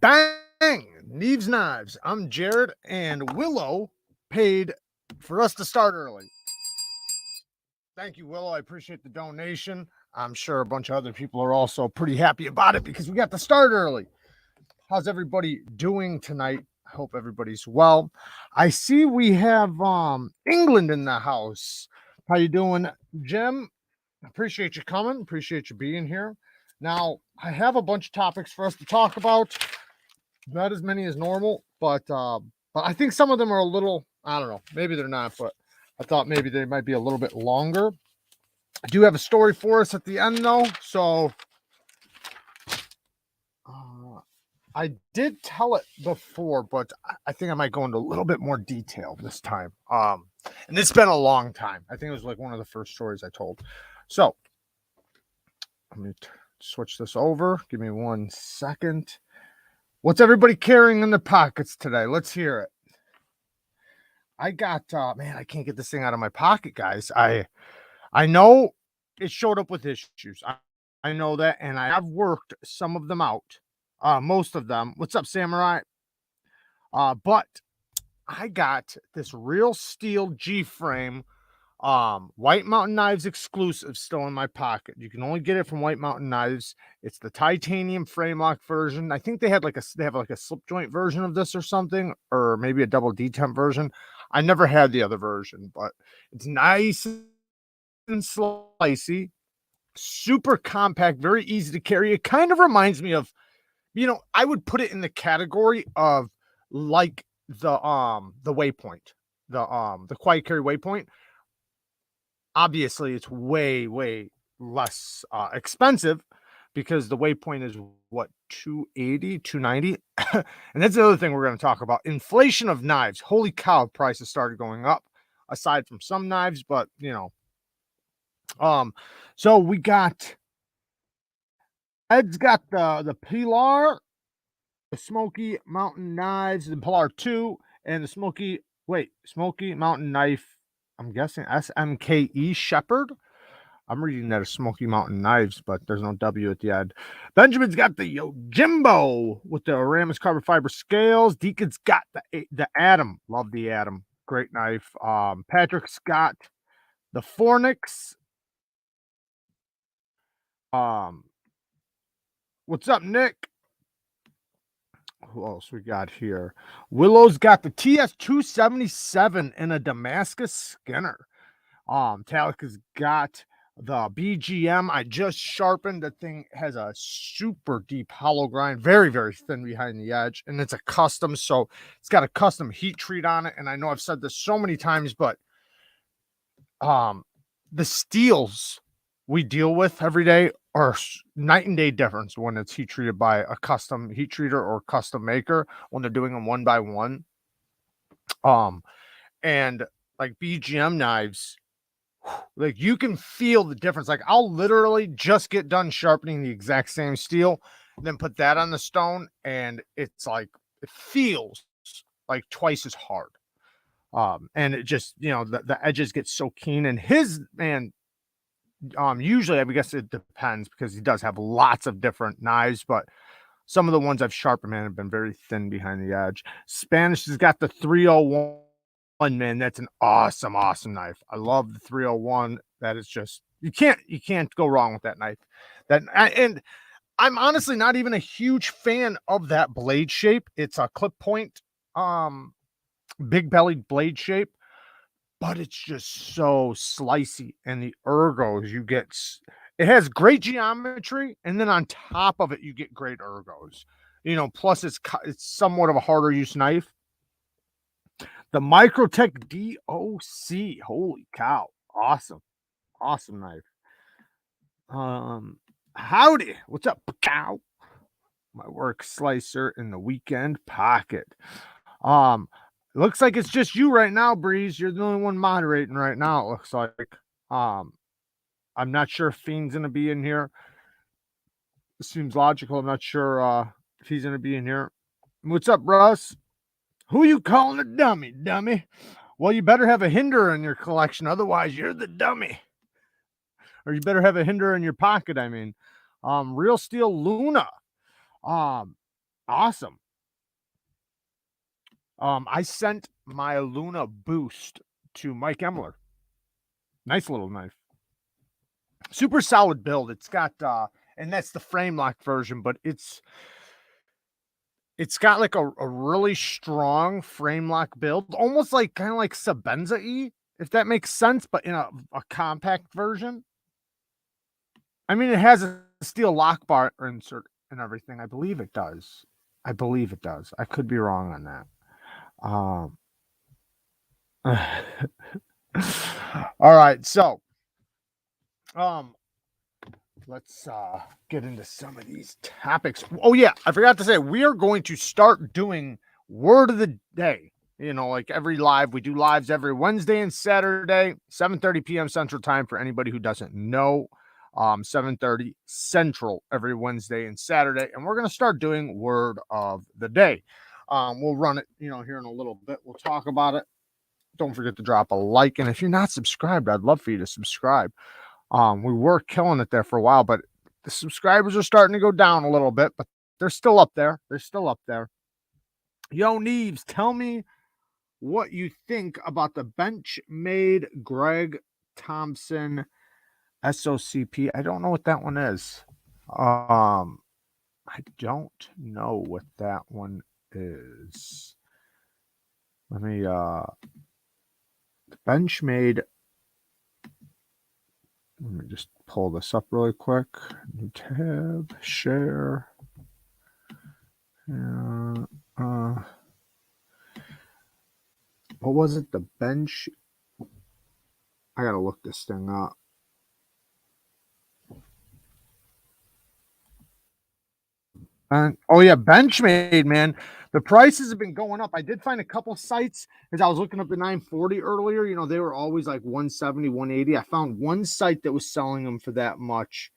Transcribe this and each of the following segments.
Bang! Neevesknives. I'm Jared, and Willow paid for us to start early. Thank you, Willow. I appreciate the donation. I'm sure a bunch of other people are also pretty happy about it because we got to start early. How's everybody doing tonight? I hope everybody's well. I see we have England in the house. How you doing, Jim? Appreciate you coming. Appreciate you being here. Now, I have a bunch of topics for us to talk about. Not as many as normal, but I think some of them are a little, I don't know, maybe they're not, but I thought maybe they might be a little bit longer. I do have a story for us at the end though, so I did tell it before, but I think I might go into a little bit more detail this time. And it's been a long time. I think it was like one of the first stories I told. So let me switch this over. Give me 1 second. What's everybody carrying in their pockets today? Let's hear it. I got, man, I can't get this thing out of my pocket, guys. I know it showed up with issues. I know that, and I have worked some of them out. Most of them. What's up, Samurai? But I got this real steel G-frame, White Mountain Knives exclusive still in my pocket. You can only get it from White Mountain Knives. It's the titanium frame lock version. I think they have like a slip joint version of this or something, or maybe a double detent version. I never had the other version, but it's nice and slicey, super compact, very easy to carry. It kind of reminds me of, I would put it in the category of like the Waypoint, the Quiet Carry Waypoint. Obviously, it's way, way less expensive because the Waypoint is what, $280, $290. And that's the other thing we're going to talk about. Inflation of knives. Holy cow, prices started going up aside from some knives, but so we got Ed's got the Pilar, the Smoky Mountain Knives, the Pilar 2, and the Smoky Mountain Knife, I'm guessing SMKE Shepherd. I'm reading that as Smoky Mountain Knives, but there's no W at the end. Benjamin's got the Yojimbo with the Aramis carbon fiber scales. Deacon's got the Atom. Love the Atom. Great knife. Patrick's got the Fornix. What's up, Nick? Who else we got here? Willow's got the TS277 and a Damascus Skinner. Talica's got the BGM. I just sharpened. The thing has a super deep hollow grind, very, very thin behind the edge, and it's a custom, so it's got a custom heat treat on it. And I know I've said this so many times, but the steels we deal with every day are night and day difference when it's heat treated by a custom heat treater or custom maker when they're doing them one by one. And like BGM knives, like you can feel the difference. Like I'll literally just get done sharpening the exact same steel, then put that on the stone, and it's like it feels like twice as hard. And it just, the edges get so keen. And his, man, usually I guess it depends because he does have lots of different knives, but some of the ones I've sharpened, man, have been very thin behind the edge. Spanish has got the 301, man. That's an awesome knife. I love the 301. That is just, you can't go wrong with that knife. And I'm honestly not even a huge fan of that blade shape. It's a clip point, big bellied blade shape, but it's just so slicey, and the ergos you get, it has great geometry, and then on top of it you get great ergos. Plus it's somewhat of a harder use knife. The Microtech DOC, holy cow, awesome knife. Howdy, what's up, cow? My work slicer in the weekend pocket. Looks like it's just you right now, Breeze. You're the only one moderating right now, it looks like. I'm not sure if Fiend's going to be in here. It seems logical. I'm not sure if he's going to be in here. What's up, Russ? Who you calling a dummy? Well, you better have a hinder in your collection. Otherwise, you're the dummy. Or you better have a hinder in your pocket, I mean. Real Steel Luna. Awesome. I sent my Luna Boost to Mike Emler. Nice little knife. Super solid build. It's got and that's the frame lock version, but it's got like a really strong frame lock build, almost like kind of like Sabenza-y, if that makes sense, but in a compact version. I mean, it has a steel lock bar insert and everything. I believe it does. I believe it does. I could be wrong on that. All right, so let's get into some of these topics. Oh yeah, I forgot to say we are going to start doing word of the day. You know, like every live, we do lives every Wednesday and Saturday, 7:30 p.m. Central Time for anybody who doesn't know. 7:30 Central every Wednesday and Saturday, and we're going to start doing word of the day. We'll run it, you know, here in a little bit. We'll talk about it. Don't forget to drop a like, and if you're not subscribed, I'd love for you to subscribe. We were killing it there for a while, but the subscribers are starting to go down a little bit, but they're still up there. They're still up there. Yo, Neeves, tell me what you think about the Benchmade Greg Thompson SOCP. I don't know what that one is. I don't know what that one is. Let me Benchmade. Let me just pull this up really quick. New tab, share. What was it? The bench. I gotta look this thing up. Oh yeah, Benchmade, man. The prices have been going up. I did find a couple sites because I was looking up the 940 earlier. You know, they were always like 170, 180. I found one site that was selling them for that much,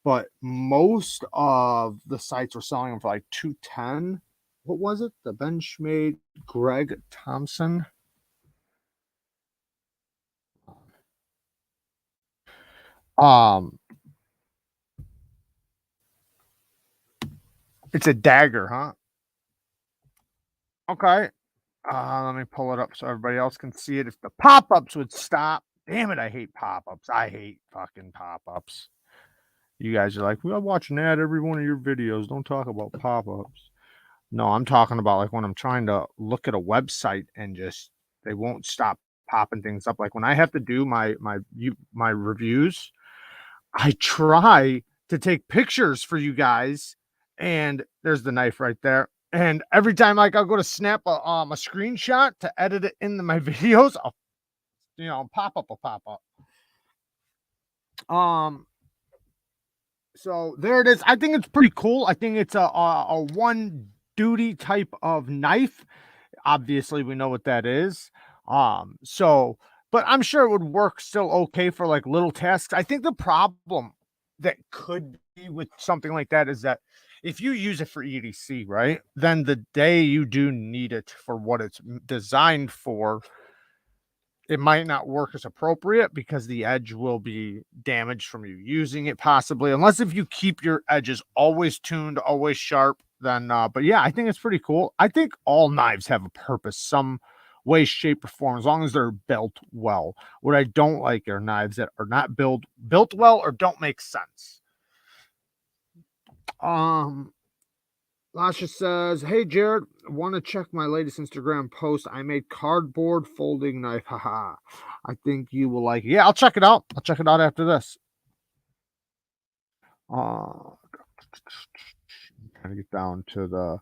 but most of the sites were selling them for like 210. What was it? The Benchmade Greg Thompson. It's a dagger, huh? Okay. Let me pull it up so everybody else can see it. If the pop-ups would stop. Damn it, I hate pop-ups. I hate fucking pop-ups. You guys are like, well, I'm watching that every one of your videos. Don't talk about pop-ups. No, I'm talking about like when I'm trying to look at a website and just they won't stop popping things up. Like when I have to do my reviews, I try to take pictures for you guys, and there's the knife right there. And every time like I'll go to snap a screenshot to edit it into my videos, I'll pop up. So there it is. I think it's pretty cool. I think it's a one duty type of knife. Obviously, we know what that is. But I'm sure it would work still okay for like little tasks. I think the problem that could be with something like that is that if you use it for EDC, right, then the day you do need it for what it's designed for, it might not work as appropriate because the edge will be damaged from you using it possibly, unless if you keep your edges always tuned, always sharp, then but yeah, I think it's pretty cool. I think all knives have a purpose, some way, shape, or form, as long as they're built well. What I don't like are knives that are not built well or don't make sense. Lasha says, hey, Jared, want to check my latest Instagram post? I made cardboard folding knife. Haha. I think you will like it. Yeah, I'll check it out. I'll check it out after this. Trying to get down to the...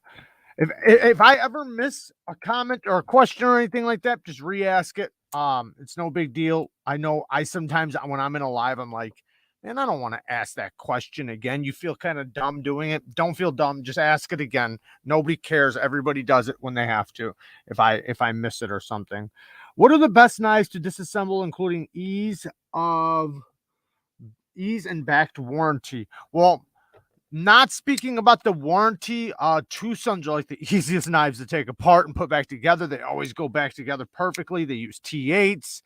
If I ever miss a comment or a question or anything like that, just re-ask it. It's no big deal. I know I sometimes when I'm in a live, I'm like, man, I don't want to ask that question again. You feel kind of dumb doing it. Don't feel dumb. Just ask it again. Nobody cares. Everybody does it when they have to. If I miss it or something. What are the best knives to disassemble, including ease and backed warranty? Well, not speaking about the warranty, True Sons are like the easiest knives to take apart and put back together. They always go back together perfectly. They use T8s.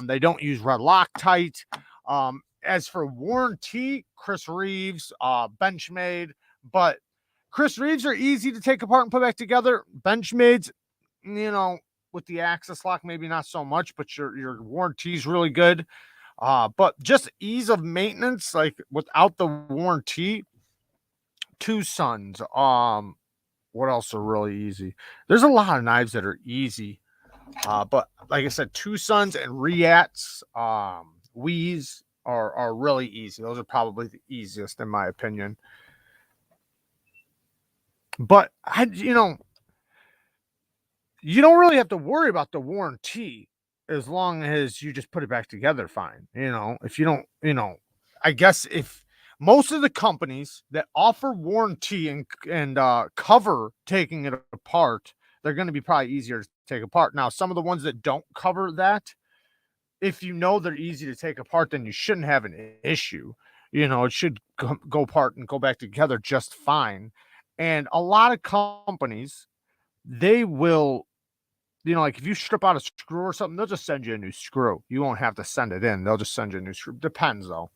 They don't use red Loctite. As for warranty, Chris Reeves, Benchmade, but Chris Reeves are easy to take apart and put back together. Benchmades, you know, with the access lock, maybe not so much, but your warranty is really good. But just ease of maintenance, like without the warranty, Two Sons. What else are really easy? There's a lot of knives that are easy. But like I said, Two Sons and Riats, Wheeze are really easy. Those are probably the easiest in my opinion. But you don't really have to worry about the warranty as long as you just put it back together fine. If you don't, I guess if most of the companies that offer warranty and cover taking it apart, they're going to be probably easier to take apart. Now, some of the ones that don't cover that, if you know they're easy to take apart, then you shouldn't have an issue. It should go apart and go back together just fine. And a lot of companies, they will, like if you strip out a screw or something, they'll just send you a new screw. You won't have to send it in. They'll just send you a new screw. Depends though.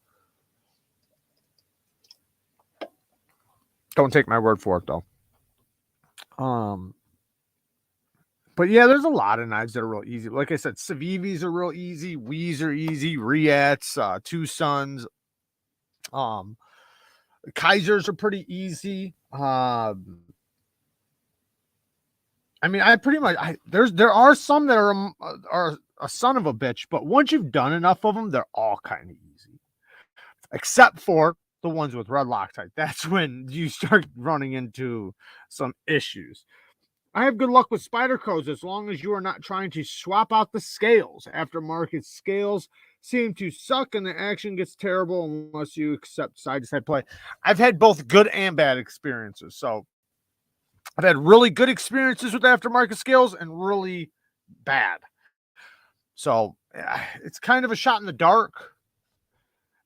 Don't take my word for it though. But yeah, there's a lot of knives that are real easy. Like I said, Civivis are real easy. Wheeze are easy. Riats, Two Sons, Kaisers are pretty easy. I mean, there are some that are a son of a bitch, but once you've done enough of them, they're all kind of easy, except for the ones with red Loctite. That's when you start running into some issues. I have good luck with Spydercos as long as you are not trying to swap out the scales. Aftermarket scales seem to suck and the action gets terrible unless you accept side-to-side play. I've had both good and bad experiences. So I've had really good experiences with aftermarket scales and really bad. So it's kind of a shot in the dark.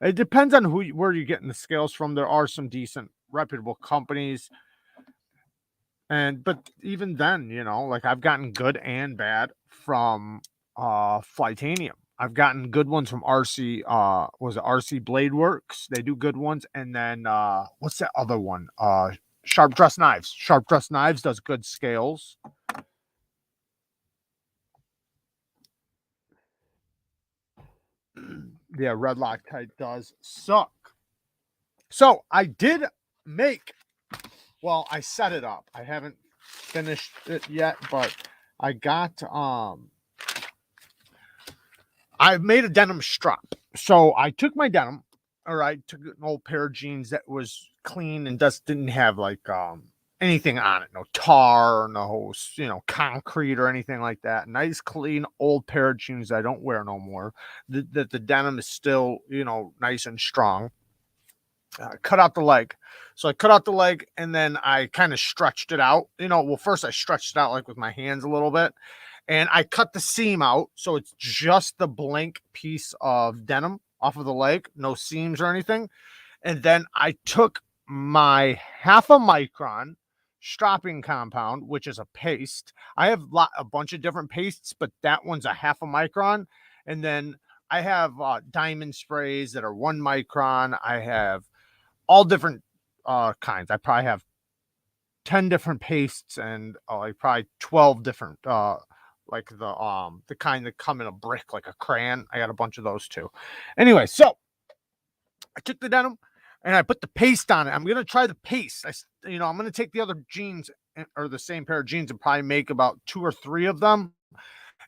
It depends on where you're getting the scales from. There are some decent, reputable companies. But even then, like I've gotten good and bad from Flightanium. I've gotten good ones from RC, was it RC Blade Works? They do good ones. And then what's that other one? Sharp Dress Knives. Sharp Dress Knives does good scales. Yeah, red Loctite does suck. So I did make, well, I set it up. I haven't finished it yet, but I got I made a denim strap. So I took my denim, all right, took an old pair of jeans that was clean and just didn't have like anything on it, no tar, no concrete or anything like that. Nice, clean old pair of jeans I don't wear no more. The denim is still nice and strong. Cut out the leg. So I cut out the leg and then I kind of stretched it out. Well, first I stretched it out like with my hands a little bit and I cut the seam out. So it's just the blank piece of denim off of the leg, no seams or anything. And then I took my 0.5 micron stropping compound, which is a paste. I have a bunch of different pastes, but that one's a 0.5 micron. And then I have diamond sprays that are 1 micron. I have all different kinds. I probably have 10 different pastes and like probably 12 different like the kind that come in a brick like a crayon. I got a bunch of those too. Anyway, so I took the denim and I put the paste on it. I'm gonna try the paste. I'm gonna take the other jeans or the same pair of jeans and probably make about 2 or 3 of them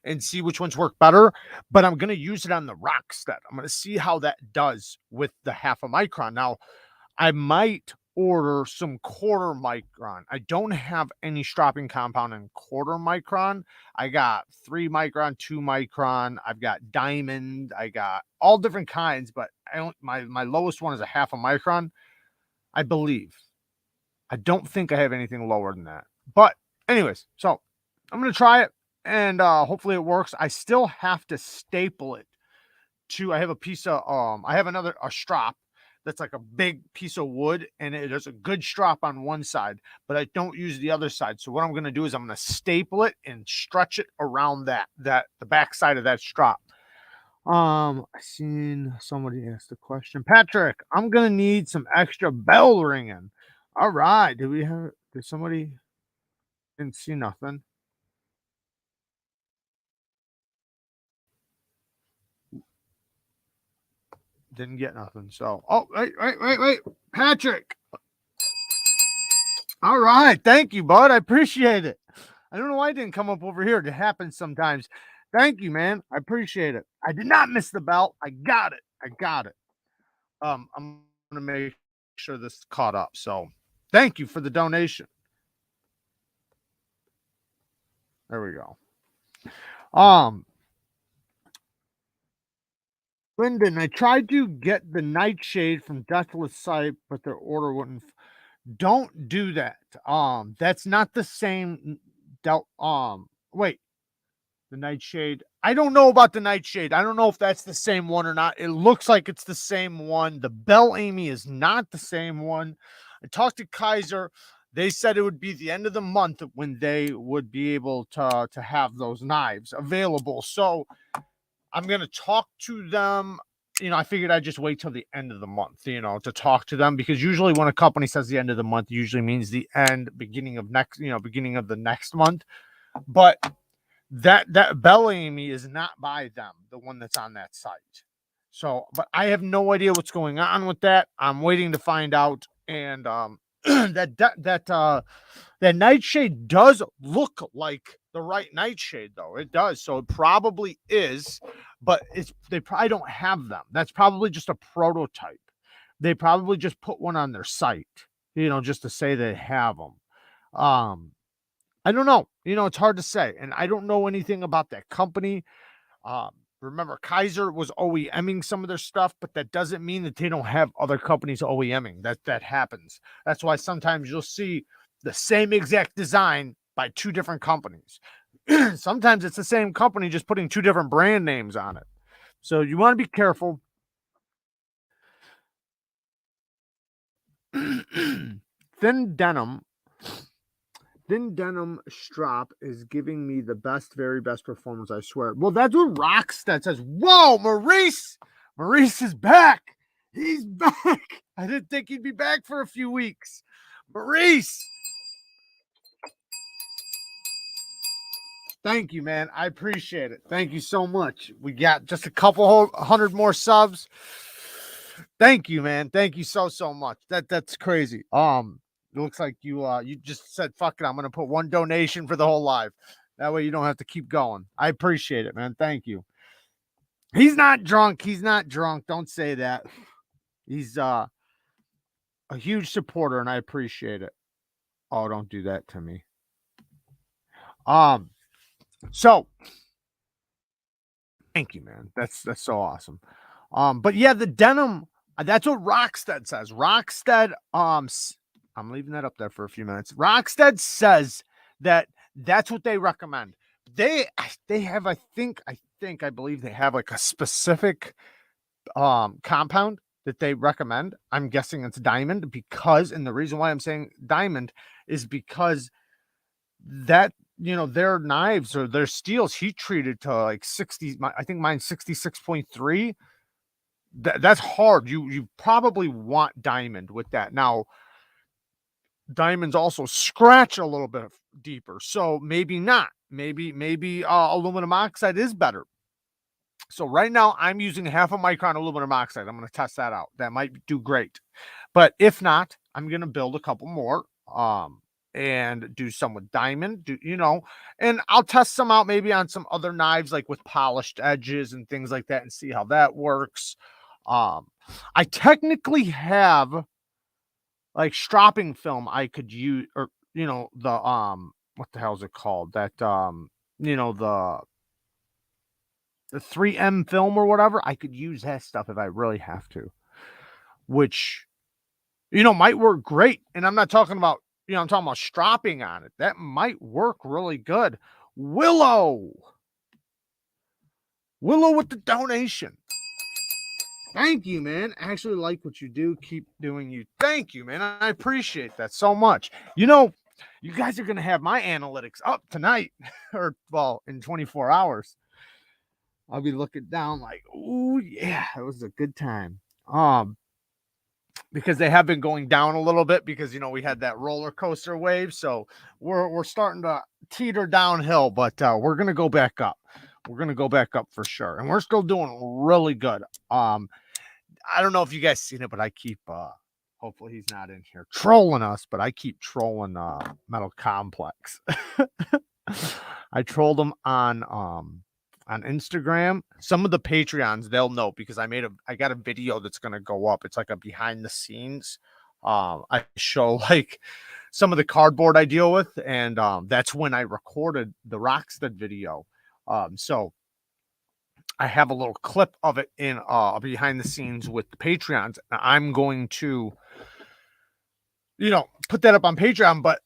and see which ones work better. But I'm gonna use it on the Rockstead. I'm gonna see how that does with the 0.5 micron. Now I might order some 1/4 micron. I don't have any stropping compound in 1/4 micron. I got 3 micron, 2 micron. I've got diamond. I got all different kinds, but my lowest one is a 0.5 micron, I believe. I don't think I have anything lower than that. But anyways, so I'm going to try it and hopefully it works. I still have to staple it I have a piece of, I have a strap that's like a big piece of wood and there's a good strap on one side, but I don't use the other side. So what I'm going to do is I'm going to staple it and stretch it around the back side of that strap. I seen somebody asked a question. Patrick, I'm going to need some extra bell ringing. All right. Did somebody didn't see nothing? Didn't get nothing. So, oh, wait. Patrick. All right. Thank you, bud. I appreciate it. I don't know why it didn't come up over here. It happens sometimes. Thank you, man. I appreciate it. I did not miss the belt. I got it. I got it. I'm gonna make sure this is caught up. So thank you for the donation. There we go. Um, Lyndon, I tried to get the nightshade from Deathless Sight, but their order wouldn't. Don't do that. That's not the same. Wait, the nightshade. I don't know about the nightshade. I don't know if that's the same one or not. It looks like it's the same one. The Bell Amy is not the same one. I talked to Kaiser. They said it would be the end of the month when they would be able to have those knives available. So I'm gonna talk to them. I figured I'd just wait till the end of the month, to talk to them, because usually when a company says the end of the month, usually means the beginning of the next month. But that Bellamy is not by them, the one that's on that site. So, but I have no idea what's going on with that. I'm waiting to find out. And that nightshade does look like the right nightshade, though. It does. So it probably is, but they probably don't have them. That's probably just a prototype. They probably just put one on their site, just to say they have them. I don't know. It's hard to say. And I don't know anything about that company. Remember, Kaiser was OEMing some of their stuff, but that doesn't mean that they don't have other companies OEMing. That happens. That's why sometimes you'll see the same exact design by two different companies. Sometimes it's the same company just putting two different brand names on it. So you want to be careful. Thin denim strap is giving me the very best performance, I swear. Well, that's what Rockstead says. Whoa, Maurice is back. He's back. I didn't think he'd be back for a few weeks. Maurice, thank you, man. I appreciate it. Thank you so much. We got just a couple hundred more subs. Thank you, man. Thank you so much. That's crazy. It looks like you just said, fuck it, I'm gonna put one donation for the whole live. That way you don't have to keep going. I appreciate it, man. Thank you. He's not drunk. Don't say that. He's a huge supporter, and I appreciate it. Oh, don't do that to me. So thank you, man. That's so awesome. But yeah, the denim, that's what Rockstead says. Rockstead, I'm leaving that up there for a few minutes. Rockstead says that that's what they recommend. They have, I believe they have like a specific compound that they recommend. I'm guessing it's diamond, and the reason why I'm saying diamond is because that, their knives or their steels heat treated to like 60. I think mine's 66.3. That's hard. You probably want diamond with that. Now, diamonds also scratch a little bit deeper, so maybe not. Maybe aluminum oxide is better. So right now I'm using 0.5 micron aluminum oxide. I'm going to test that out. That might do great. But if not, I'm going to build a couple more and do some with diamond, and I'll test some out maybe on some other knives, like with polished edges and things like that, and see how that works. I technically have like stropping film I could use, or the what the hell is it called? That the 3M film or whatever. I could use that stuff if I really have to, which might work great. And I'm not talking about, I'm talking about stropping on it. That might work really good. Willow with the donation. Thank you, man. I actually like what you do. Keep doing you. Thank you, man. I appreciate that so much. You guys are going to have my analytics up tonight or, well, in 24 hours. I'll be looking down like, oh, yeah, it was a good time. because they have been going down a little bit because, you know, we had that roller coaster wave. So we're starting to teeter downhill, but we're going to go back up. We're going to go back up for sure. And we're still doing really good. I don't know if you guys seen it, but I keep, hopefully he's not in here trolling us, but I keep trolling Metal Complex. I trolled him on Instagram. Some of the Patreons, they'll know because I got a video that's gonna go up. It's like a behind the scenes. I show like some of the cardboard I deal with, and that's when I recorded the Rockstead video. So I have a little clip of it in behind the scenes with the Patreons. I'm going to, you know, put that up on Patreon, but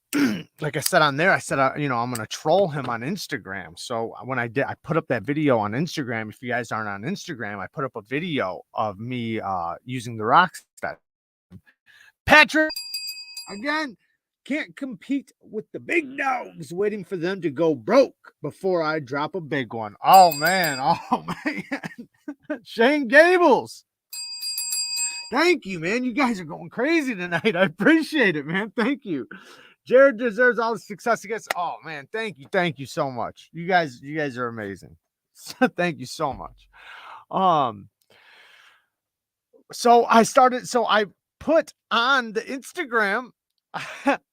like I said on there, I said, you know, I'm going to troll him on Instagram. So when I put up that video on Instagram. If you guys aren't on Instagram, I put up a video of me using the Rockstead. Patrick, again, can't compete with the big dogs, waiting for them to go broke before I drop a big one. Oh, man. Shane Gables. Thank you, man. You guys are going crazy tonight. I appreciate it, man. Thank you. Jared deserves all the success he gets. Oh, man. Thank you. Thank you so much. You guys are amazing. Thank you so much. So I put on the Instagram,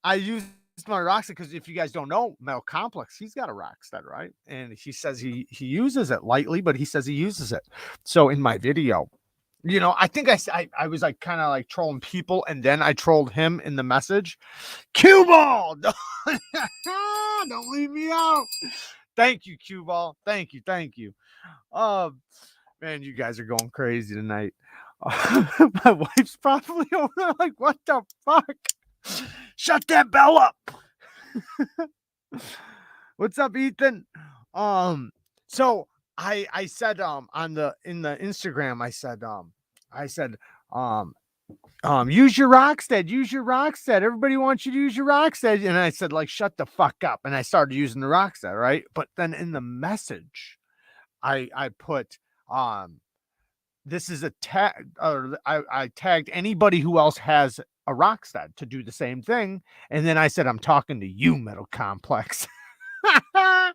I used my Rockstead because if you guys don't know, Metal Complex, he's got a Rockstead, right? And he says he uses it lightly, but he says he uses it. So in my video, you know, I think I was like kind of like trolling people, and then I trolled him in the message. Cue ball, don't leave me out. Thank you, Cue ball. Thank you. Man, you guys are going crazy tonight. My wife's probably over there like, what the fuck? Shut that bell up. What's up, Ethan? So I said in the Instagram, I said use your Rockstead. Everybody wants you to use your Rockstead. And I said, like, shut the fuck up. And I started using the Rockstead, right? But then in the message, I put this is a tag, or I tagged anybody who else has a Rockstead to do the same thing. And then I said, I'm talking to you, Metal Complex. I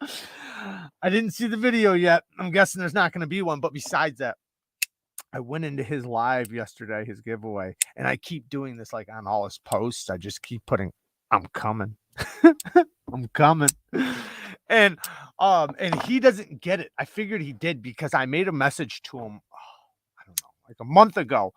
didn't see the video yet. I'm guessing there's not going to be one. But besides that, I went into his live yesterday, his giveaway, and I keep doing this like on all his posts. I just keep putting, I'm coming. I'm coming. And he doesn't get it. I figured he did because I made a message to him, I don't know, like a month ago.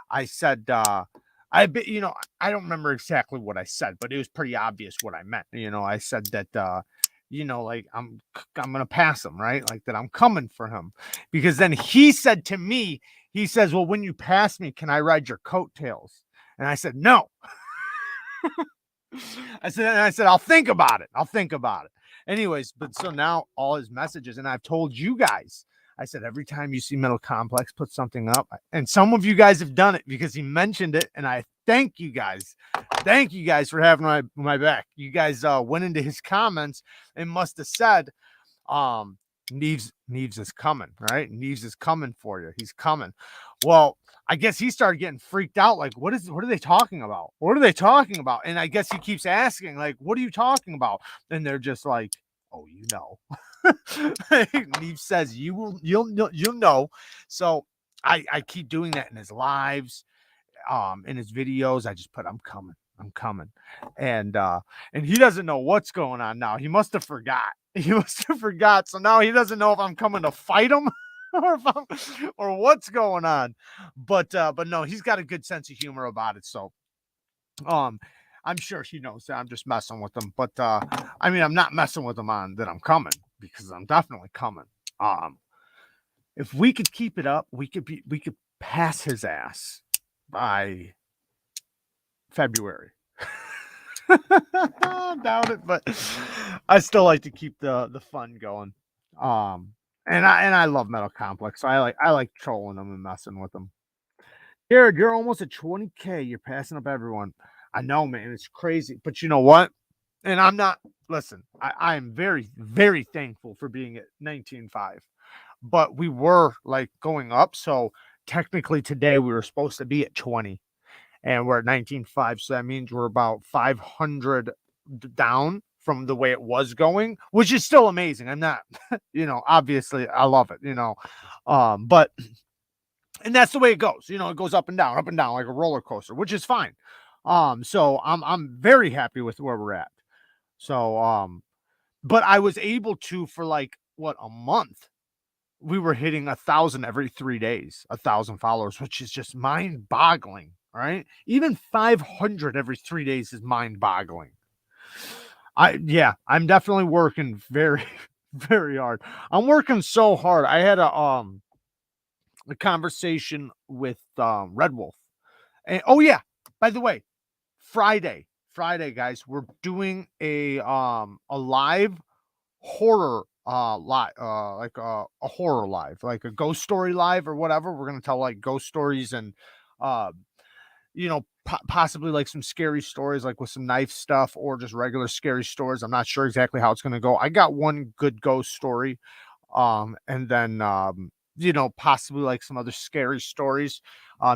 I said, I don't remember exactly what I said, but it was pretty obvious what I meant. You know, I said that, you know, like I'm going to pass him, right? Like that I'm coming for him. Because then he said to me, he says, well, when you pass me, can I ride your coattails? And I said, no. I said, I'll think about it. Anyways, but so now all his messages, and I've told you guys, I said, every time you see Metal Complex put something up, and some of you guys have done it because he mentioned it, and I thank you guys. Thank you guys for having my back. You guys went into his comments and must have said, Neeves is coming, right? Neeves is coming for you. He's coming. Well, I guess he started getting freaked out. Like, what are they talking about? What are they talking about? And I guess he keeps asking, like, what are you talking about? And they're just like, oh, you know. Neeves says you'll know. So I keep doing that in his lives, in his videos. I just put, I'm coming. And he doesn't know what's going on now. He must have forgot. So now he doesn't know if I'm coming to fight him or what's going on. But no, he's got a good sense of humor about it. So I'm sure he knows that I'm just messing with him. But I mean, I'm not messing with him on that I'm coming, because I'm definitely coming. If we could keep it up, we could pass his ass by February. I doubt it, but I still like to keep the fun going. And I love Metal Complex, so I like trolling them and messing with them. Jared, you're almost at 20K. You're passing up everyone. I know, man. It's crazy. But you know what? And I'm not, listen, I am very, very thankful for being at 19.5. But we were like going up. So technically today we were supposed to be at 20. and we're at 19.5. So that means we're about 500 down from the way it was going, which is still amazing. I'm not, obviously I love it, but and that's the way it goes. It goes up and down like a roller coaster, which is fine. So I'm very happy with where we're at. So but I was able to, for like what, a month, we were hitting 1,000 every 3 days, 1,000 followers, which is just mind boggling. Right? Even 500 every 3 days is mind boggling. I'm definitely working very, very hard. I'm working so hard. I had a conversation with Red Wolf. And oh yeah, by the way, Friday, guys, we're doing a live horror like a horror live, like a ghost story live or whatever. We're gonna tell like ghost stories and possibly like some scary stories, like with some knife stuff or just regular scary stories. I'm not sure exactly how it's gonna go. I got one good ghost story, and then possibly like some other scary stories.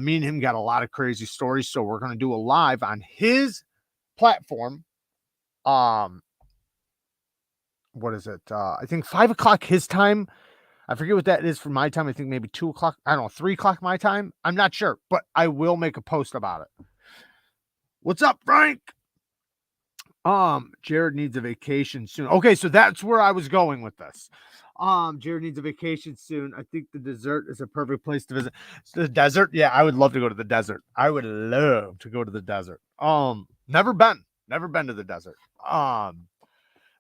Me and him got a lot of crazy stories, so we're gonna do a live on his platform. What is it? I think 5 o'clock his time. I forget what that is for my time. I think maybe 2 o'clock. I don't know, 3 o'clock my time. I'm not sure, but I will make a post about it. What's up, Frank? Jared needs a vacation soon. Okay, so that's where I was going with this. Jared needs a vacation soon. I think the desert is a perfect place to visit. The desert, yeah, I would love to go to the desert. I would love to go to the desert. Never been to the desert.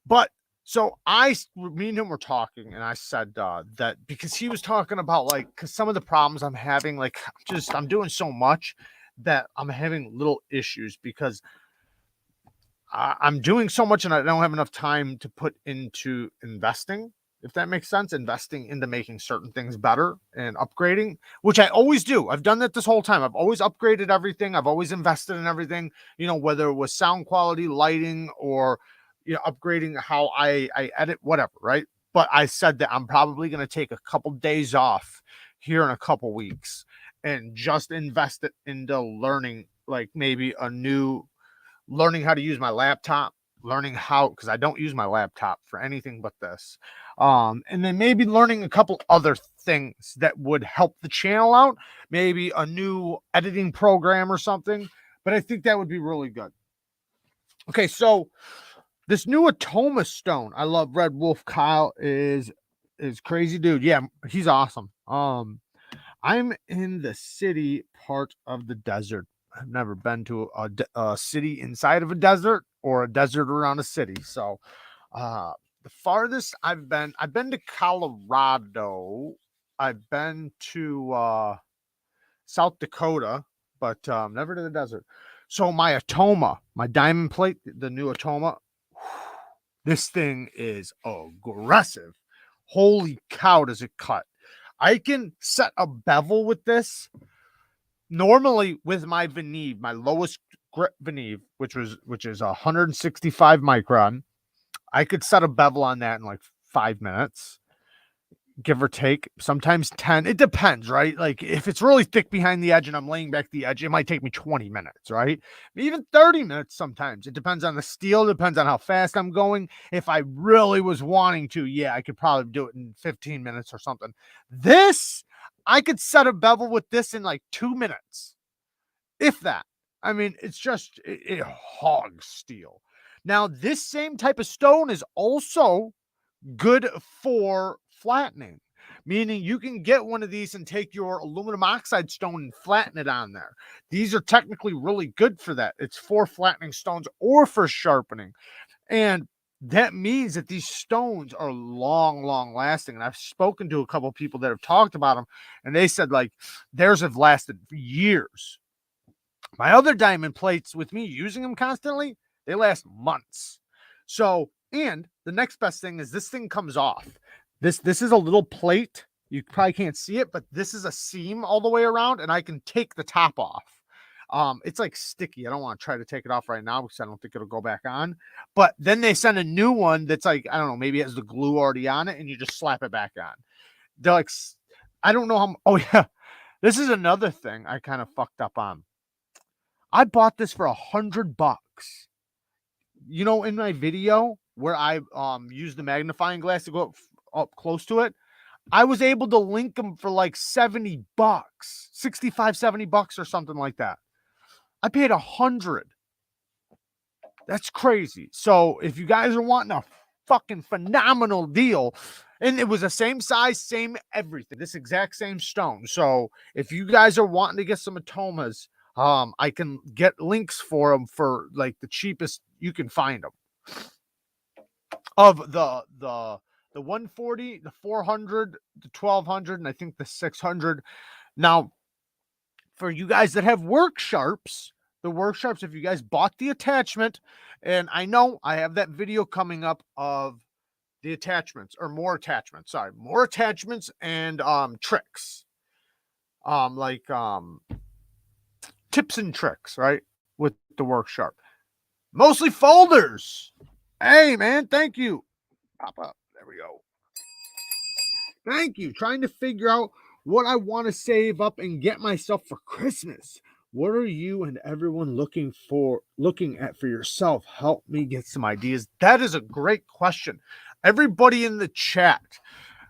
But so me and him were talking, and I said that because he was talking about like, because some of the problems I'm having, like I'm doing so much that I'm having little issues because I'm doing so much and I don't have enough time to put into investing, if that makes sense, investing into making certain things better and upgrading, which I always do. I've done that this whole time. I've always upgraded everything. I've always invested in everything, whether it was sound quality, lighting, or, upgrading how I edit, whatever. Right. But I said that I'm probably going to take a couple days off here in a couple weeks and just invest it into learning, like maybe learning how to use my laptop, because I don't use my laptop for anything but this. And then maybe learning a couple other things that would help the channel out, maybe a new editing program or something. But I think that would be really good. Okay, so this new Atoma stone, I love. Red Wolf Kyle is crazy dude. Yeah, he's awesome. I'm in the city part of the desert. I've never been to a city inside of a desert or a desert around a city. So, the farthest I've been to Colorado. I've been to South Dakota, but never to the desert. So my Atoma, my diamond plate, the new Atoma, this thing is aggressive. Holy cow, does it cut? I can set a bevel with this. Normally with my Veneve, my lowest grip Veneve, which is 165 micron, I could set a bevel on that in like 5 minutes, give or take, sometimes 10. It depends, right? Like if it's really thick behind the edge and I'm laying back the edge, it might take me 20 minutes, right? Even 30 minutes sometimes. It depends on the steel, depends on how fast I'm going. If I really was wanting to, yeah, I could probably do it in 15 minutes or something. This, I could set a bevel with this in like 2 minutes, if that. I mean, it's just, it hogs steel. Now, this same type of stone is also good for flattening, meaning you can get one of these and take your aluminum oxide stone and flatten it on there. These are technically really good for that. It's for flattening stones or for sharpening. And that means that these stones are long lasting. And I've spoken to a couple of people that have talked about them, and they said like theirs have lasted for years. My other diamond plates, with me using them constantly, they last months. So, and the next best thing is this thing comes off. This is a little plate. You probably can't see it, but this is a seam all the way around, and I can take the top off. It's like sticky. I don't want to try to take it off right now because I don't think it'll go back on. But then they send a new one that's like, I don't know, maybe it has the glue already on it, and you just slap it back on. They're like, I don't know how. Oh yeah, this is another thing I kind of fucked up on. I bought this for $100. You know, in my video where I used the magnifying glass to go up close to it, I was able to link them for like $70, 65, $70 or something like that. I paid 100. That's crazy. So if you guys are wanting a fucking phenomenal deal, and it was the same size, same everything, this exact same stone. So if you guys are wanting to get some Atomas, I can get links for them for like the cheapest you can find them. Of the 140, the 400, the 1200, and I think the 600. Now, for you guys that have work sharps, the work sharps, if you guys bought the attachment, and I know I have that video coming up of the attachments, or more attachments, sorry, more attachments and tricks, like tips and tricks, right, with the work sharp, mostly folders. Hey man, thank you. Pop up, there we go. Thank you. Trying to figure out what I want to save up and get myself for Christmas. What are you and everyone looking at for yourself? Help me get some ideas. That is a great question. Everybody in the chat,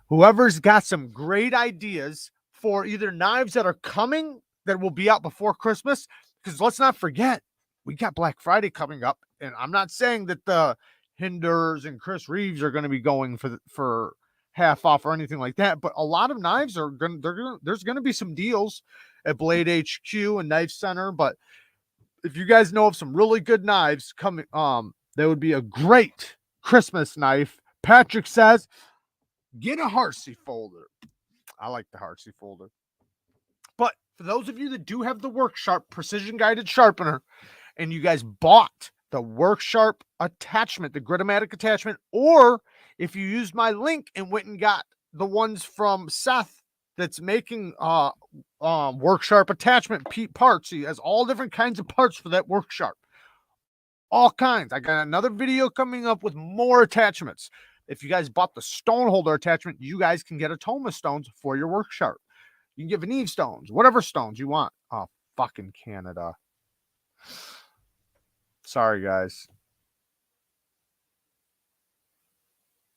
whoever's got some great ideas for either knives that are coming that will be out before Christmas, because let's not forget, we got Black Friday coming up, and I'm not saying that the Hinders and Chris Reeves are going to be going for half off or anything like that, but a lot of knives are there's going to be some deals at Blade HQ and Knife Center. But if you guys know of some really good knives coming, that would be a great Christmas knife. Patrick says, get a Harsey folder. I like the Harsey folder. But for those of you that do have the Work Sharp precision guided sharpener, and you guys bought the Work Sharp attachment, the Gritomatic attachment, or if you used my link and went and got the ones from Seth that's making Work Sharp attachment parts, he has all different kinds of parts for that Work Sharp. All kinds. I got another video coming up with more attachments. If you guys bought the stone holder attachment, you guys can get Atoma stones for your Work Sharp. You can get Neve stones, whatever stones you want. Oh, fucking Canada. Sorry, guys.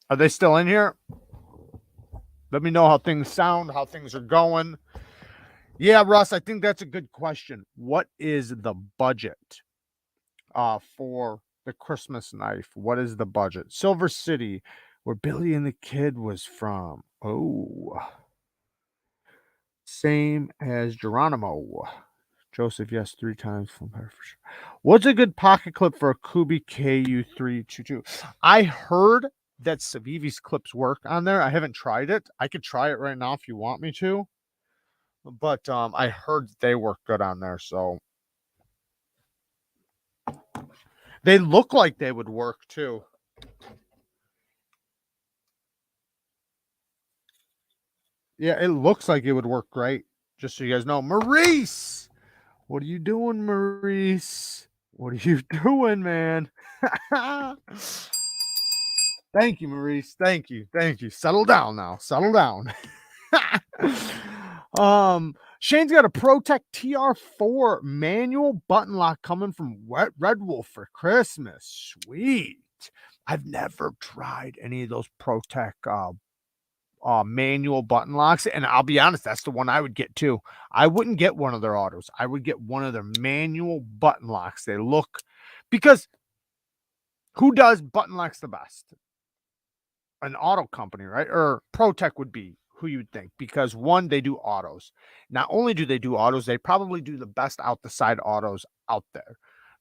Are they still in here? Let me know how things sound, how things are going. Yeah, Russ, I think that's a good question. What is the budget for the Christmas knife? What is the budget? Silver City, where Billy and the Kid was from. Oh. Same as Geronimo. Joseph, yes, 3 times from her for sure. What's a good pocket clip for a Kubi KU322? I heard that Savivi's clips work on there. I haven't tried it. I could try it right now if you want me to. But I heard they work good on there, so they look like they would work too. Yeah, it looks like it would work great. Just so you guys know. Maurice! What are you doing, Maurice? What are you doing, man? Thank you, Maurice. Thank you. Thank you. Settle down now. Settle down. Shane's got a ProTech TR4 manual button lock coming from Red Wolf for Christmas. Sweet. I've never tried any of those ProTech manual button locks, and I'll be honest, that's the one I would get too. I wouldn't get one of their autos. I would get one of their manual button locks. They look, because who does button locks the best? An auto company, right? Or ProTech would be who you'd think, because one, they do autos. Not only do they do autos, they probably do the best out the side autos out there.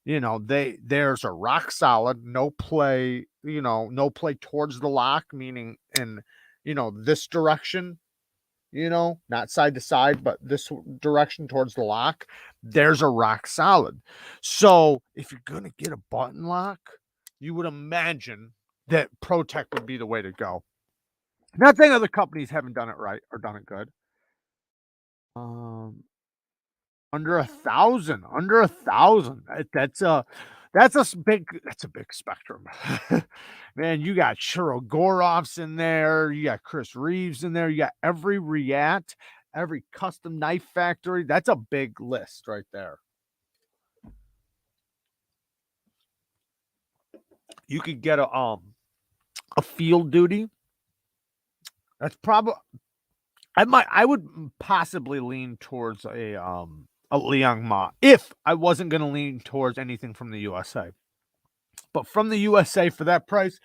You know, there's a rock solid, no play, no play towards the lock, meaning in, this direction, not side to side, but this direction towards the lock. There's a rock solid. So if you're going to get a button lock, you would imagine that ProTech would be the way to go. Not saying other companies haven't done it right or done it good. Under 1,000. That's a big spectrum. Man, you got Churro Gorovs in there, you got Chris Reeves in there, you got every Riat, every custom knife factory. That's a big list right there. You could get a field duty. That's probably I would possibly lean towards a Liang Ma if I wasn't going to lean towards anything from the USA. But from the USA for that price,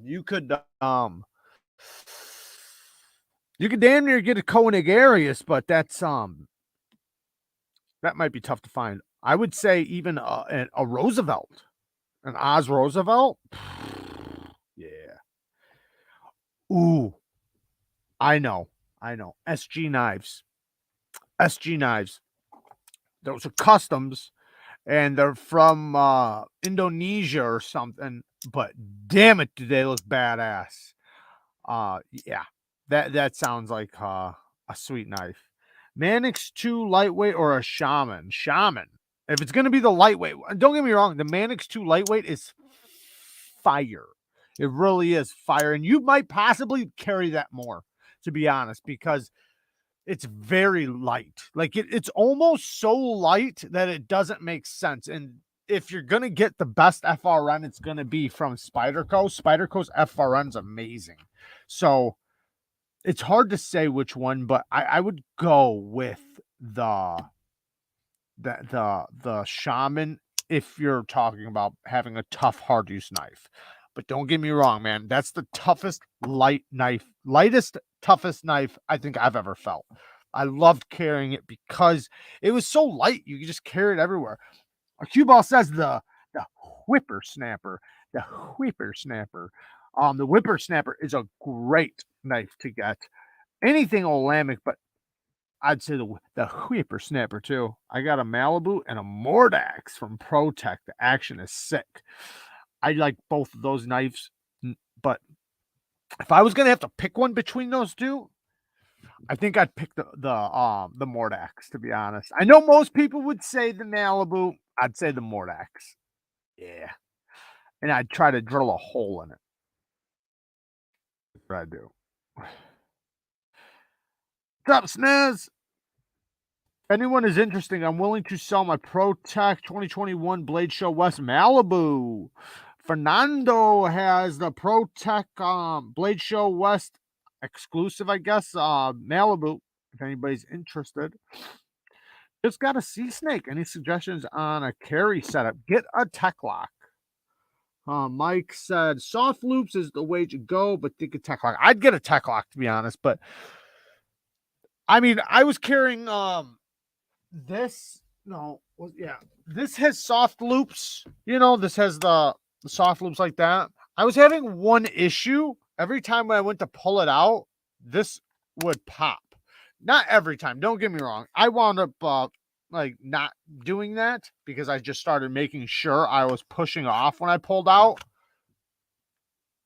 you could damn near get a Koenig Arius, but that's that might be tough to find. I would say even a Roosevelt, an Oz Roosevelt. Yeah. Ooh, I know. SG knives. Those are customs, and they're from Indonesia or something. But damn it, do they look badass? Yeah, that sounds like a sweet knife. Mannix 2 lightweight or a Shaman? Shaman. If it's gonna be the lightweight, don't get me wrong, the Mannix 2 lightweight is fire. It really is fire, and you might possibly carry that more, to be honest, because it's very light. Like it's almost so light that it doesn't make sense. And if you're gonna get the best FRN, it's gonna be from Spyderco. Spyderco's FRN's amazing. So it's hard to say which one, but I would go with the Shaman if you're talking about having a tough hard use knife. But don't get me wrong, man, that's the toughest lightest toughest knife I think I've ever felt. I loved carrying it because it was so light, you could just carry it everywhere. A cue ball says the whippersnapper. The whippersnapper. The whippersnapper is a great knife to get. Anything Olamic, but I'd say the whippersnapper too. I got a Malibu and a Mordax from ProTech. The action is sick. I like both of those knives, but if I was gonna have to pick one between those two, I think I'd pick the Mordax, to be honest. I know most people would say the Malibu. I'd say the Mordax. Yeah. And I'd try to drill a hole in it. That's what I do. What's up, Snaz? If anyone is interesting, I'm willing to sell my ProTech 2021 Blade Show West Malibu. Fernando has the ProTech Blade Show West exclusive, I guess, Malibu, if anybody's interested. Just got a sea snake. Any suggestions on a carry setup? Get a tech lock. Mike said soft loops is the way to go, but think a tech lock. I'd get a tech lock, to be honest, but I mean, I was carrying this. No, well, yeah, this has soft loops. You know, this has the soft loops like that. I was having one issue. Every time when I went to pull it out, this would pop. Not every time. Don't get me wrong. I wound up like not doing that because I just started making sure I was pushing off when I pulled out.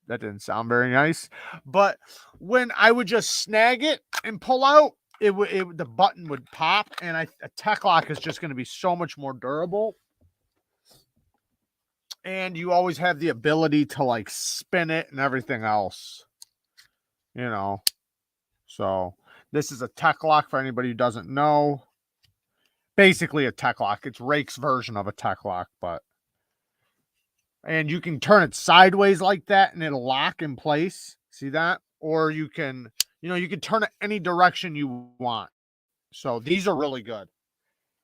That didn't sound very nice. But when I would just snag it and pull out, the button would pop, and a tech lock is just going to be so much more durable. And you always have the ability to like spin it and everything else, you know. So this is a tech lock for anybody who doesn't know. Basically a tech lock. It's Rake's version of a tech lock, and you can turn it sideways like that and it'll lock in place. See that? Or you can, you can turn it any direction you want. So these are really good.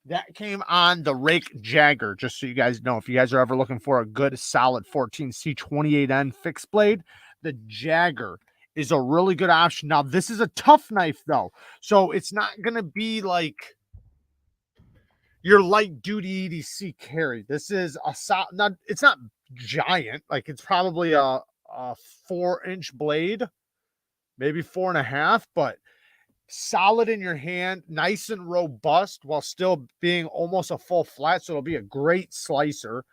That came on the Rake Jagger, just so you guys know. If you guys are ever looking for a good, solid 14C28N fixed blade, the Jagger is a really good option. Now, this is a tough knife, though. So it's not going to be like your light-duty EDC carry. This is it's not giant. Like, it's probably a 4-inch blade, maybe 4.5, but solid in your hand, nice and robust while still being almost a full flat. So it'll be a great slicer.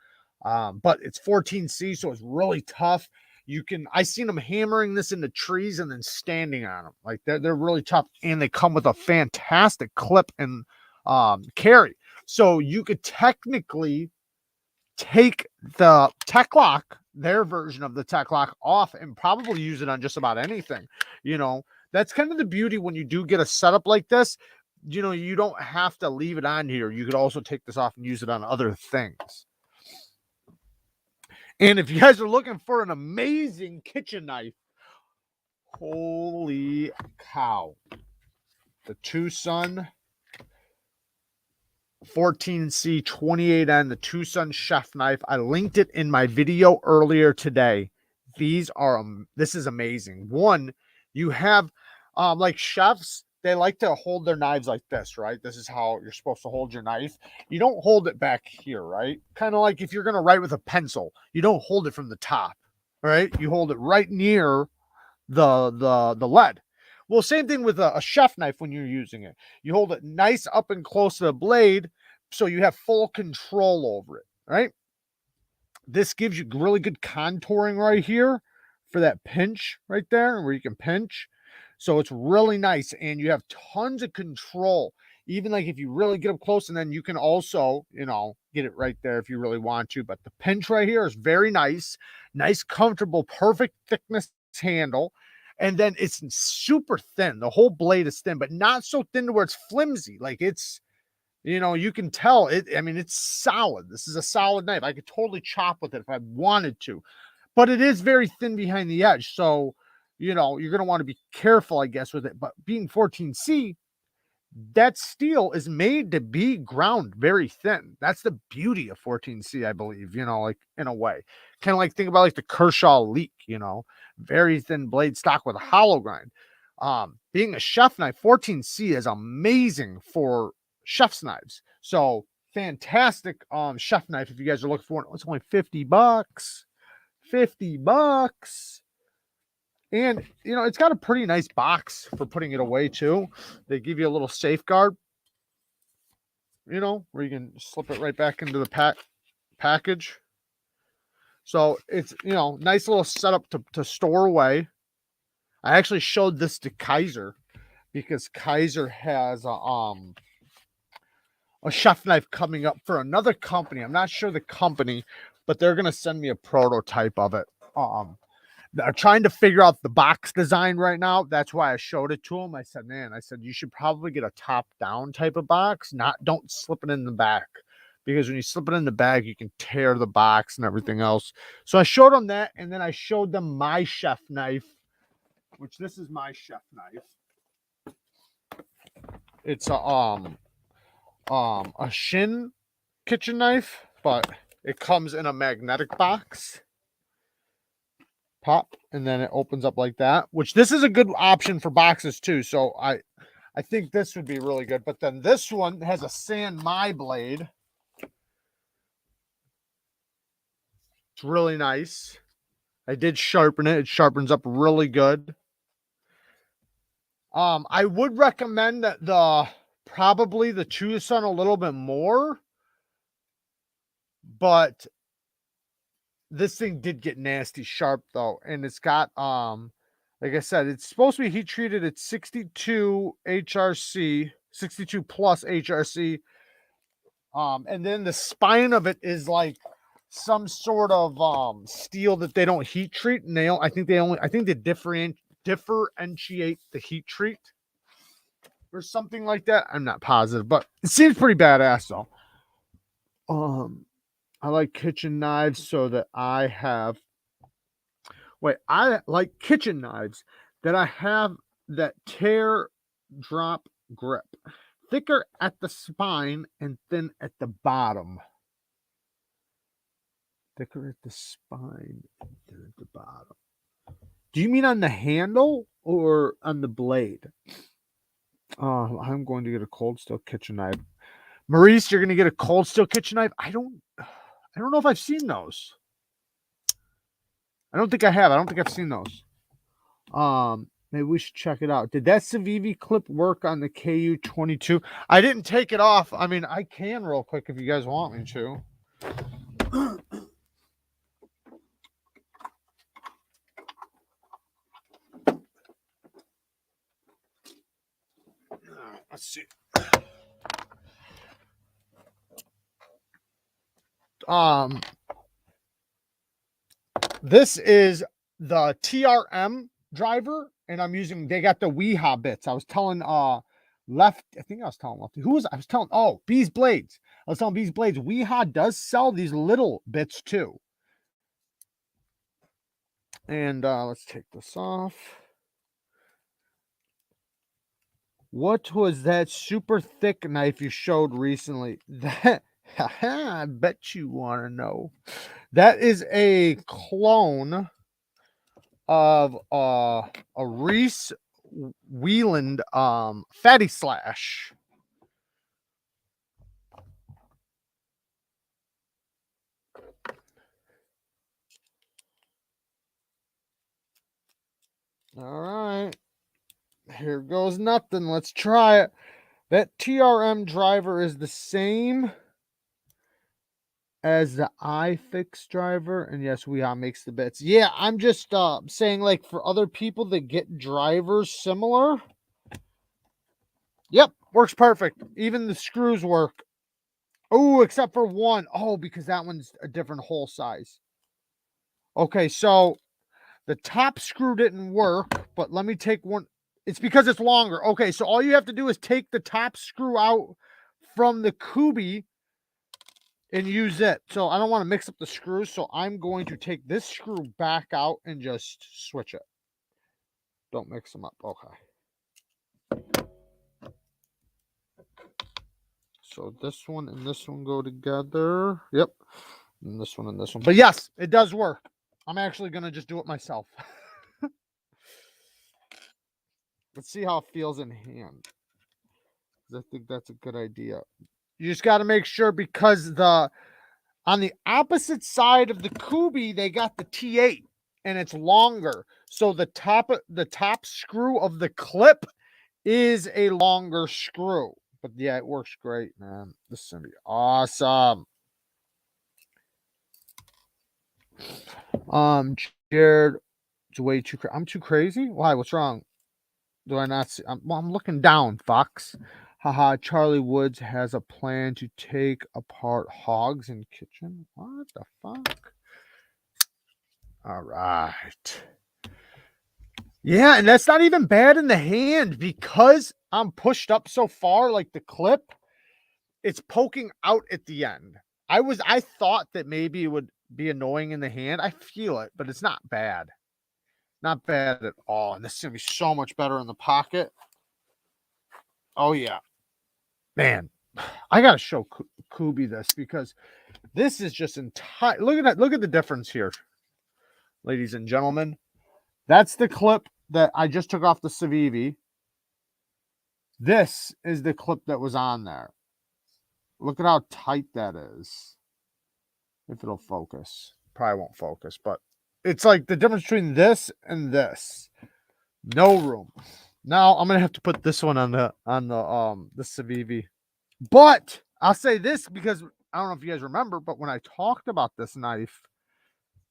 But it's 14C, so it's really tough. I seen them hammering this into trees and then standing on them. Like they're really tough, and they come with a fantastic clip and carry. So you could technically take the tech lock, their version of the tech lock, off and probably use it on just about anything. That's kind of the beauty when you do get a setup like this. You don't have to leave it on here. You could also take this off and use it on other things. And if you guys are looking for an amazing kitchen knife, holy cow. The Tucson 14C 28N, the Tucson chef knife. I linked it in my video earlier today. This is amazing. One, you have like chefs, they like to hold their knives like this, right? This is how you're supposed to hold your knife. You don't hold it back here, right? Kind of like if you're going to write with a pencil, you don't hold it from the top, right? You hold it right near the lead. Well, same thing with a chef knife when you're using it. You hold it nice up and close to the blade so you have full control over it, right? This gives you really good contouring right here for that pinch right there where you can pinch. So it's really nice and you have tons of control. Even like if you really get up close, and then you can also, get it right there if you really want to. But the pinch right here is very nice, comfortable, perfect thickness handle. And then it's super thin. The whole blade is thin, but not so thin to where it's flimsy. Like it's, you can tell it. I mean, it's solid. This is a solid knife. I could totally chop with it if I wanted to, but it is very thin behind the edge. So, you're going to want to be careful, I guess, with it. But being 14C, that steel is made to be ground very thin. That's the beauty of 14C, I believe, like in a way. Kind of like think about like the Kershaw Leak, very thin blade stock with a hollow grind. Being a chef knife, 14C is amazing for chef's knives. So fantastic chef knife if you guys are looking for it. It's only $50. $50. And, it's got a pretty nice box for putting it away, too. They give you a little safeguard, where you can slip it right back into the package. So it's, nice little setup to store away. I actually showed this to Kaiser because Kaiser has a chef knife coming up for another company. I'm not sure the company, but they're going to send me a prototype of it. They're trying to figure out the box design right now. That's why I showed it to them. I said, you should probably get a top down type of box. Don't slip it in the back, because when you slip it in the bag, you can tear the box and everything else. So I showed them that. And then I showed them my chef knife, which this is my chef knife. It's a Shin kitchen knife, but it comes in a magnetic box. Pop, and then it opens up like that, which this is a good option for boxes too. So I think this would be really good. But then this one has a San Mai blade. It's really nice. I did sharpen it. It sharpens up really good. I would recommend that probably the Tucson a little bit more, but this thing did get nasty sharp though, and it's got like I said, it's supposed to be heat treated at 62 HRC, 62 plus HRC. And then the spine of it is like some sort of steel that they don't heat treat, and I think they differentiate the heat treat or something like that. I'm not positive, but it seems pretty badass though. I like kitchen knives so that I like kitchen knives that I have that tear drop grip. Thicker at the spine and thin at the bottom. Thicker at the spine and thin at the bottom. Do you mean on the handle or on the blade? I'm going to get a cold steel kitchen knife. Maurice, you're going to get a cold steel kitchen knife? I don't know if I've seen those. I don't think I have. I don't think I've seen those. Maybe we should check it out. Did that Civivi clip work on the KU-22? I didn't take it off. I mean, I can real quick if you guys want me to. Let's see. This is the TRM driver, and they got the Weehaw bits. I was telling Bees Blades. I was telling Bees Blades, Weehaw does sell these little bits too. And let's take this off. What was that super thick knife you showed recently? That I bet you want to know. That is a clone of a Reese Wieland fatty slash. All right. Here goes nothing. Let's try it. That TRM driver is the same as the iFix driver. And yes, Weha makes the bits. Yeah, I'm just saying, like, for other people that get drivers similar. Yep, works perfect. Even the screws work. Oh, except for one. Oh, because that one's a different hole size. Okay, so the top screw didn't work, but let me take one. It's because it's longer. Okay, so all you have to do is take the top screw out from the Kubi and use it. So I don't want to mix up the screws, so I'm going to take this screw back out and just switch it. Don't mix them up. Okay. So this one and this one go together. Yep. And this one and this one. But yes, it does work. I'm actually going to just do it myself. Let's see how it feels in hand. I think that's a good idea. You just got to make sure, because on the opposite side of the Kubi, they got the T8 and it's longer. So the top screw of the clip is a longer screw. But yeah, it works great, man. This is going to be awesome. Jared, it's way too crazy. I'm too crazy? Why? What's wrong? Do I not see? I'm looking down, Fox. Haha, Charlie Woods has a plan to take apart hogs in kitchen. What the fuck? All right. Yeah, and that's not even bad in the hand, because I'm pushed up so far, like the clip, it's poking out at the end. I thought that maybe it would be annoying in the hand. I feel it, but it's not bad. Not bad at all. And this is going to be so much better in the pocket. Oh, yeah. Man, I got to show Kubi this, because this is just entire. Look at that. Look at the difference here, ladies and gentlemen. That's the clip that I just took off the Civivi. This is the clip that was on there. Look at how tight that is. If it'll focus. Probably won't focus, but it's like the difference between this and this. No room. Now I'm gonna have to put this one on the Civivi. But I'll say this, because I don't know if you guys remember, but when I talked about this knife,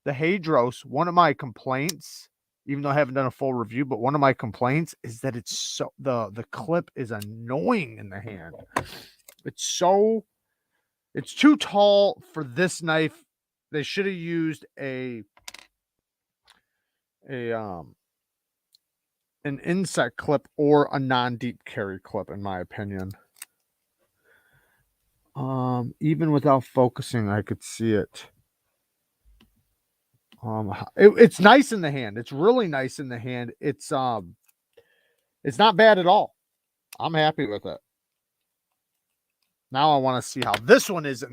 the Hadros, one of my complaints, even though I haven't done a full review, but one of my complaints is that it's so the clip is annoying in the hand. It's too tall for this knife. They should have used an insect clip or a non-deep carry clip, in my opinion. Even without focusing, I could see it. It's nice in the hand. It's really nice in the hand. It's not bad at all. I'm happy with it. Now I want to see how this one is.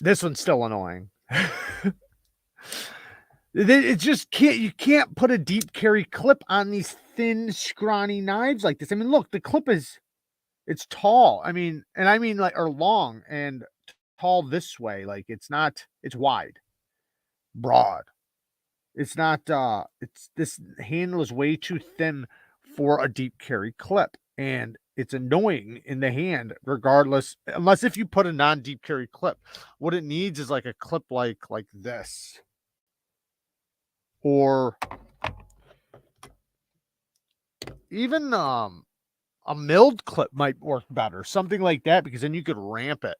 This one's still annoying. It just can't. You can't put a deep carry clip on these thin, scrawny knives like this. I mean, look, the clip it's tall. I mean like, or long and tall this way. Like, it's wide, broad. It's not, this handle is way too thin for a deep carry clip, and it's annoying in the hand regardless, unless if you put a non-deep carry clip. What it needs is like a clip like this, or even a milled clip might work better, something like that, because then you could ramp it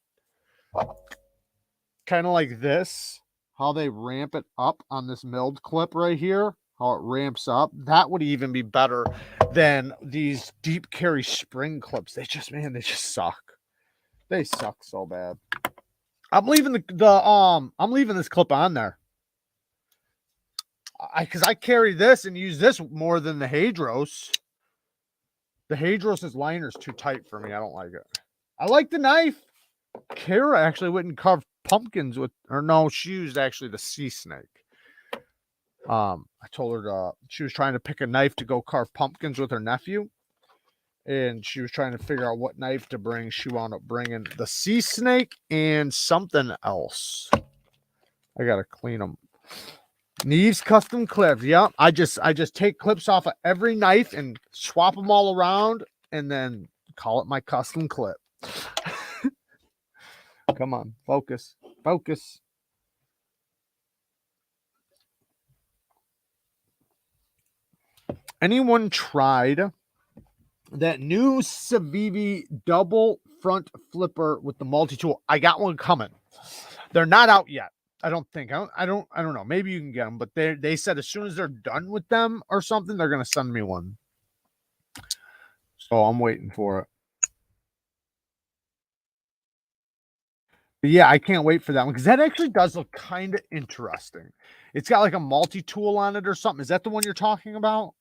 kind of like this, how they ramp it up on this milled clip right here, how it ramps up. That would even be better than these deep carry spring clips. They just suck. They suck so bad. I'm leaving I'm leaving this clip on there. Because I carry this and use this more than the Hadros. The Hadros' liner's too tight for me. I don't like it. I like the knife. Kara actually went and carved pumpkins with, or no, she used actually the sea snake. I told her she was trying to pick a knife to go carve pumpkins with her nephew. And she was trying to figure out what knife to bring. She wound up bringing the sea snake and something else. I gotta clean them. Neeves custom clips. Yep. I just take clips off of every knife and swap them all around and then call it my custom clip. Come on, focus. Focus. Anyone tried that new Civivi double front flipper with the multi-tool? I got one coming. They're not out yet. I don't think. I don't know. Maybe you can get them, but they said as soon as they're done with them or something, they're gonna send me one. So I'm waiting for it. But yeah, I can't wait for that one because that actually does look kind of interesting. It's got like a multi-tool on it or something. Is that the one you're talking about?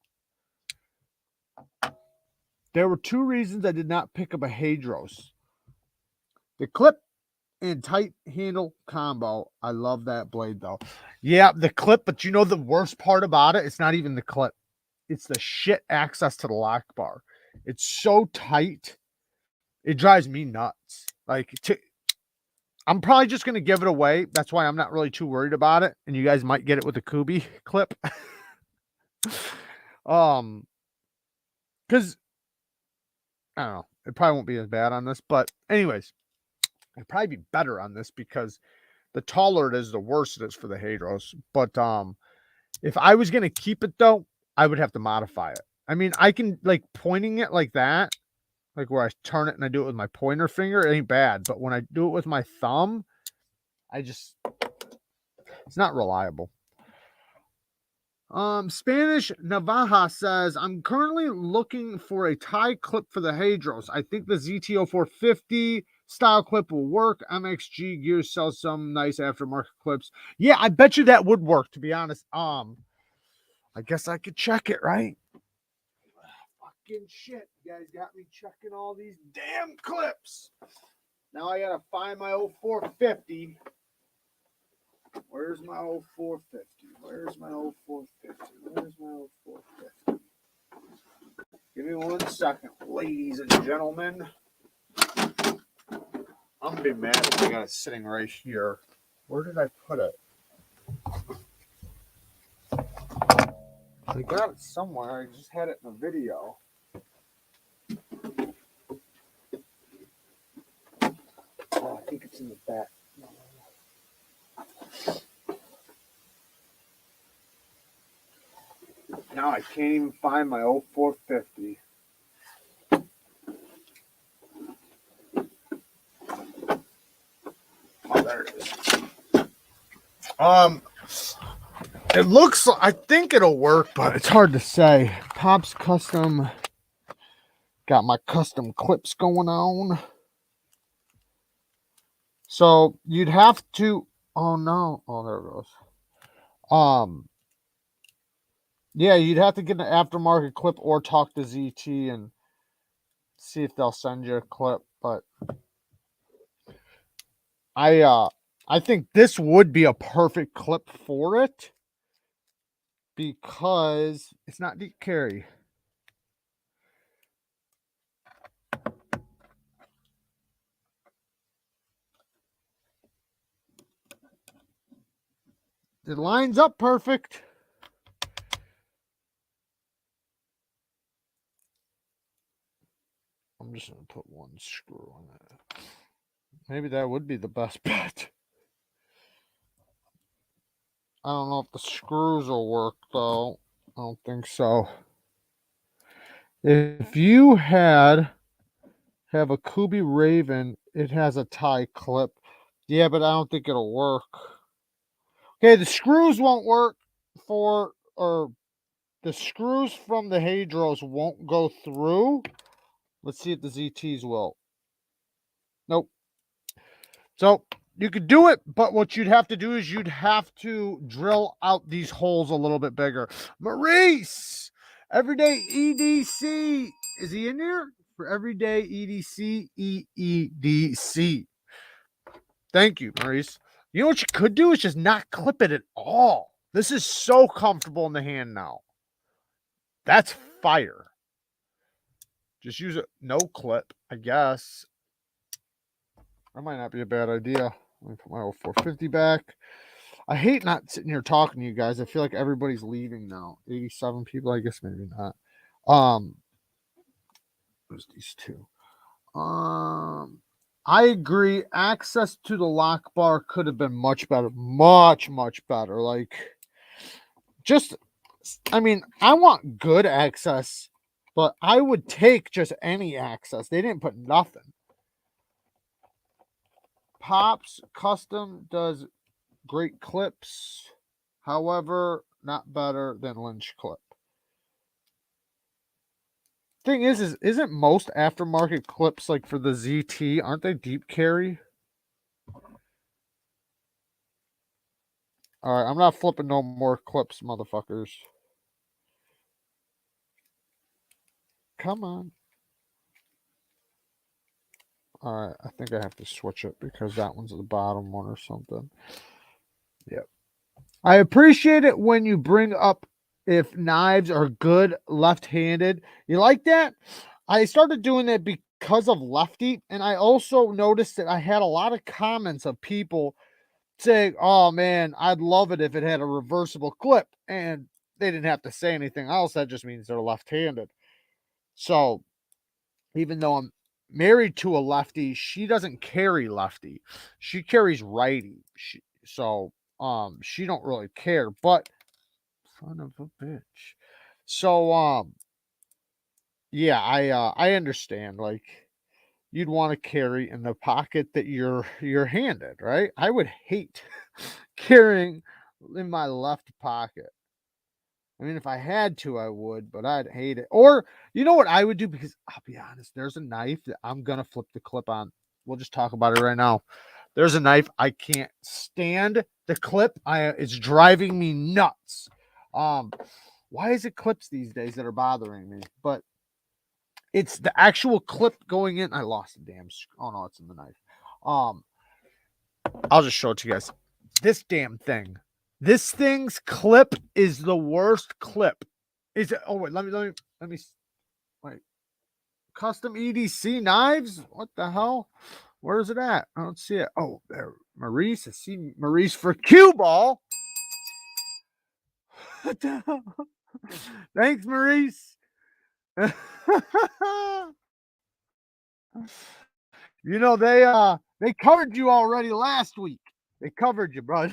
There were two reasons I did not pick up a Hadros. The clip and tight handle combo. I love that blade though. Yeah, the clip, but you know the worst part about it? It's not even the clip. It's the shit access to the lock bar. It's so tight. It drives me nuts. Like, I'm probably just going to give it away. That's why I'm not really too worried about it. And you guys might get it with the Kubi clip. Because I don't know. It probably won't be as bad on this. But anyways, it'd probably be better on this because the taller it is, the worse it is for the Hadros. But if I was going to keep it, though, I would have to modify it. I mean, I can, like, pointing it like that, like where I turn it and I do it with my pointer finger, it ain't bad. But when I do it with my thumb, it's not reliable. Spanish Navaja says, I'm currently looking for a tie clip for the Hadros. I think the ZT0450 style clip will work. MXG Gears sells some nice aftermarket clips. Yeah, I bet you that would work, to be honest. I guess I could check it, right? Fucking shit. You guys got me checking all these damn clips. Now I gotta find my 0450. Where's my 0450? Where's my 0450? Where's my 0450? Give me 1 second, ladies and gentlemen. I'm gonna be mad if I got it sitting right here. Where did I put it? I got it somewhere. I just had it in a video. Oh, I think it's in the back. Now I can't even find my 0450. Oh, there it is. It looks, I think it'll work, but it's hard to say. Pop's Custom. Got my custom clips going on. So you'd have to, oh no. Oh, there it goes. Yeah, you'd have to get an aftermarket clip or talk to ZT and see if they'll send you a clip. But I think this would be a perfect clip for it because it's not deep carry. It lines up perfect. I'm just going to put one screw on it. Maybe that would be the best bet. I don't know if the screws will work, though. I don't think so. If you have a Kubi Raven, it has a tie clip. Yeah, but I don't think it'll work. Okay, the screws won't work or the screws from the Hadros won't go through. Let's see if the ZTs will. Nope. So You could do it, but what you'd have to do is you'd have to drill out these holes a little bit bigger. Maurice, everyday EDC. Is he in here? For everyday EDC, EEDC. Thank you, Maurice. You know what you could do is just not clip it at all. This is so comfortable in the hand now. That's fire. Just use it no clip, I guess. That might not be a bad idea. Let me put my old 450 back. I hate not sitting here talking to you guys. I feel like everybody's leaving now. 87 people, I guess maybe not. There's these two. I agree. Access to the lock bar could have been much better. Much, much better. Like, just, I mean, I want good access, but I would take just any access. They didn't put nothing. Pops Custom does great clips. However, not better than Lynch clip. Thing is isn't most aftermarket clips like for the ZT, aren't they deep carry? All right, I'm not flipping no more clips, motherfuckers. Come on. All right, I think I have to switch it because that one's the bottom one or something. Yep. I appreciate it when you bring up if knives are good left-handed. You like that? I started doing that because of lefty, and I also noticed that I had a lot of comments of people saying, oh man, I'd love it if it had a reversible clip, and they didn't have to say anything else. That just means they're left-handed. So even though I'm married to a lefty, she doesn't carry lefty. She carries righty. So she don't really care, but son of a bitch. So yeah, I understand. Like, you'd want to carry in the pocket that you're handed, right? I would hate carrying in my left pocket. I mean, if I had to, I would, but I'd hate it. Or you know what I would do? Because I'll be honest, there's a knife that I'm gonna flip the clip on. We'll just talk about it right now. There's a knife I can't stand the clip. It's driving me nuts. Why is it clips these days that are bothering me? But it's the actual clip going in. I lost the damn. Oh no, it's in the knife. I'll just show it to you guys. This damn thing. This thing's clip is the worst clip. Is it? Oh wait, let me wait. Custom EDC knives? What the hell? Where is it at? I don't see it. Oh, there. Maurice. I see Maurice for cue ball. What the hell? Thanks, Maurice. You know, they covered you already last week. They covered you, bro.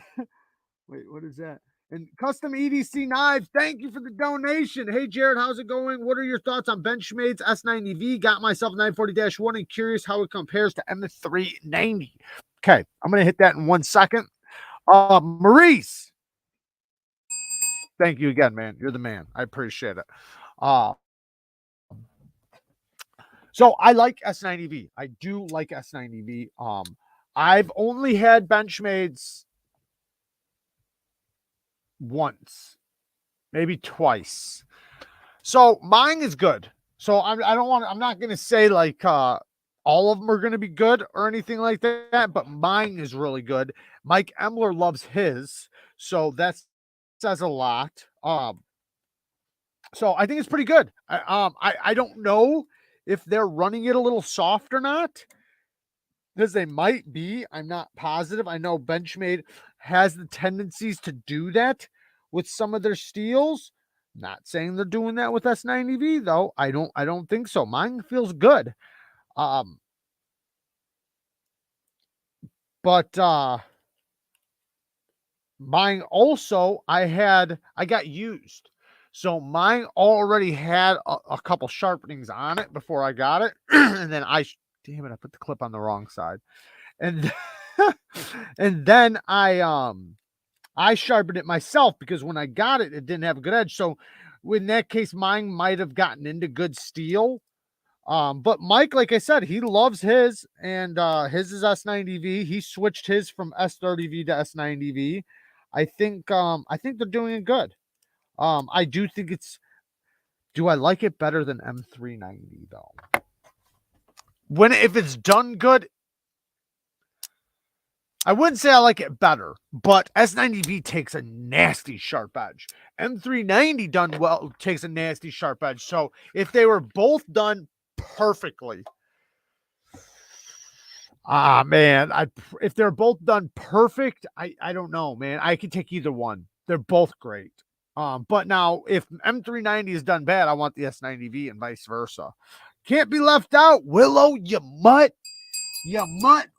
Wait, what is that? And Custom EDC Knives, thank you for the donation. Hey, Jared, how's it going? What are your thoughts on Benchmade's S90V? Got myself 940-1 and curious how it compares to M390. Okay, I'm going to hit that in 1 second. Maurice, thank you again, man. You're the man. I appreciate it. So I like S90V. I do like S90V. I've only had Benchmade's once, maybe twice. So mine is good. So I'm not going to say like all of them are going to be good or anything like that, but mine is really good. Mike Emler loves his, so that says a lot. So I think it's pretty good. I don't know if they're running it a little soft or not, because they might be. I'm not positive. I know Benchmade has the tendencies to do that with some of their steels. Not saying they're doing that with S90V though. I don't think so. Mine feels good. But mine also I got used. So mine already had a couple sharpenings on it before I got it. And then damn it, I put the clip on the wrong side. And and then I sharpened it myself because when I got it, it didn't have a good edge. So in that case, mine might have gotten into good steel. But Mike, like I said, he loves his, and his is S90V. He switched his from S30V to S90V. I think they're doing it good. I do think it's. Do I like it better than M390 though? If it's done good, I wouldn't say I like it better, but S90V takes a nasty sharp edge. M390 done well takes a nasty sharp edge. So if they were both done perfectly, man, if they're both done perfect, I don't know, man. I could take either one. They're both great. But now if M390 is done bad, I want the S90V and vice versa. Can't be left out, Willow, you mutt,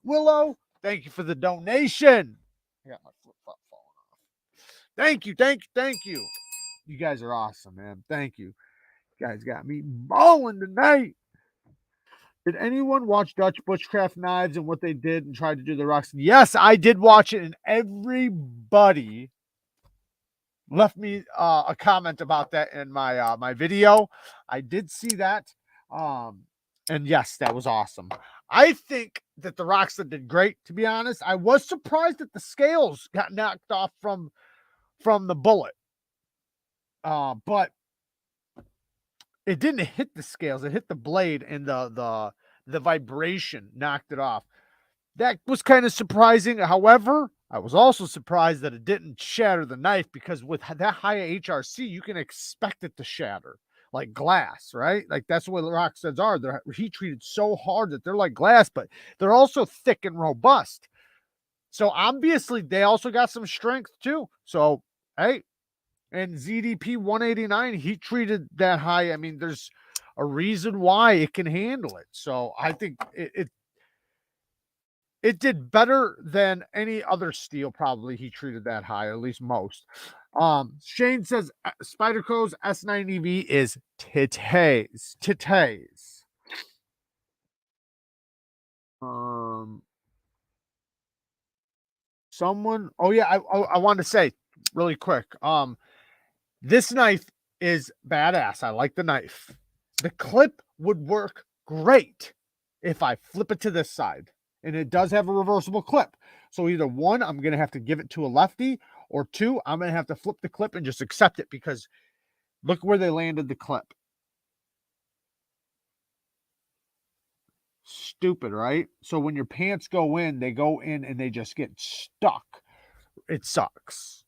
Willow. Thank you for the donation. I got my flip flop falling off. Thank you. You guys are awesome, man. Thank you. You guys got me balling tonight. Did anyone watch Dutch Bushcraft Knives and what they did and tried to do the rocks? Yes, I did watch it, and everybody left me a comment about that in my my video. I did see that. And yes, that was awesome. I think that the Roxton did great, to be honest. I was surprised that the scales got knocked off from the bullet. But it didn't hit the scales, it hit the blade, and the vibration knocked it off. That was kind of surprising. However, I was also surprised that it didn't shatter the knife, because with that high HRC, you can expect it to shatter like glass, right? Like that's what the Rocksteads are. They're heat treated so hard that they're like glass, but they're also thick and robust. So obviously they also got some strength too. So, hey, and ZDP 189 heat treated that high. I mean, there's a reason why it can handle it. So I think it did better than any other steel, probably he treated that high, at least most. Shane says Spyderco's S90V is titties. Someone, oh yeah, I wanted to say really quick. This knife is badass. I like the knife. The clip would work great if I flip it to this side. And it does have a reversible clip. So either one, I'm going to have to give it to a lefty, or two, I'm going to have to flip the clip and just accept it, because look where they landed the clip. Stupid, right? So when your pants go in, they go in and they just get stuck. It sucks.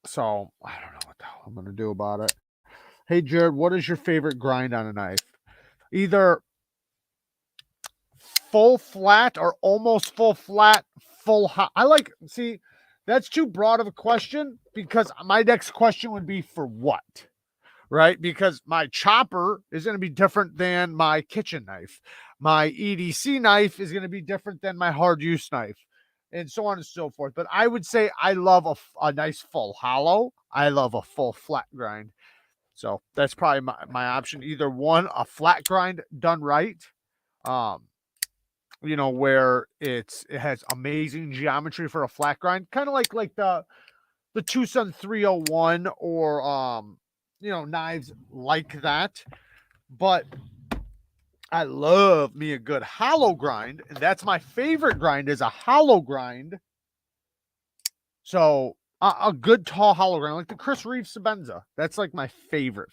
So I don't know what the hell I'm going to do about it. Hey, Jared, what is your favorite grind on a knife? Either full flat or almost full flat, full hot. See, that's too broad of a question, because my next question would be for what, right? Because my chopper is going to be different than my kitchen knife. My EDC knife is going to be different than my hard use knife, and so on and so forth. But I would say I love a nice full hollow. I love a full flat grind. So that's probably my option. Either one, a flat grind done right, where it has amazing geometry for a flat grind, kind of like the Tucson 301, or knives like that. But I love me a good hollow grind, and that's my favorite grind, is a hollow grind. So a good tall hollow grind, like the Chris Reeve Sabenza. That's like my favorite.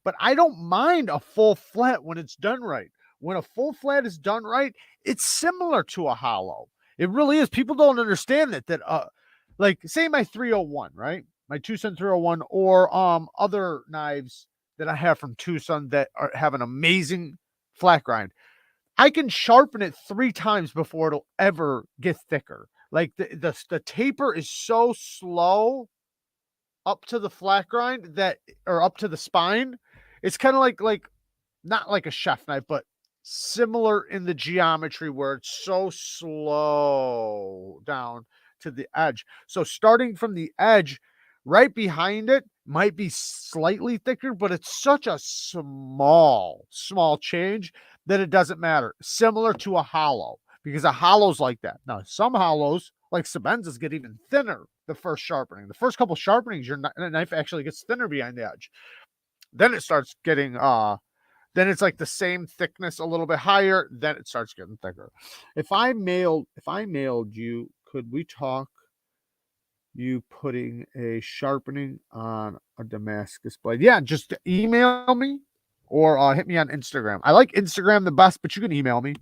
But I don't mind a full flat when it's done right. When a full flat is done right, it's similar to a hollow. It really is. People don't understand that like say my 301, right? My Tucson 301, or other knives that I have from Tucson that have an amazing flat grind. I can sharpen it 3 times before it'll ever get thicker. Like the taper is so slow up to the flat grind or up to the spine. It's kind of like not like a chef knife, but similar in the geometry, where it's so slow down to the edge. So starting from the edge, right behind it might be slightly thicker, but it's such a small change that it doesn't matter. Similar to a hollow, because a hollow's like that. Now, some hollows, like Sabenzas, get even thinner the first sharpening. The first couple sharpenings, your knife actually gets thinner behind the edge. Then it starts getting Then it's like the same thickness, a little bit higher. Then it starts getting thicker. If I mailed you, could we talk you putting a sharpening on a Damascus blade? Yeah, just email me or hit me on Instagram. I like Instagram the best, but you can email me.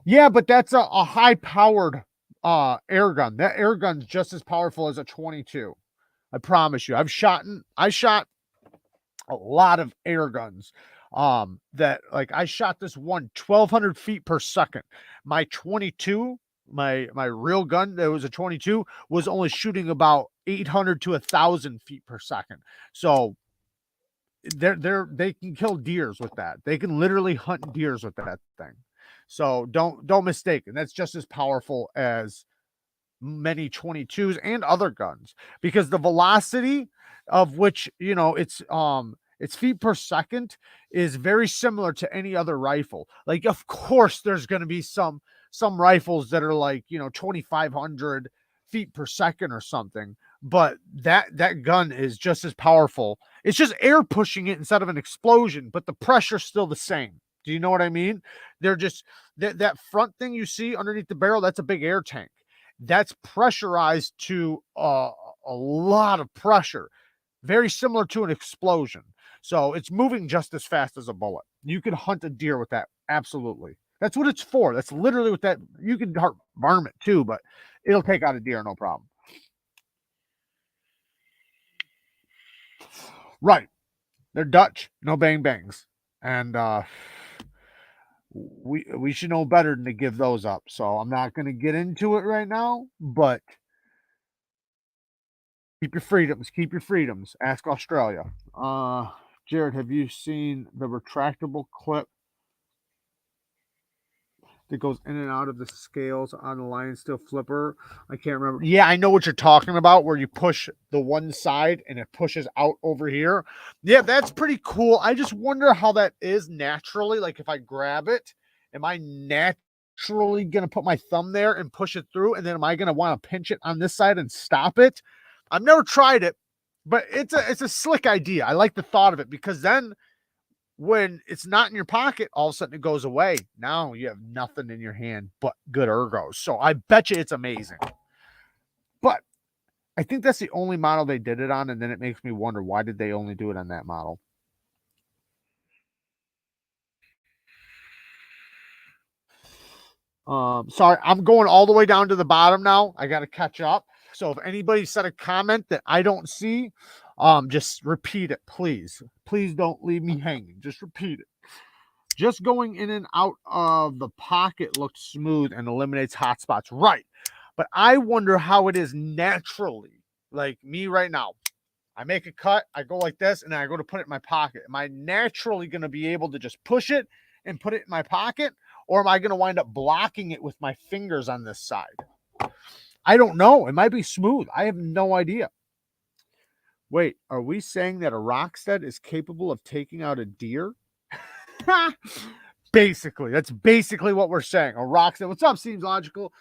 Yeah, but that's a high powered air gun. That air gun's just as powerful as a 22. I promise you. I shot a lot of air guns. That like I shot this one 1,200 feet per second. My 22, my real gun that was a 22 was only shooting about 800 to 1,000 feet per second. So they can kill deers with that. They can literally hunt deers with that thing. So don't mistake it. That's just as powerful as many 22s and other guns, because the velocity of which, you know, its feet per second is very similar to any other rifle. Like, of course, there's going to be some rifles that are like, you know, 2,500 feet per second or something, but that gun is just as powerful. It's just air pushing it instead of an explosion, but the pressure's still the same. Do you know what I mean? They're just that front thing you see underneath the barrel, that's a big air tank. That's pressurized to a lot of pressure, very similar to an explosion. So it's moving just as fast as a bullet. You can hunt a deer with that. Absolutely. That's what it's for. That's literally what that, you can hunt varmint too, but it'll take out a deer, no problem. Right. They're Dutch, no bang bangs. And we should know better than to give those up. So I'm not going to get into it right now, but keep your freedoms. Keep your freedoms. Ask Australia. Jared, have you seen the retractable clip that goes in and out of the scales on the Lion Steel flipper? I can't remember. Yeah, I know what you're talking about, where you push the one side and it pushes out over here. Yeah, that's pretty cool. I just wonder how that is naturally. Like, if I grab it, am I naturally going to put my thumb there and push it through? And then am I going to want to pinch it on this side and stop it? I've never tried it, but it's a slick idea. I like the thought of it, because then when it's not in your pocket, all of a sudden it goes away. Now you have nothing in your hand but good ergos. So I bet you it's amazing. But I think that's the only model they did it on, and then it makes me wonder, why did they only do it on that model? Sorry, I'm going all the way down to the bottom now. I got to catch up. So if anybody said a comment that I don't see, just repeat it, please. Please don't leave me hanging. Just repeat it. Just going in and out of the pocket looks smooth and eliminates hot spots. Right. But I wonder how it is naturally. Like me right now, I make a cut, I go like this, and then I go to put it in my pocket. Am I naturally going to be able to just push it and put it in my pocket? Or am I going to wind up blocking it with my fingers on this side? I don't know. It might be smooth. I have no idea. Wait, are we saying that a Rockstead is capable of taking out a deer? Basically, that's basically what we're saying. A Rockstead, what's up? Seems logical.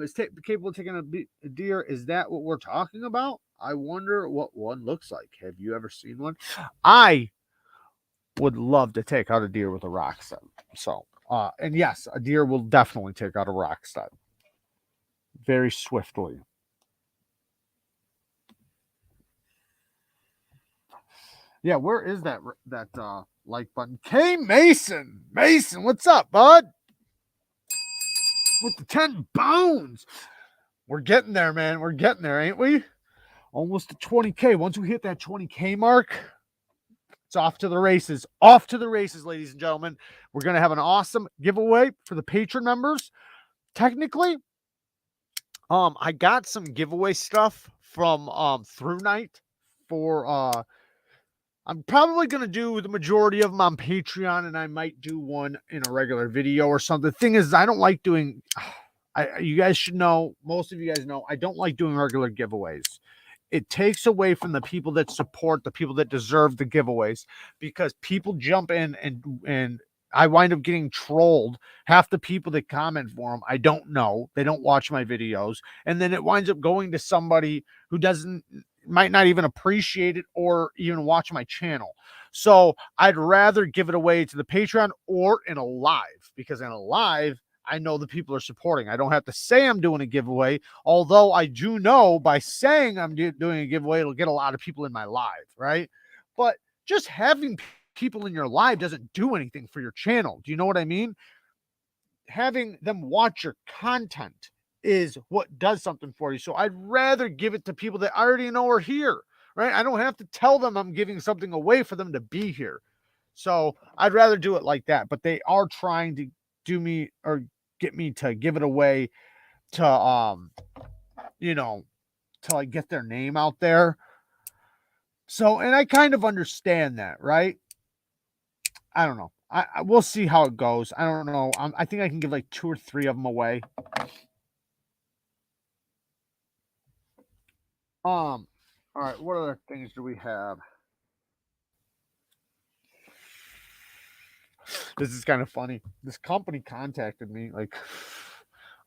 Is capable of taking a deer. Is that what we're talking about? I wonder what one looks like. Have you ever seen one? I would love to take out a deer with a Rockstead. So, and yes, a deer will definitely take out a Rockstead very swiftly. Yeah, where is that like button? K Mason, what's up, bud? With the 10 bones, we're getting there, man. We're getting there, ain't we? Almost to 20K. Once we hit that 20K mark, it's off to the races. Off to the races, ladies and gentlemen. We're gonna have an awesome giveaway for the patron members. Technically, I got some giveaway stuff from Through Night for I'm probably going to do the majority of them on Patreon, and I might do one in a regular video or something. The thing is, I don't like doing, you guys should know, most of you guys know, I don't like doing regular giveaways. It takes away from the people that support, the people that deserve the giveaways, because people jump in and I wind up getting trolled. Half the people that comment for them, I don't know. They don't watch my videos. And then it winds up going to somebody who doesn't might not even appreciate it or even watch my channel. So I'd rather give it away to the Patreon or in a live, because in a live, I know the people are supporting. I don't have to say I'm doing a giveaway, although I do know by saying I'm doing a giveaway, it'll get a lot of people in my live, right? But just having people in your live doesn't do anything for your channel. Do you know what I mean? Having them watch your content is what does something for you. So I'd rather give it to people that I already know are here, right? I don't have to tell them I'm giving something away for them to be here. So I'd rather do it like that. But they are trying to do me or get me to give it away to you know, to like get their name out there. So, and I kind of understand that, right? I don't know. I we'll see how it goes. I don't know. I think I can give like 2 or 3 of them away. All right, what other things do we have? This is kind of funny. This company contacted me like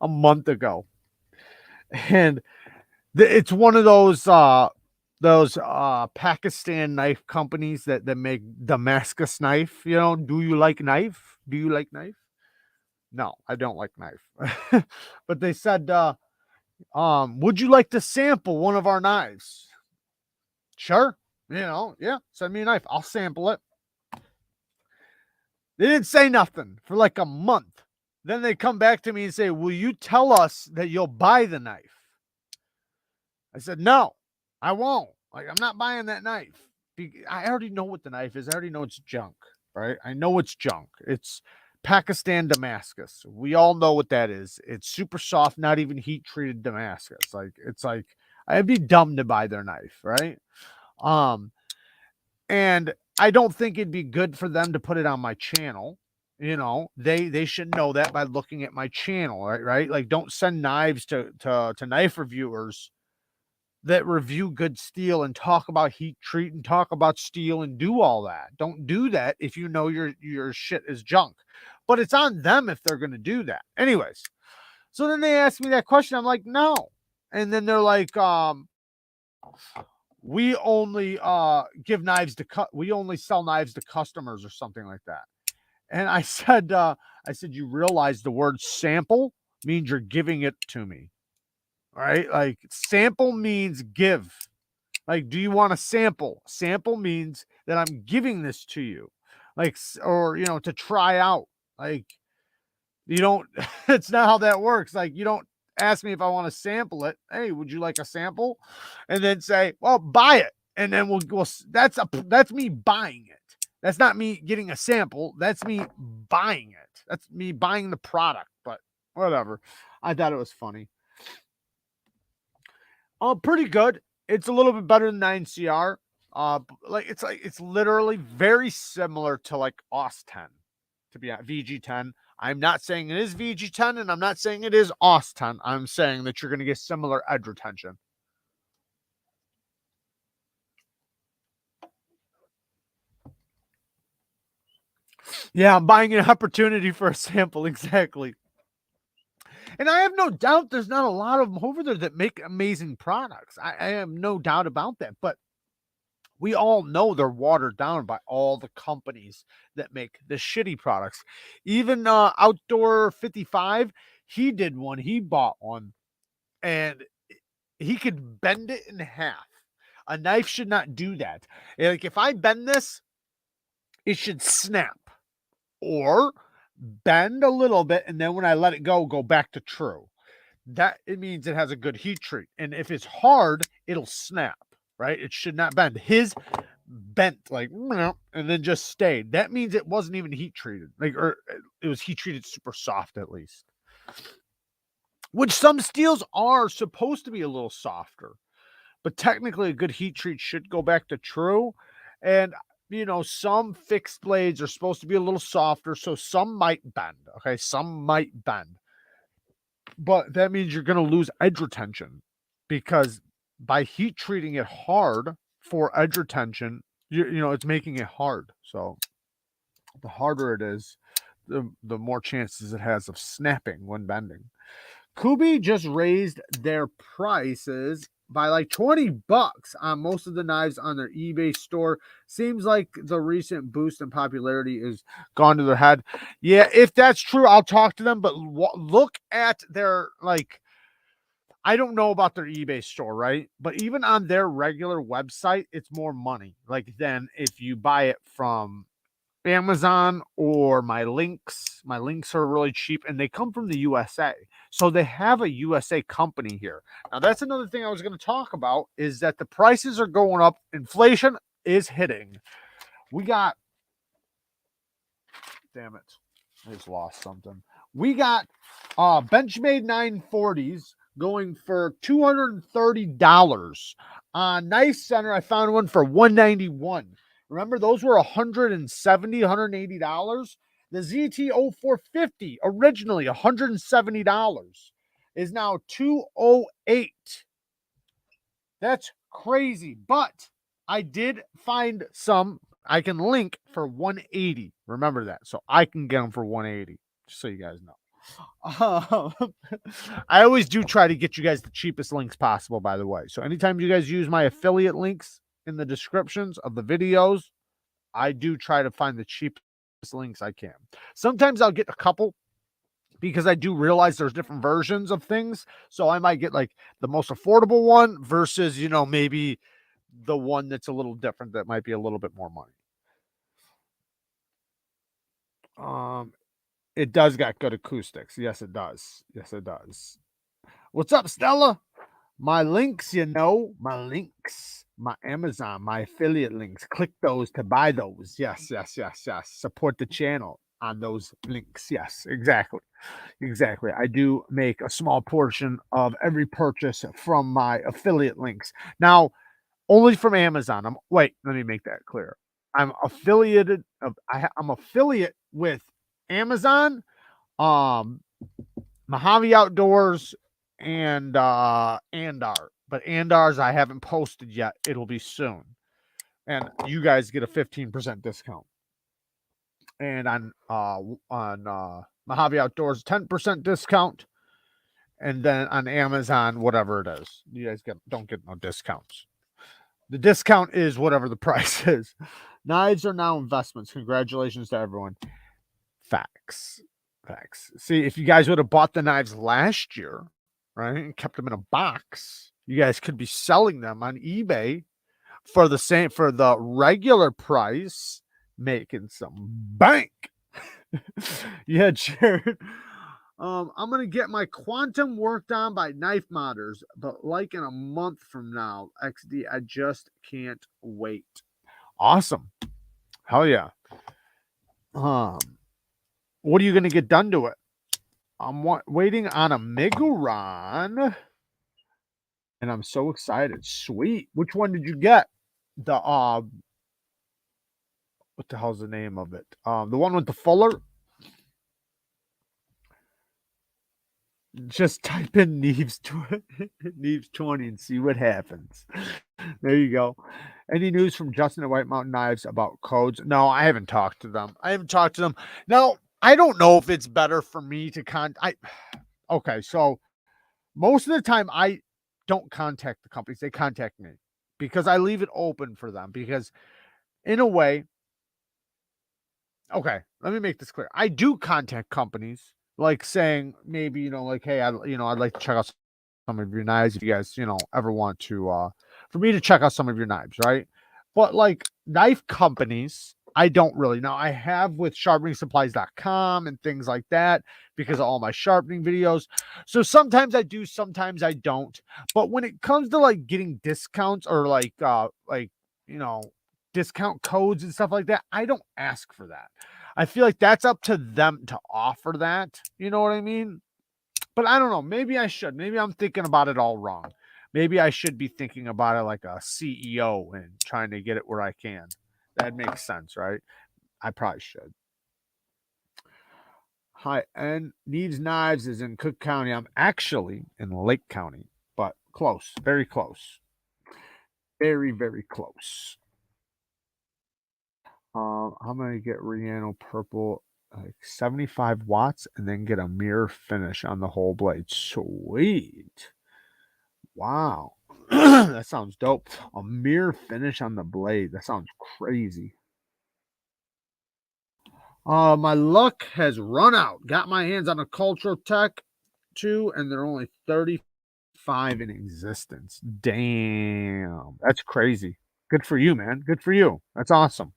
a month ago. And it's one of those Pakistan knife companies that make Damascus knife. You know, do you like knife? Do you like knife? No, I don't like knife. But they said, would you like to sample one of our knives? Sure. You know, yeah, send me a knife. I'll sample it. They didn't say nothing for like a month. Then they come back to me and say, will you tell us that you'll buy the knife? I said, no, I won't. Like, I'm not buying that knife. I already know what the knife is. I already know it's junk, right? I know it's junk. It's Pakistan Damascus. We all know what that is. It's super soft, not even heat treated Damascus. Like, it's like, I'd be dumb to buy their knife, right? And I don't think it'd be good for them to put it on my channel. You know, they should know that by looking at my channel, right? Like, don't send knives to knife reviewers that review good steel and talk about heat treat and talk about steel and do all that. Don't do that if you know your shit is junk. But it's on them if they're going to do that. Anyways, so then they asked me that question. I'm like, no. And then they're like, we only give knives to we only sell knives to customers or something like that. And I said, you realize the word sample means you're giving it to me, right? Like, sample means give. Like, do you want a sample? Sample means that I'm giving this to you, like, or, you know, to try out. Like, you don't, it's not how that works. Like, you don't ask me if I want to sample it. Hey, would you like a sample? And then say, well, buy it. And then that's me buying it. That's not me getting a sample. That's me buying it. That's me buying the product, but whatever. I thought it was funny. Pretty good. It's a little bit better than 9CR. It's literally very similar to like OS 10, to be at VG10. I'm not saying it is VG10, and I'm not saying it is OS 10. I'm saying that you're going to get similar edge retention. Yeah, I'm buying an opportunity for a sample, exactly. And I have no doubt there's not a lot of them over there that make amazing products. I have no doubt about that. But we all know they're watered down by all the companies that make the shitty products. Even Outdoor 55, he did one. He bought one, and he could bend it in half. A knife should not do that. Like, if I bend this, it should snap or bend a little bit, and then when I let it go back to true. That it means it has a good heat treat. And if it's hard, it'll snap, right? It should not bend. His bent like, and then just stayed. That means it wasn't even heat treated, like, or it was heat treated super soft at least. Which some steels are supposed to be a little softer, but technically a good heat treat should go back to true. And you know, some fixed blades are supposed to be a little softer, so some might bend. Okay, some might bend, but that means you're going to lose edge retention, because by heat treating it hard for edge retention, you know, it's making it hard. So the harder it is, the more chances it has of snapping when bending. Kubi just raised their prices by like $20 on most of the knives on their eBay store. Seems like the recent boost in popularity is gone to their head. Yeah, if that's true, I'll talk to them, but look at their, like, I don't know about their eBay store, right? But even on their regular website, it's more money, like, than if you buy it from Amazon or my links. My links are really cheap and they come from the USA. So they have a USA company here. Now that's another thing I was going to talk about, is that the prices are going up. Inflation is hitting. We got, damn it, I just lost something. We got Benchmade 940s going for $230. On Knife Center, I found one for $191. Remember, those were $170, $180. The ZT0450, originally $170, is now $208. That's crazy. But I did find some I can link for $180. Remember that. So I can get them for $180, just so you guys know. I always do try to get you guys the cheapest links possible, by the way. So anytime you guys use my affiliate links in the descriptions of the videos, I do try to find the cheapest links I can. Sometimes I'll get a couple because I do realize there's different versions of things. So I might get like the most affordable one versus, maybe the one that's a little different that might be a little bit more money. It does got good acoustics. Yes, it does. Yes, it does. What's up, Stella? My links, my links, my Amazon, my affiliate links. Click those to buy those. Yes, yes, yes, yes. Support the channel on those links. Yes, exactly. Exactly. I do make a small portion of every purchase from my affiliate links. Now, only from Amazon. Let me make that clear. I'm affiliated I'm affiliate with Amazon, Mojave Outdoors, and Andar. But Andar's I haven't posted yet. It'll be soon. And you guys get a 15% discount. And on Mojave Outdoors, 10% discount. And then on Amazon, whatever it is. You guys don't get no discounts. The discount is whatever the price is. Knives are now investments. Congratulations to everyone. Facts. See, if you guys would have bought the knives last year, right, and kept them in a box, you guys could be selling them on eBay for the regular price, making some bank. Yeah, Jared. I'm gonna get my quantum worked on by knife modders, but like in a month from now. XD, I just can't wait. Awesome. Hell yeah. What are you gonna get done to it? I'm waiting on a Miguran, and I'm so excited. Sweet. Which one did you get? The what the hell's the name of it? The one with the fuller. Just type in Neeves 20 and see what happens. There you go. Any news from Justin at White Mountain Knives about codes? No, I haven't talked to them. Now, I don't know if it's better for me to okay, so most of the time I don't contact the companies. They contact me because I leave it open for them, because in a way, okay, let me make this clear. I do contact companies, like saying maybe, like, hey, I'd like to check out some of your knives if you guys, ever want to, for me to check out some of your knives, right? But like knife companies, I don't really know. I have with sharpeningsupplies.com and things like that because of all my sharpening videos. So sometimes I do, sometimes I don't. But when it comes to like getting discounts or you know, discount codes and stuff like that, I don't ask for that. I feel like that's up to them to offer that. You know what I mean? But I don't know. Maybe I should. Maybe I'm thinking about it all wrong. Maybe I should be thinking about it like a CEO and trying to get it where I can. That makes sense, right? I probably should. Hi, and Needs Knives is in Cook County. I'm actually in Lake County, but close. Very close. Very, very close. I'm going to get Riano Purple, like 75 watts, and then get a mirror finish on the whole blade. Sweet. Wow. That sounds dope. A mirror finish on the blade. That sounds crazy. My luck has run out. Got my hands on a Cultural Tech 2, and they're only 35 in existence. Damn. That's crazy. Good for you, man. Good for you. That's awesome.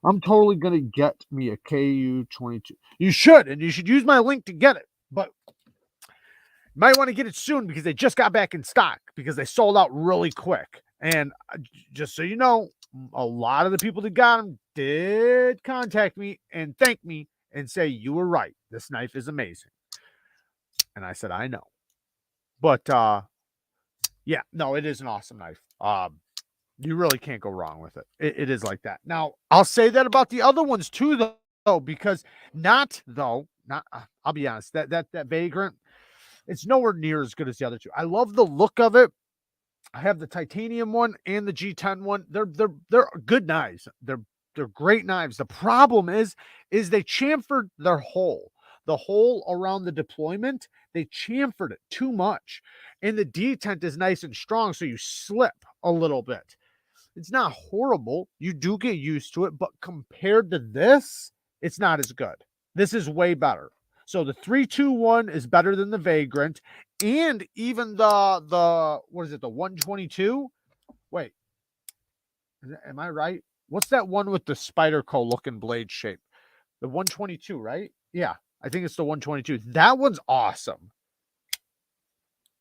I'm totally gonna get me a KU-22. You should, and you should use my link to get it. But you might want to get it soon because they just got back in stock because they sold out really quick. And just so you know, a lot of the people that got them did contact me and thank me and say, you were right. This knife is amazing. And I said, I know. But yeah, no, it is an awesome knife. You really can't go wrong with it. It is like that. Now, I'll say that about the other ones too, though, because I'll be honest, that Vagrant, it's nowhere near as good as the other two. I love the look of it. I have the titanium one and the G10 one. They're good knives. They're great knives. The problem is they chamfered their hole. The hole around the deployment, they chamfered it too much. And the detent is nice and strong, so you slip a little bit. It's not horrible. You do get used to it, but compared to this, it's not as good. This is way better. So the 321 is better than the Vagrant, and even the what is it, the 122? Wait, am I right? What's that one with the Spyderco looking blade shape? The 122, right? Yeah, I think it's the 122. That one's awesome.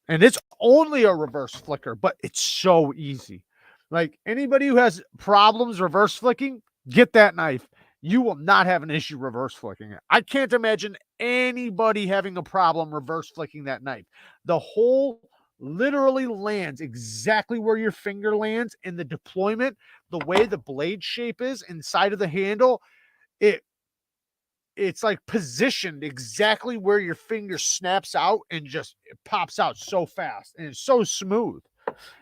And it's only a reverse flicker, but it's so easy. Like anybody who has problems reverse flicking, get that knife. You will not have an issue reverse flicking it. I can't imagine anybody having a problem reverse flicking that knife. The hole literally lands exactly where your finger lands, in the deployment, the way the blade shape is inside of the handle, it's like positioned exactly where your finger snaps out and just it pops out so fast, and it's so smooth,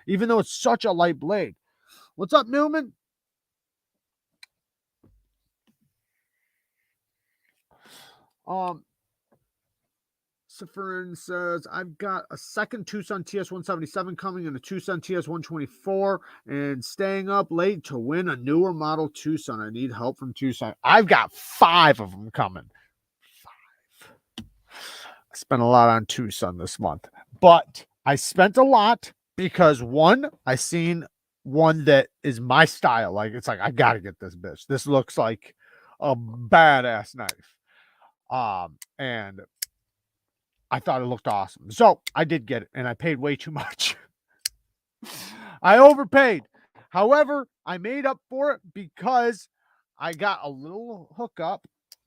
even though it's such a light blade. What's up, Newman? Sifrin says, I've got a second Tucson TS177 coming and a Tucson TS124 and staying up late to win a newer model Tucson. I need help from Tucson. I've got 5 of them coming. 5. I spent a lot on Tucson this month, but I spent a lot because one, I seen one that is my style. Like, it's like, I got to get this bitch. This looks like a badass knife. And I thought it looked awesome. So I did get it, and I paid way too much. I overpaid. However, I made up for it because I got a little hookup,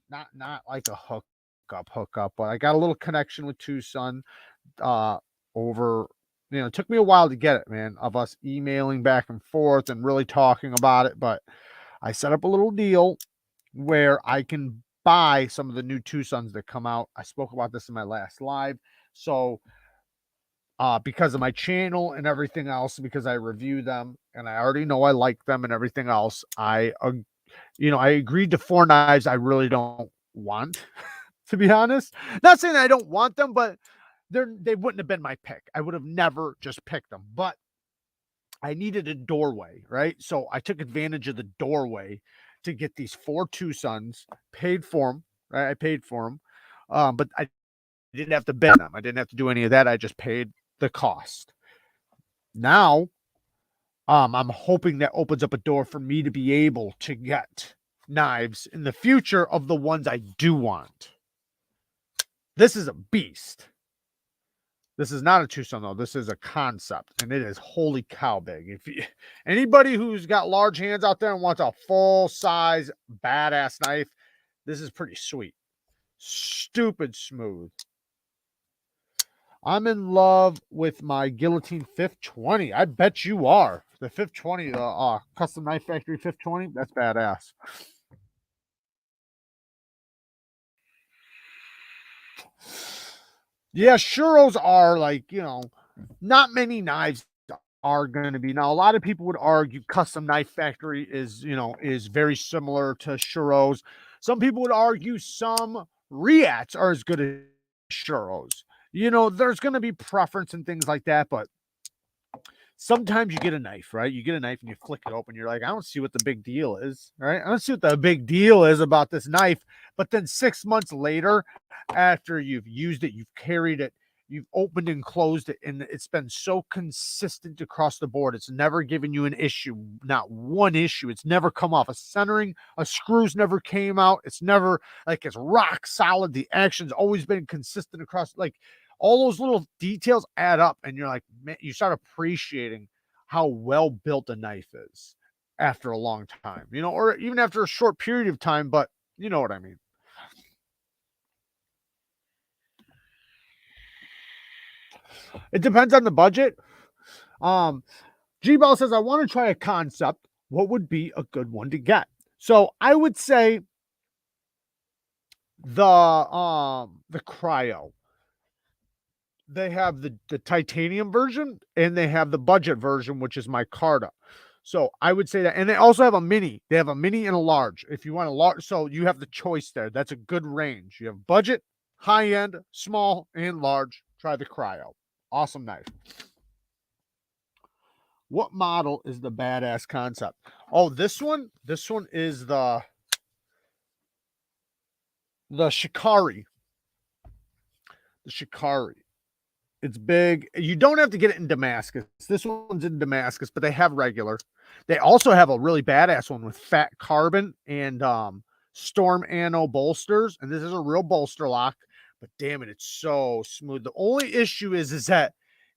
not like a hookup, but I got a little connection with Tucson over, it took me a while to get it, man, of us emailing back and forth and really talking about it. But I set up a little deal where I can buy some of the new Tucsons that come out. I spoke about this in my last live. So because of my channel and everything else, because I review them and I already know I like them and everything else, I agreed to 4 knives I really don't want, to be honest. Not saying I don't want them, but they wouldn't have been my pick. I would have never just picked them, but I needed a doorway, right? So I took advantage of the doorway to get these 4 Tucsons, paid for them, right? I paid for them, but I didn't have to bid them. I didn't have to do any of that. I just paid the cost. Now, I'm hoping that opens up a door for me to be able to get knives in the future of the ones I do want. This is a beast. This is not a Tucson, though. This is a concept, and it is holy cow big. If anybody who's got large hands out there and wants a full-size badass knife, this is pretty sweet. Stupid smooth. I'm in love with my Guillotine 520. I bet you are. The 520, the Custom Knife Factory 520, that's badass. Yeah, Shuros are like, not many knives are going to be. Now, a lot of people would argue Custom Knife Factory is very similar to Shuros. Some people would argue some Riats are as good as Shuros. There's going to be preference and things like that, but sometimes you get a knife, right? You get a knife and you flick it open. You're like, I don't see what the big deal is, right? I don't see what the big deal is about this knife. But then 6 months later, after you've used it, you've carried it, you've opened and closed it, and it's been so consistent across the board. It's never given you an issue, not one issue. It's never come off. A centering, a screws never came out. It's never like it's rock solid. The action's always been consistent across, like all those little details add up, and you're like, man, you start appreciating how well built a knife is after a long time, you know, or even after a short period of time, but you know what I mean. It depends on the budget. G-Bell says, I want to try a concept. What would be a good one to get? So I would say the cryo. They have the titanium version and they have the budget version, which is micarta. So I would say that, and they also have a mini. They have a mini and a large. If you want a large, so you have the choice there. That's a good range. You have budget, high end, small, and large. Try the cryo. Awesome knife. What model is the badass concept? Oh, this one is the Shikari. The Shikari. It's big. You don't have to get it in Damascus. This one's in Damascus, but they have regular. They also have a really badass one with fat carbon and storm anno bolsters. And this is a real bolster lock, but damn it, it's so smooth. The only issue is that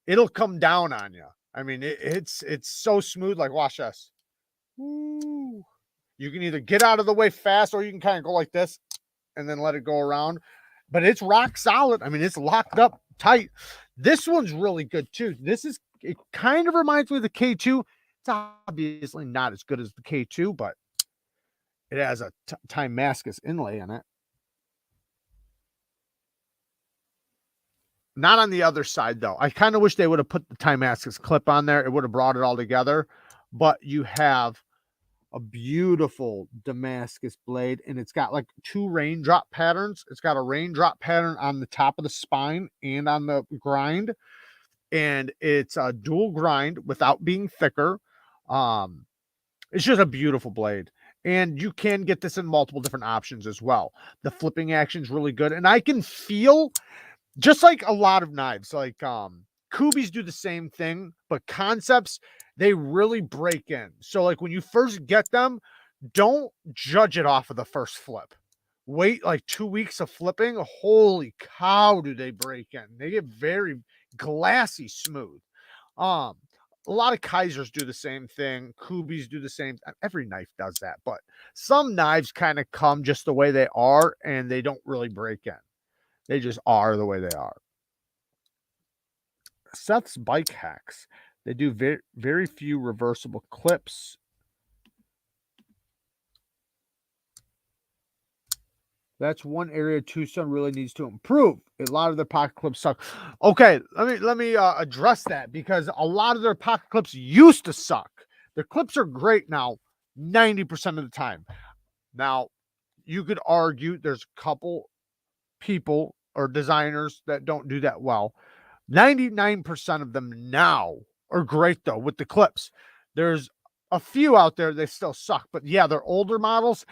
it'll come down on you. I mean, it's so smooth. Like, watch this. Woo. You can either get out of the way fast or you can kind of go like this and then let it go around. But it's rock solid. I mean, it's locked up tight. This one's really good too. It kind of reminds me of the K2. It's obviously not as good as the K2, but it has a Damascus inlay in it. Not on the other side, though. I kind of wish they would have put the Damascus clip on there. It would have brought it all together. But you have a beautiful Damascus blade, and it's got like 2 raindrop patterns. It's got a raindrop pattern on the top of the spine and on the grind, and it's a dual grind without being thicker. It's just a beautiful blade, and you can get this in multiple different options as well. The flipping action is really good, and I can feel, just like a lot of knives, like Kubi's do the same thing, but concepts, they really break in. So like when you first get them, don't judge it off of the first flip. Wait like 2 weeks of flipping. Holy cow, do they break in? They get very glassy smooth. A lot of Kaisers do the same thing. Kubi's do the same. Every knife does that, but some knives kind of come just the way they are, and they don't really break in. They just are the way they are. Seth's Bike Hacks. They do very, very few reversible clips. That's one area Tucson really needs to improve. A lot of their pocket clips suck. Okay, let me address that, because a lot of their pocket clips used to suck. Their clips are great now 90% of the time. Now, you could argue there's a couple people or designers that don't do that well. 99% of them now are great, though, with the clips. There's a few out there that still suck, but yeah, they're older models.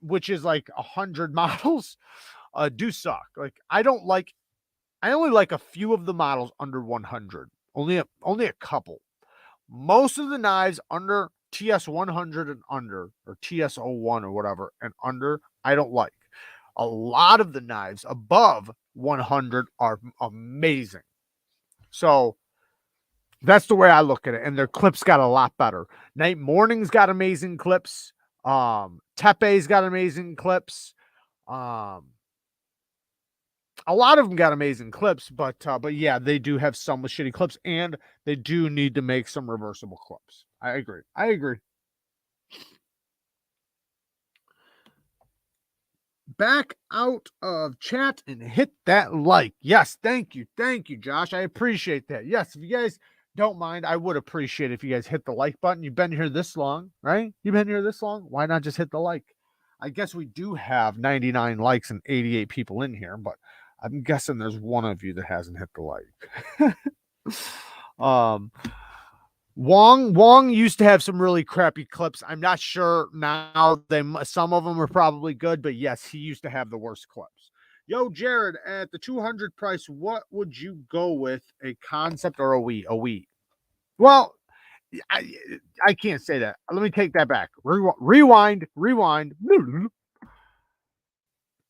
Which is like 100 models, do suck. Like I only like a few of the models under 100. Only a couple. Most of the knives under TS 100 and under, or TS 01 or whatever and under, I don't like. A lot of the knives above 100 are amazing. So that's the way I look at it. And their clips got a lot better. Night Morning's got amazing clips. Tepe's got amazing clips. A lot of them got amazing clips, but yeah, they do have some with shitty clips, and they do need to make some reversible clips. I agree. Back out of chat and hit that like. Yes, thank you, Josh. I appreciate that. Yes, if you guys don't mind, I would appreciate it if you guys hit the like button. You've been here this long, right? You've been here this long. Why not just hit the like? I guess we do have 99 likes and 88 people in here, but I'm guessing there's one of you that hasn't hit the like. Wong used to have some really crappy clips. I'm not sure now. Some of them are probably good, but yes, he used to have the worst clips. Yo, Jared, at the 200 price, what would you go with? A concept or a Wii? A Wii. Well, I, I can't say that. Let me take that back. Rewind.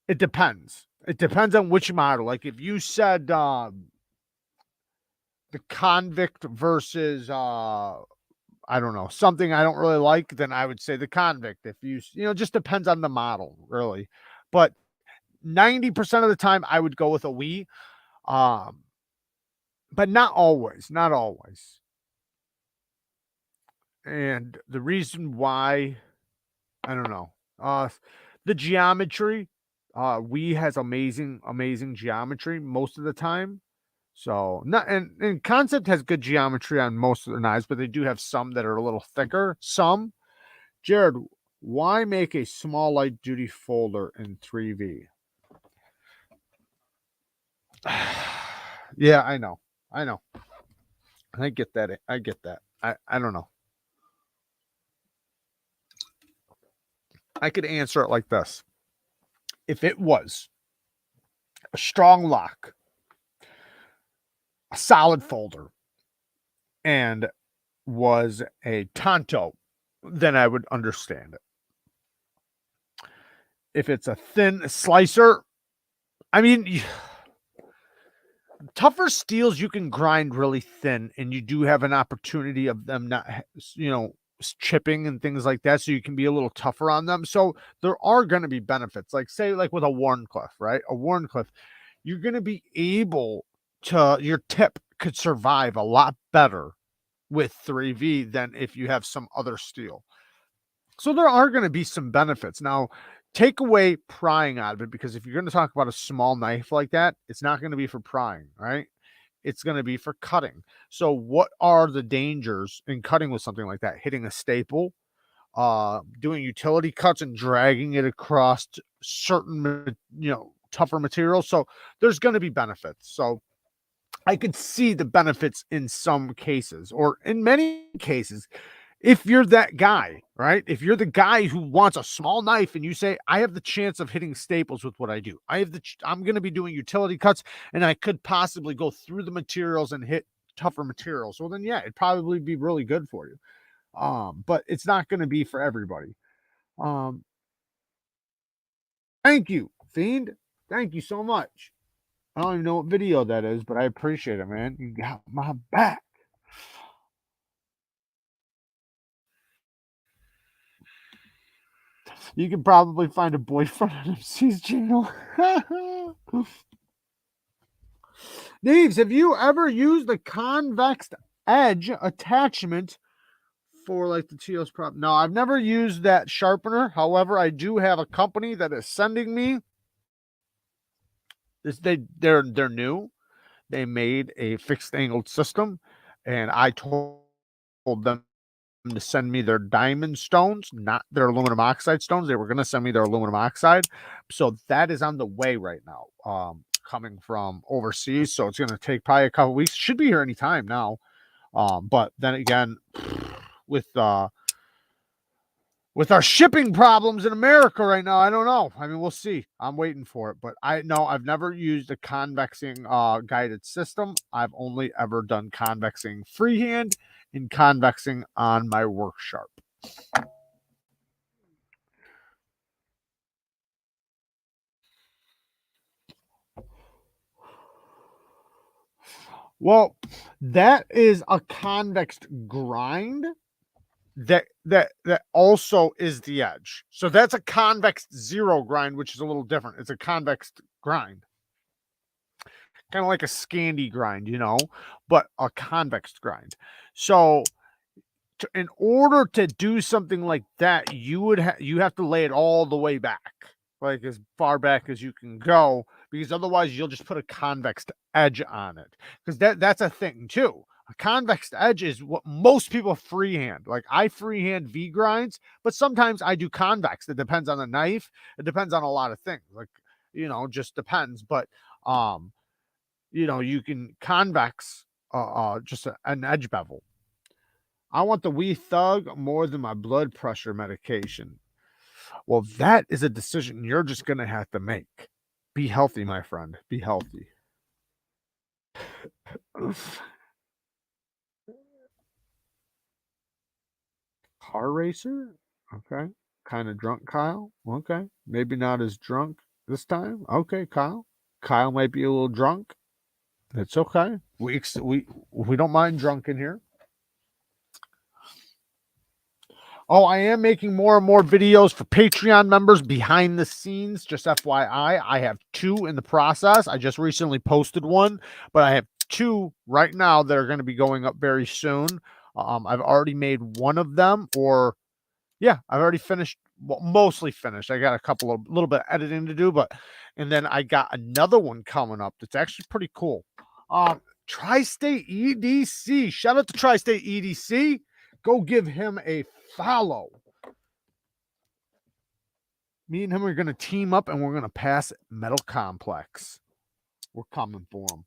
It depends. It depends on which model. Like if you said the Convict versus I don't know, something I don't really like, then I would say the Convict. If just depends on the model, really. But 90% of the time I would go with a Wii. But not always, not always. And the reason why, I don't know. The geometry, Wii has amazing geometry most of the time. So not and Concept has good geometry on most of their knives, but they do have some that are a little thicker. Some. Jared, why make a small light duty folder in 3V? Yeah, I know. I get that. I don't know. I could answer it like this. If it was a strong lock, a solid folder, and was a Tonto, then I would understand it. If it's a thin slicer, I mean, tougher steels you can grind really thin, and you do have an opportunity of them not, chipping and things like that. So you can be a little tougher on them. So there are going to be benefits. Like say, like with a Warncliffe, right? A Warncliffe, you're going to be able to, your tip could survive a lot better with 3V than if you have some other steel. So there are going to be some benefits. Now, take away prying out of it, because if you're going to talk about a small knife like that, it's not going to be for prying, right? It's going to be for cutting. So what are the dangers in cutting with something like that? Hitting a staple, doing utility cuts and dragging it across certain, tougher materials. So there's going to be benefits. So I could see the benefits in some cases, or in many cases, if you're that guy, right? If you're the guy who wants a small knife and you say, I have the chance of hitting staples with what I do. I'm going to be doing utility cuts and I could possibly go through the materials and hit tougher materials. Well, then, yeah, it'd probably be really good for you. But it's not going to be for everybody. Thank you, Fiend. Thank you so much. I don't even know what video that is, but I appreciate it, man. You got my back. You can probably find a boyfriend on MC's channel. Neves, have you ever used the convex edge attachment for like the TOS prop? No, I've never used that sharpener. However, I do have a company that is sending me this. They're new. They made a fixed angled system, and I told them to send me their diamond stones, not their aluminum oxide stones. They were going to send me their aluminum oxide. So that is on the way right now, coming from overseas. So it's going to take probably a couple weeks. Should be here anytime now. But then again, with our shipping problems in America right now, I don't know. I mean, we'll see. I'm waiting for it. But I've never used a convexing guided system. I've only ever done convexing freehand and convexing on my work sharp. Well, that is a convexed grind that also is the edge. So that's a convex zero grind, which is a little different. It's a convex grind. Kind of like a Scandi grind, but a convex grind. So in order to do something like that, you have to lay it all the way back, like as far back as you can go, because otherwise you'll just put a convex edge on it. Because that's a thing too. A convex edge is what most people freehand. Like I freehand V grinds, but sometimes I do convex. It depends on the knife. It depends on a lot of things. Like, just depends. But you can convex just an edge bevel. I want the wee thug more than my blood pressure medication. Well, that is a decision you're just going to have to make. Be healthy, my friend. Be healthy. Car racer? Okay. Kind of drunk, Kyle? Okay. Maybe not as drunk this time. Okay, Kyle. Kyle might be a little drunk. It's okay. We don't mind drunk in here. Oh, I am making more and more videos for Patreon members behind the scenes. Just FYI, I have 2 in the process. I just recently posted one, but I have 2 right now that are going to be going up very soon. I've already made one of them, or yeah, I've already finished, well, mostly finished. I got a couple of little bit of editing to do, and then I got another one coming up that's actually pretty cool. Tri-State EDC. Shout out to Tri-State EDC. Go give him a follow. Me and him are going to team up and we're going to pass Metal Complex. We're coming for him.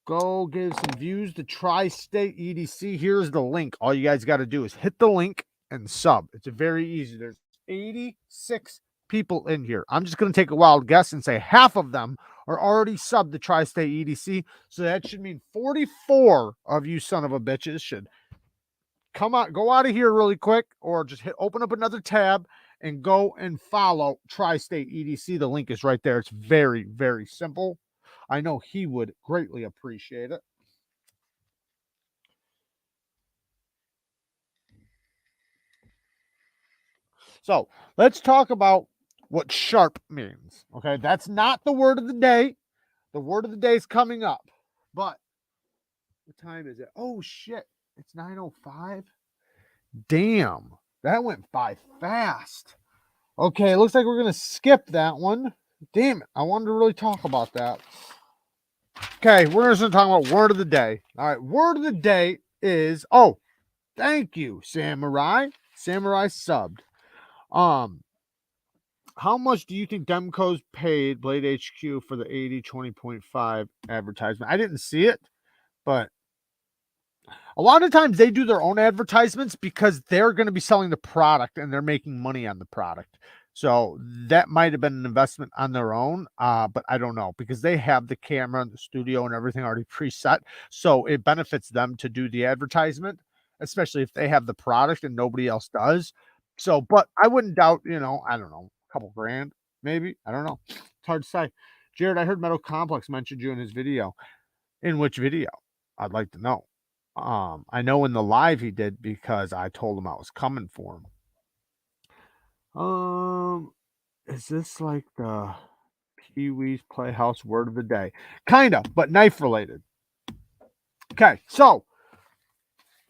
Go give some views to Tri-State EDC. Here's the link. All you guys got to do is hit the link and sub. It's very easy. There's 86 people in here. I'm just going to take a wild guess and say half of them are already subbed to Tri-State EDC. So that should mean 44 of you son of a bitches should come out, go out of here really quick, or just open up another tab and go and follow Tri-State EDC. The link is right there. It's very, very simple. I know he would greatly appreciate it. So let's talk about what sharp means. Okay, that's not the word of the day. The word of the day is coming up. But what time is it? Oh shit, it's 9:05. Damn, that went by fast. Okay, it looks like we're going to skip that one. Damn it, I wanted to really talk about that. Okay, we're just going to talk about word of the day. All right, word of the day is, oh, thank you, Samurai. Samurai subbed. How much do you think Demco's paid Blade HQ for the 80/20.5 advertisement? I didn't see it, but a lot of times they do their own advertisements because they're going to be selling the product and they're making money on the product. So that might have been an investment on their own, but I don't know, because they have the camera and the studio and everything already preset. So it benefits them to do the advertisement, especially if they have the product and nobody else does. So, but I wouldn't doubt, I don't know, a couple grand, maybe. I don't know. It's hard to say. Jared, I heard Metal Complex mentioned you in his video. In which video? I'd like to know. I know in the live he did because I told him I was coming for him. Is this like the Pee-wee's Playhouse word of the day? Kind of, but knife related. Okay, so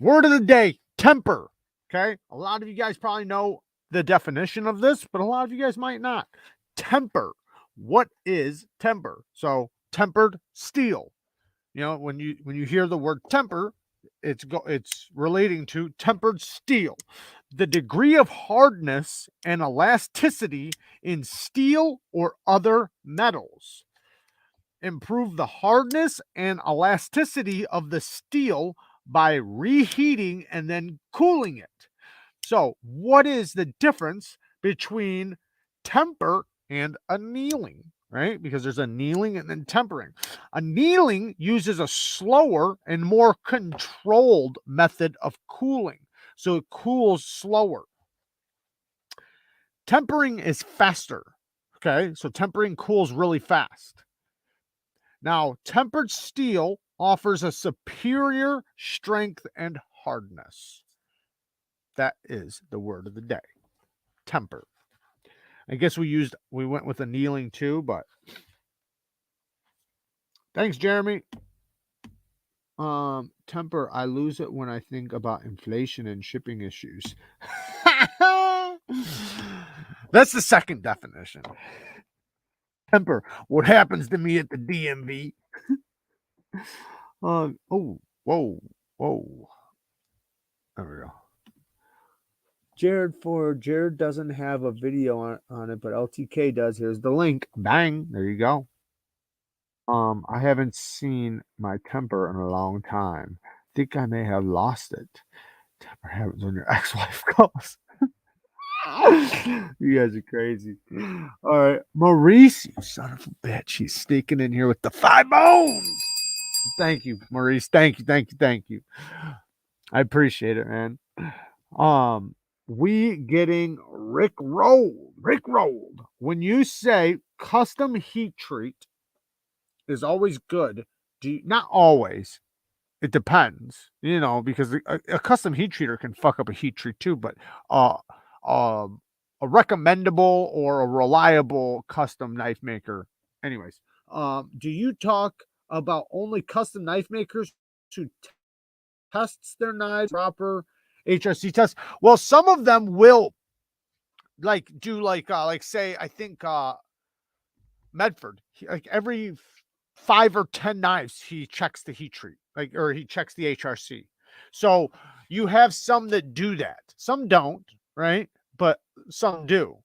word of the day, temper. Okay, a lot of you guys probably know the definition of this, but a lot of you guys might not. Temper. What is temper? So tempered steel. When you hear the word temper, it's relating to tempered steel, the degree of hardness and elasticity in steel or other metals. Improve the hardness and elasticity of the steel by reheating and then cooling it. So, what is the difference between temper and annealing? Right? Because there's annealing and then tempering. Annealing uses a slower and more controlled method of cooling. So it cools slower. Tempering is faster. Okay, so tempering cools really fast. Now, tempered steel offers a superior strength and hardness. That is the word of the day. Temper. I guess we went with annealing too, but thanks, Jeremy. Temper, I lose it when I think about inflation and shipping issues. That's the second definition. Temper, what happens to me at the DMV? Whoa. There we go. Jared doesn't have a video on it, but LTK does. Here's the link. Bang. There you go. I haven't seen my temper in a long time. Think I may have lost it. Temper happens when your ex-wife calls. You guys are crazy. All right. Maurice, you son of a bitch. He's sneaking in here with the 5 bones. Thank you, Maurice. Thank you. Thank you. Thank you. I appreciate it, man. We getting Rick rolled. Rick rolled. When you say custom heat treat is always good, do you, not always. It depends, because a custom heat treater can fuck up a heat treat too. But uh, uh, a recommendable or a reliable custom knife maker. Anyways, do you talk about only custom knife makers who tests their knives proper HRC test? Well, some of them will do say I think Medford, like every 5 or 10 knives, he checks the heat treat, or he checks the HRC. So you have some that do that. Some don't, right? But some do.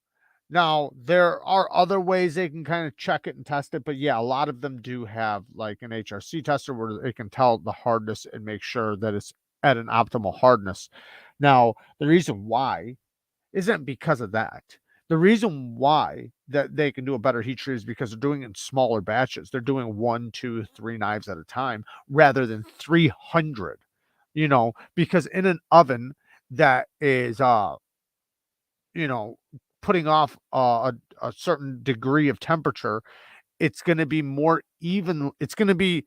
Now, there are other ways they can kind of check it and test it. But yeah, a lot of them do have like an HRC tester where they can tell the hardness and make sure that it's at an optimal hardness. Now, the reason why isn't because of that. The reason why that they can do a better heat treat is because they're doing it in smaller batches. They're doing 1, 2, 3 knives at a time rather than 300, because in an oven that is, putting off a certain degree of temperature, it's going to be more even. It's going to be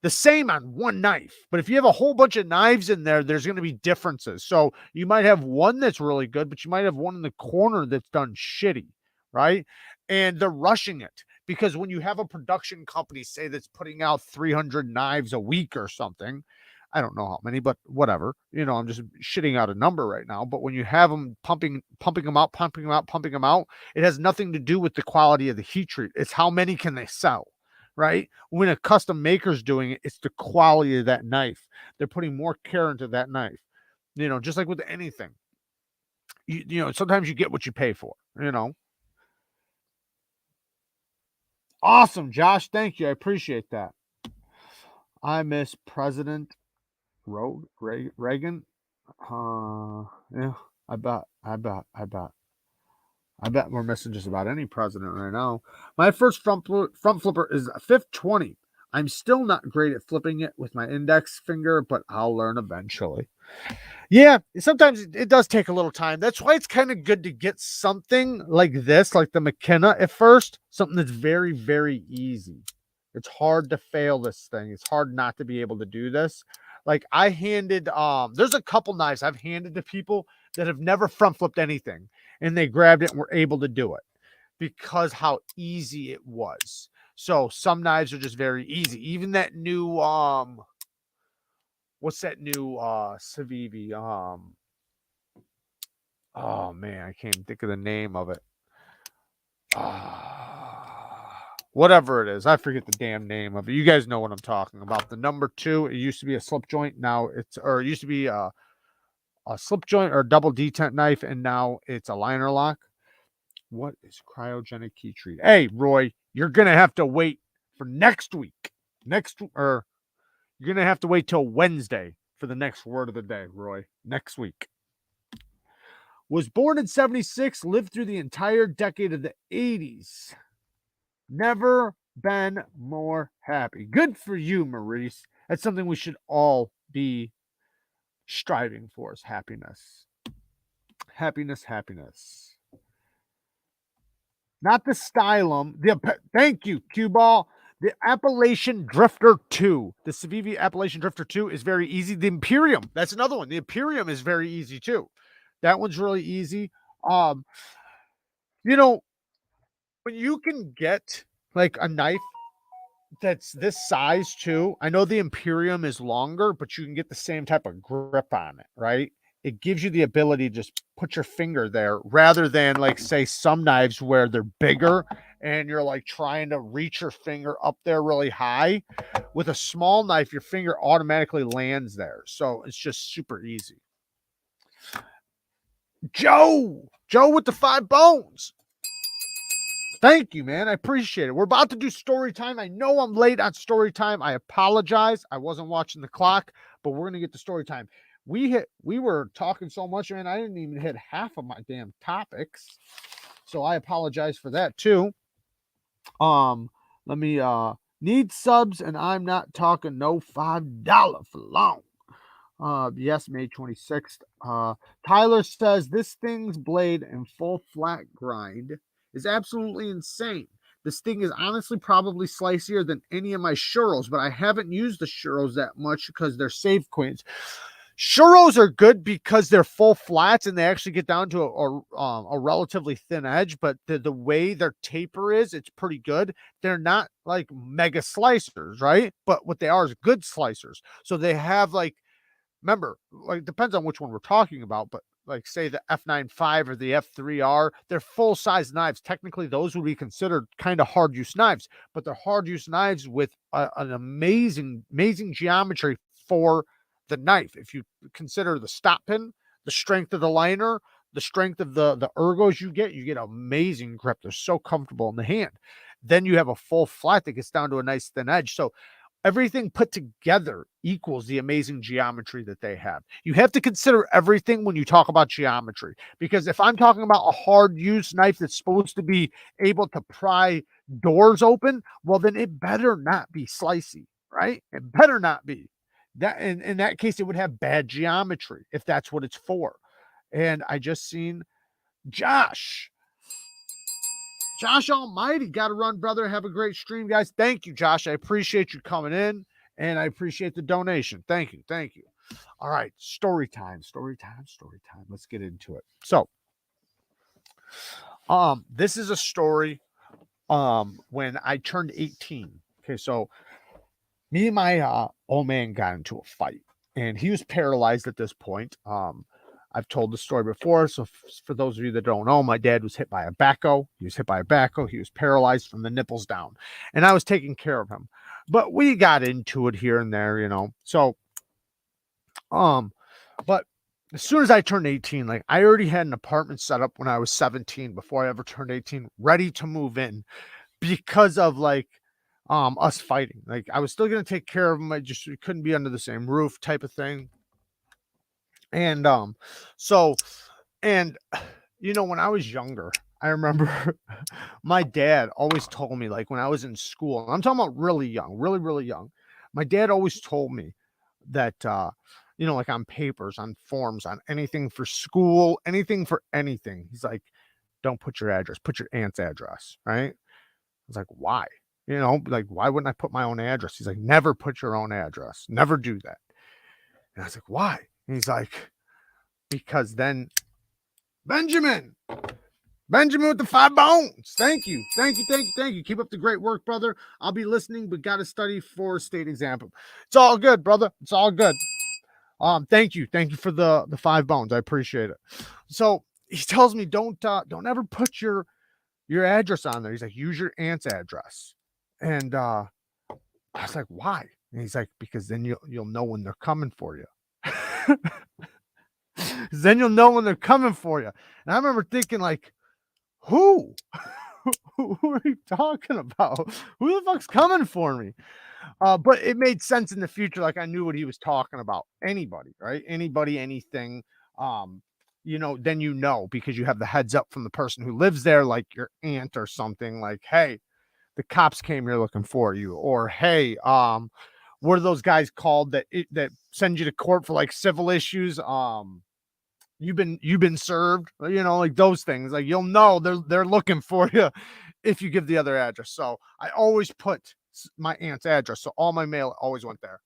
the same on one knife. But if you have a whole bunch of knives in there, there's going to be differences. So you might have one that's really good, but you might have one in the corner that's done shitty, right? And they're rushing it because when you have a production company, say, that's putting out 300 knives a week or something, I don't know how many, but whatever, I'm just shitting out a number right now. But when you have them pumping them out, it has nothing to do with the quality of the heat treat. It's how many can they sell. Right? When a custom maker's doing it, it's the quality of that knife. They're putting more care into that knife. Just like with anything. Sometimes you get what you pay for, Awesome, Josh. Thank you. I appreciate that. I miss President Reagan. Yeah, I bet we're missing just about any president right now. My first front flipper is a 520. I'm still not great at flipping it with my index finger, but I'll learn eventually. Yeah, sometimes it does take a little time. That's why it's kind of good to get something like this, like the McKenna at first, something that's very, very easy. It's hard to fail this thing. It's hard not to be able to do this. Like I handed, there's a couple knives I've handed to people that have never front flipped anything, and they grabbed it and were able to do it because how easy it was. So some knives are just very easy. Even that new, what's that new Civivi? Oh man, I can't think of the name of it. Whatever it is, I forget the damn name of it. You guys know what I'm talking about. The number 2, it used to be a slip joint. Now it used to be a slip joint or double detent knife, and now it's a liner lock. What is cryogenic heat treat? Hey, Roy, you're gonna have to wait for next week. You're gonna have to wait till Wednesday for the next word of the day, Roy. Next week. Was born in 76, lived through the entire decade of the 80s. Never been more happy. Good for you, Maurice. That's something we should all be striving for, is happiness. Happiness. Not the stylum. Thank you, Cue Ball. The Appalachian Drifter 2. The Civivi Appalachian Drifter 2 is very easy. The Imperium, that's another one. The Imperium is very easy too. That one's really easy. When you can get like a knife that's this size too, I know the Imperium is longer, but you can get the same type of grip on it, right? It gives you the ability to just put your finger there rather than like say some knives where they're bigger and you're like trying to reach your finger up there really high. With a small knife, your finger automatically lands there. So it's just super easy. Joe with the 5 bones. Thank you, man. I appreciate it. We're about to do story time. I know I'm late on story time. I apologize. I wasn't watching the clock, but we're gonna get to story time. We were talking so much, man. I didn't even hit half of my damn topics. So I apologize for that too. Let me need subs, and I'm not talking no $5 for long. Yes, May 26th. Tyler says this thing's blade in full flat grind is absolutely insane. This thing is honestly probably slicier than any of my churros, but I haven't used the churros that much because they're save queens. Churros are good because they're full flats and they actually get down to a relatively thin edge, but the way their taper is, it's pretty good. They're not like mega slicers, right? But what they are is good slicers. So they have like, remember, like depends on which one we're talking about, but like say the F95 or the F3R, they're full size knives. Technically, those would be considered kind of hard use knives, but they're hard use knives with an amazing geometry for the knife. If you consider the stop pin, the strength of the liner, the strength of the ergos you get amazing grip. They're so comfortable in the hand. Then you have a full flat that gets down to a nice thin edge. So everything put together equals the amazing geometry that they have. You have to consider everything when you talk about geometry, because if I'm talking about a hard use knife that's supposed to be able to pry doors open, well, then it better not be slicey, right? It better not be. That in that case, it would have bad geometry if that's what it's for. And I just seen Josh Almighty, got to run, brother. Have a great stream, guys. Thank you, Josh. I appreciate you coming in, and I appreciate the donation. Thank you. All right, story time. Let's get into it. So, this is a story when I turned 18. Okay, so me and my old man got into a fight, and he was paralyzed at this point. I've told the story before, so for those of you that don't know, my dad was hit by a backhoe. He was paralyzed from the nipples down, and I was taking care of him. But we got into it here and there, So, but as soon as I turned 18, like I already had an apartment set up when I was 17 before I ever turned 18, ready to move in because of like us fighting. Like I was still gonna take care of him. We couldn't be under the same roof type of thing. And so and when I was younger, I remember my dad always told me, like when I was in school, and I'm talking about really young, really young, my dad always told me that like on papers, on forms, on anything for school, anything for anything, he's like, don't put your address, put your aunt's address, right? I was like, why? Like, why wouldn't I put my own address? He's like, never put your own address, never do that. And I was like, why? And he's like, because then Benjamin with the 5 bones. Thank you. Keep up the great work, brother. I'll be listening, but got to study for state exam. It's all good, brother. It's all good. Thank you for the 5 bones. I appreciate it. So he tells me, don't ever put your address on there. He's like, use your aunt's address. And I was like, why? And he's like, because then you'll know when they're coming for you. Then you'll know when they're coming for you. And I remember thinking, like, who are you talking about? Who the fuck's coming for me? But it made sense in the future. Like I knew what he was talking about. Anybody, right? Anybody, anything. Then because you have the heads up from the person who lives there, like your aunt or something. Like, hey, the cops came here looking for you, or hey, what are those guys called that send you to court for like civil issues? You've been served, like those things. Like you'll know they're looking for you if you give the other address. So I always put my aunt's address, so all my mail always went there.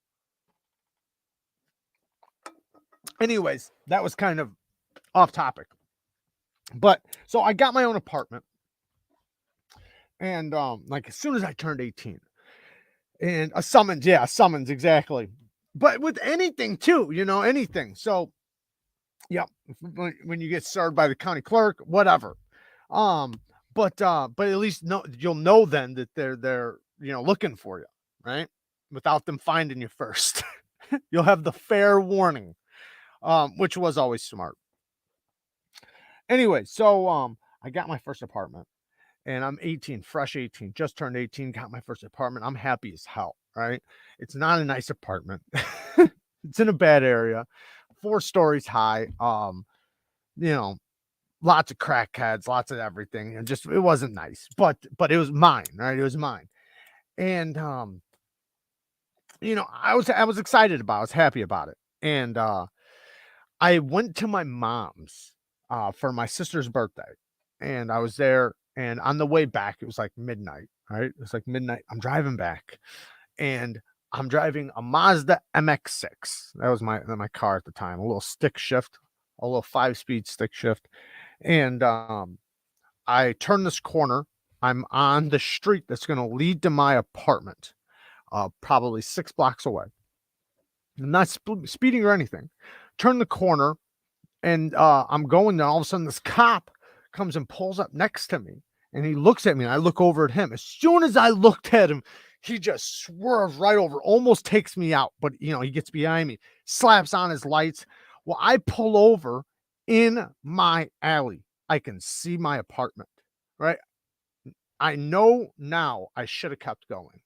Anyways, that was kind of off topic, but so I got my own apartment, and like as soon as I turned 18, and a summons, exactly. But with anything too, anything. So yep, when you get served by the county clerk, whatever. But at least you'll know then that they're looking for you, right? Without them finding you first. You'll have the fair warning, which was always smart. Anyway, so I got my first apartment, and I'm 18, fresh 18, just turned 18, got my first apartment. I'm happy as hell, right? It's not a nice apartment. It's in a bad area, 4 stories high. You know, lots of crackheads, lots of everything, and just it wasn't nice, but it was mine, right? It was mine. And you know, I was excited about it, I was happy about it. And I went to my mom's for my sister's birthday, and I was there, and on the way back, it was like midnight, right? It was like midnight. I'm driving back, and I'm driving a Mazda MX-6. That was my car at the time, a little stick shift, a little 5-speed stick shift. And I turn this corner. I'm on the street that's going to lead to my apartment, probably 6 blocks away. I'm not speeding or anything. Turn the corner, and I'm going, and all of a sudden this cop comes and pulls up next to me, and he looks at me, and I look over at him. As soon as I looked at him, he just swerves right over, almost takes me out, but you know, he gets behind me, slaps on his lights. Well, I pull over in my alley. I can see my apartment, right? I know now I should have kept going.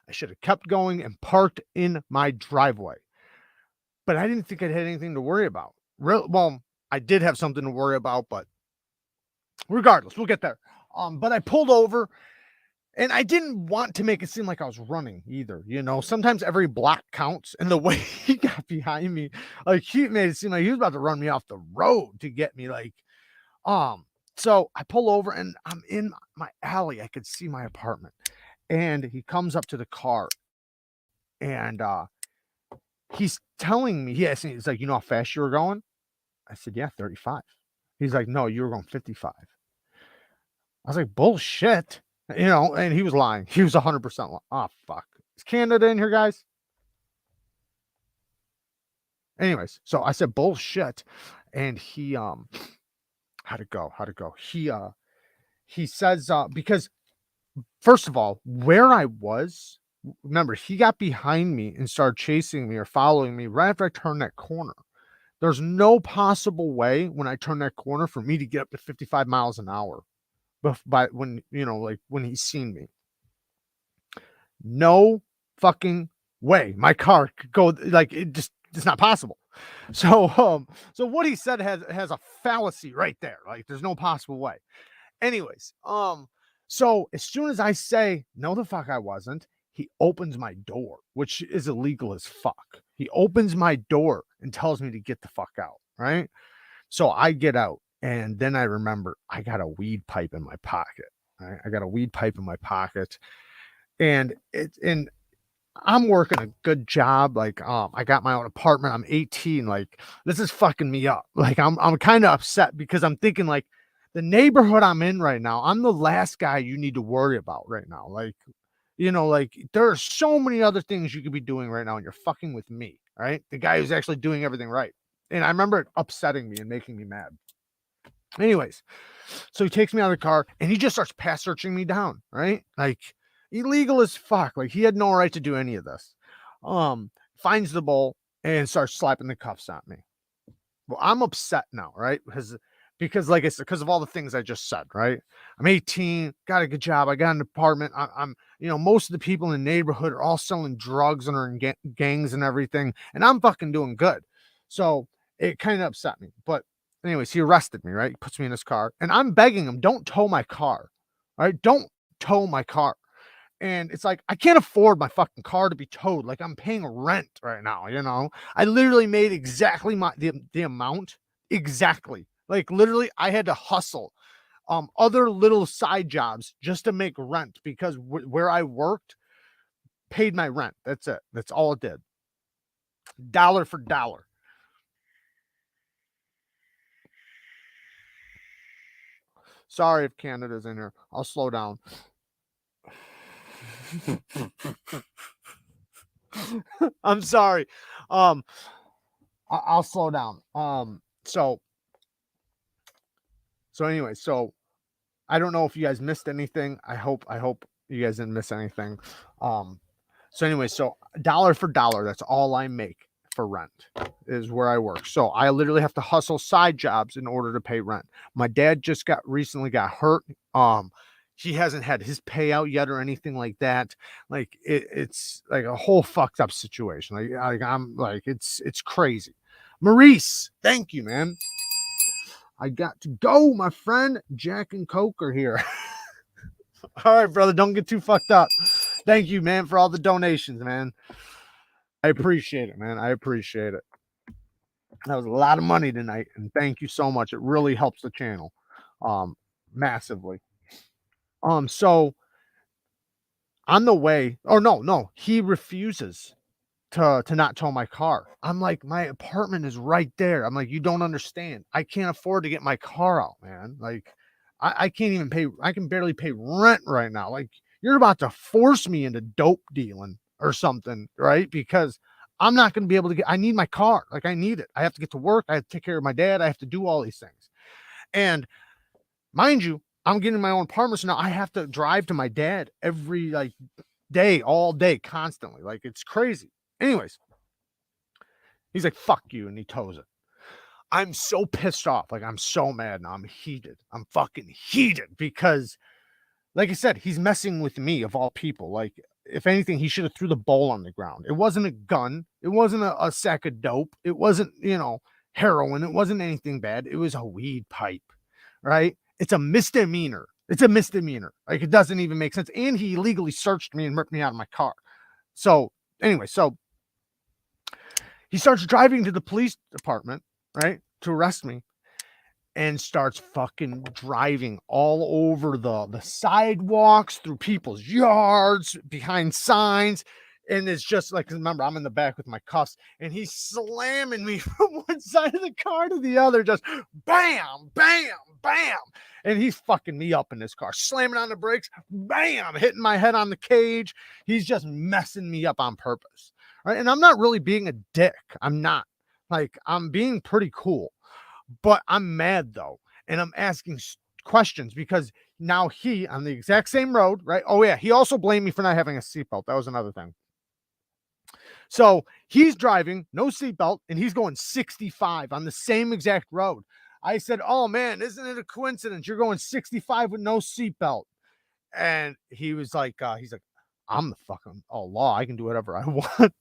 I should have kept going and parked in my driveway. But I didn't think I had anything to worry about. Well, I did have something to worry about, but regardless, we'll get there. But I pulled over, and I didn't want to make it seem like I was running either. You know, sometimes every block counts, and the way he got behind me, like he made it seem like he was about to run me off the road to get me. So I pull over, and I'm in my alley. I could see my apartment, and he comes up to the car, and he's telling me, he asked me, he's like, you know how fast you were going? I said, yeah, 35. He's like, no, you were going 55. I was like, bullshit. You know, and he was lying. He was 100% lying. Oh, fuck. Is Canada in here, guys? Anyways, so I said, bullshit. And he, how'd it go? He says, because first of all, where I was, remember, he got behind me and started chasing me or following me right after I turned that corner. There's no possible way when I turn that corner for me to get up to 55 miles an hour. But when, you know, like when he's seen me, no fucking way my car could go, like, it's not possible. So what he said has a fallacy right there. Like, there's no possible way. Anyways, so as soon as I say, no, the fuck I wasn't, he opens my door, which is illegal as fuck. He opens my door and tells me to get the fuck out, right? So I get out, and then I remember I got a weed pipe in my pocket. Right? I got a weed pipe in my pocket, and I'm working a good job. Like, I got my own apartment. I'm 18. Like, this is fucking me up. Like, I'm kind of upset because I'm thinking, like, the neighborhood I'm in right now, I'm the last guy you need to worry about right now. Like, you know, like, there are so many other things you could be doing right now, and you're fucking with me, right? The guy who's actually doing everything right. And I remember it upsetting me and making me mad. Anyways, so he takes me out of the car, and he just starts pass searching me down, right? Like, illegal as fuck. Like, he had no right to do any of this. Finds the bowl and starts slapping the cuffs at me. Well, I'm upset now, right? Because like I said, because of all the things I just said, right? I'm 18, got a good job, I got an apartment. I'm you know, most of the people in the neighborhood are all selling drugs and are in gangs and everything, and I'm fucking doing good. So it kind of upset me. But anyways, he arrested me, right? He puts me in his car, and I'm begging him, don't tow my car, right? Don't tow my car. And it's like, I can't afford my fucking car to be towed. Like, I'm paying rent right now, you know? I literally made exactly the amount. Exactly. Like, literally, I had to hustle other little side jobs just to make rent because where I worked paid my rent. That's it. That's all it did. Dollar for dollar. Sorry if Canada's in here. I'll slow down. I'm sorry. I'll slow down. So anyway, so I don't know if you guys missed anything. I hope you guys didn't miss anything. So anyway, so dollar for dollar, that's all I make for rent is where I work. So I literally have to hustle side jobs in order to pay rent. My dad just recently got hurt. he hasn't had his payout yet or anything like that. Like it's like a whole fucked up situation. Like I'm like it's crazy. Maurice, thank you, man. I got to go, my friend. Jack and Coke are here. All right, brother, don't get too fucked up. Thank you, man, for all the donations, man. I appreciate it, man. I appreciate it. That was a lot of money tonight, and thank you so much. It really helps the channel, massively. So on the way, or no, he refuses to not tow my car. I'm like, my apartment is right there. I'm like, you don't understand. I can't afford to get my car out, man. Like, I can't even pay. I can barely pay rent right now. Like, you're about to force me into dope dealing or something, right? Because I'm not going to be able to get. I need my car. Like, I need it. I have to get to work. I have to take care of my dad. I have to do all these things. And mind you, I'm getting my own apartment, so now I have to drive to my dad every like day, all day, constantly. Like, it's crazy. Anyways, he's like, fuck you, and he tows it. I'm so pissed off. Like, I'm so mad now. I'm heated. I'm fucking heated because, like I said, he's messing with me of all people. Like, if anything, he should have threw the bowl on the ground. It wasn't a gun. It wasn't a sack of dope. It wasn't, heroin. It wasn't anything bad. It was a weed pipe, right? It's a misdemeanor. It's a misdemeanor. Like, it doesn't even make sense. And he illegally searched me and ripped me out of my car. So, anyway, he starts driving to the police department, right, to arrest me, and starts fucking driving all over the sidewalks, through people's yards, behind signs. And it's just like, remember, I'm in the back with my cuffs, and he's slamming me from one side of the car to the other, just bam, bam, bam. And he's fucking me up in this car, slamming on the brakes, bam, hitting my head on the cage. He's just messing me up on purpose. Right. And I'm not really being a dick. I'm not. Like, I'm being pretty cool, but I'm mad though. And I'm asking questions because now he on the exact same road, right? Oh yeah. He also blamed me for not having a seatbelt. That was another thing. So he's driving, no seatbelt, and he's going 65 on the same exact road. I said, oh man, isn't it a coincidence? You're going 65 with no seatbelt. And he was like, he's like, I'm the fucking law. I can do whatever I want.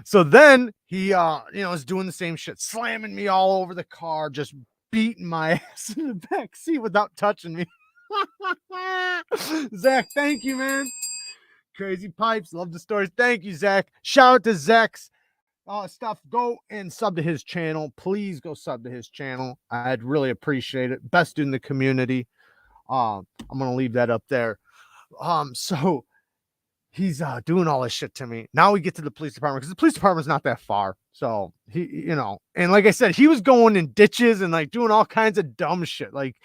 So then he, is doing the same shit, slamming me all over the car, just beating my ass in the back seat without touching me. Zach, thank you, man. Crazy Pipes, love the stories. Thank you, Zach. Shout out to Zach's stuff. Go and sub to his channel. Please go sub to his channel. I'd really appreciate it. Best dude in the community. I'm gonna leave that up there. So he's doing all this shit to me. Now we get to the police department because the police department's not that far. So he, and like I said, he was going in ditches and like doing all kinds of dumb shit, like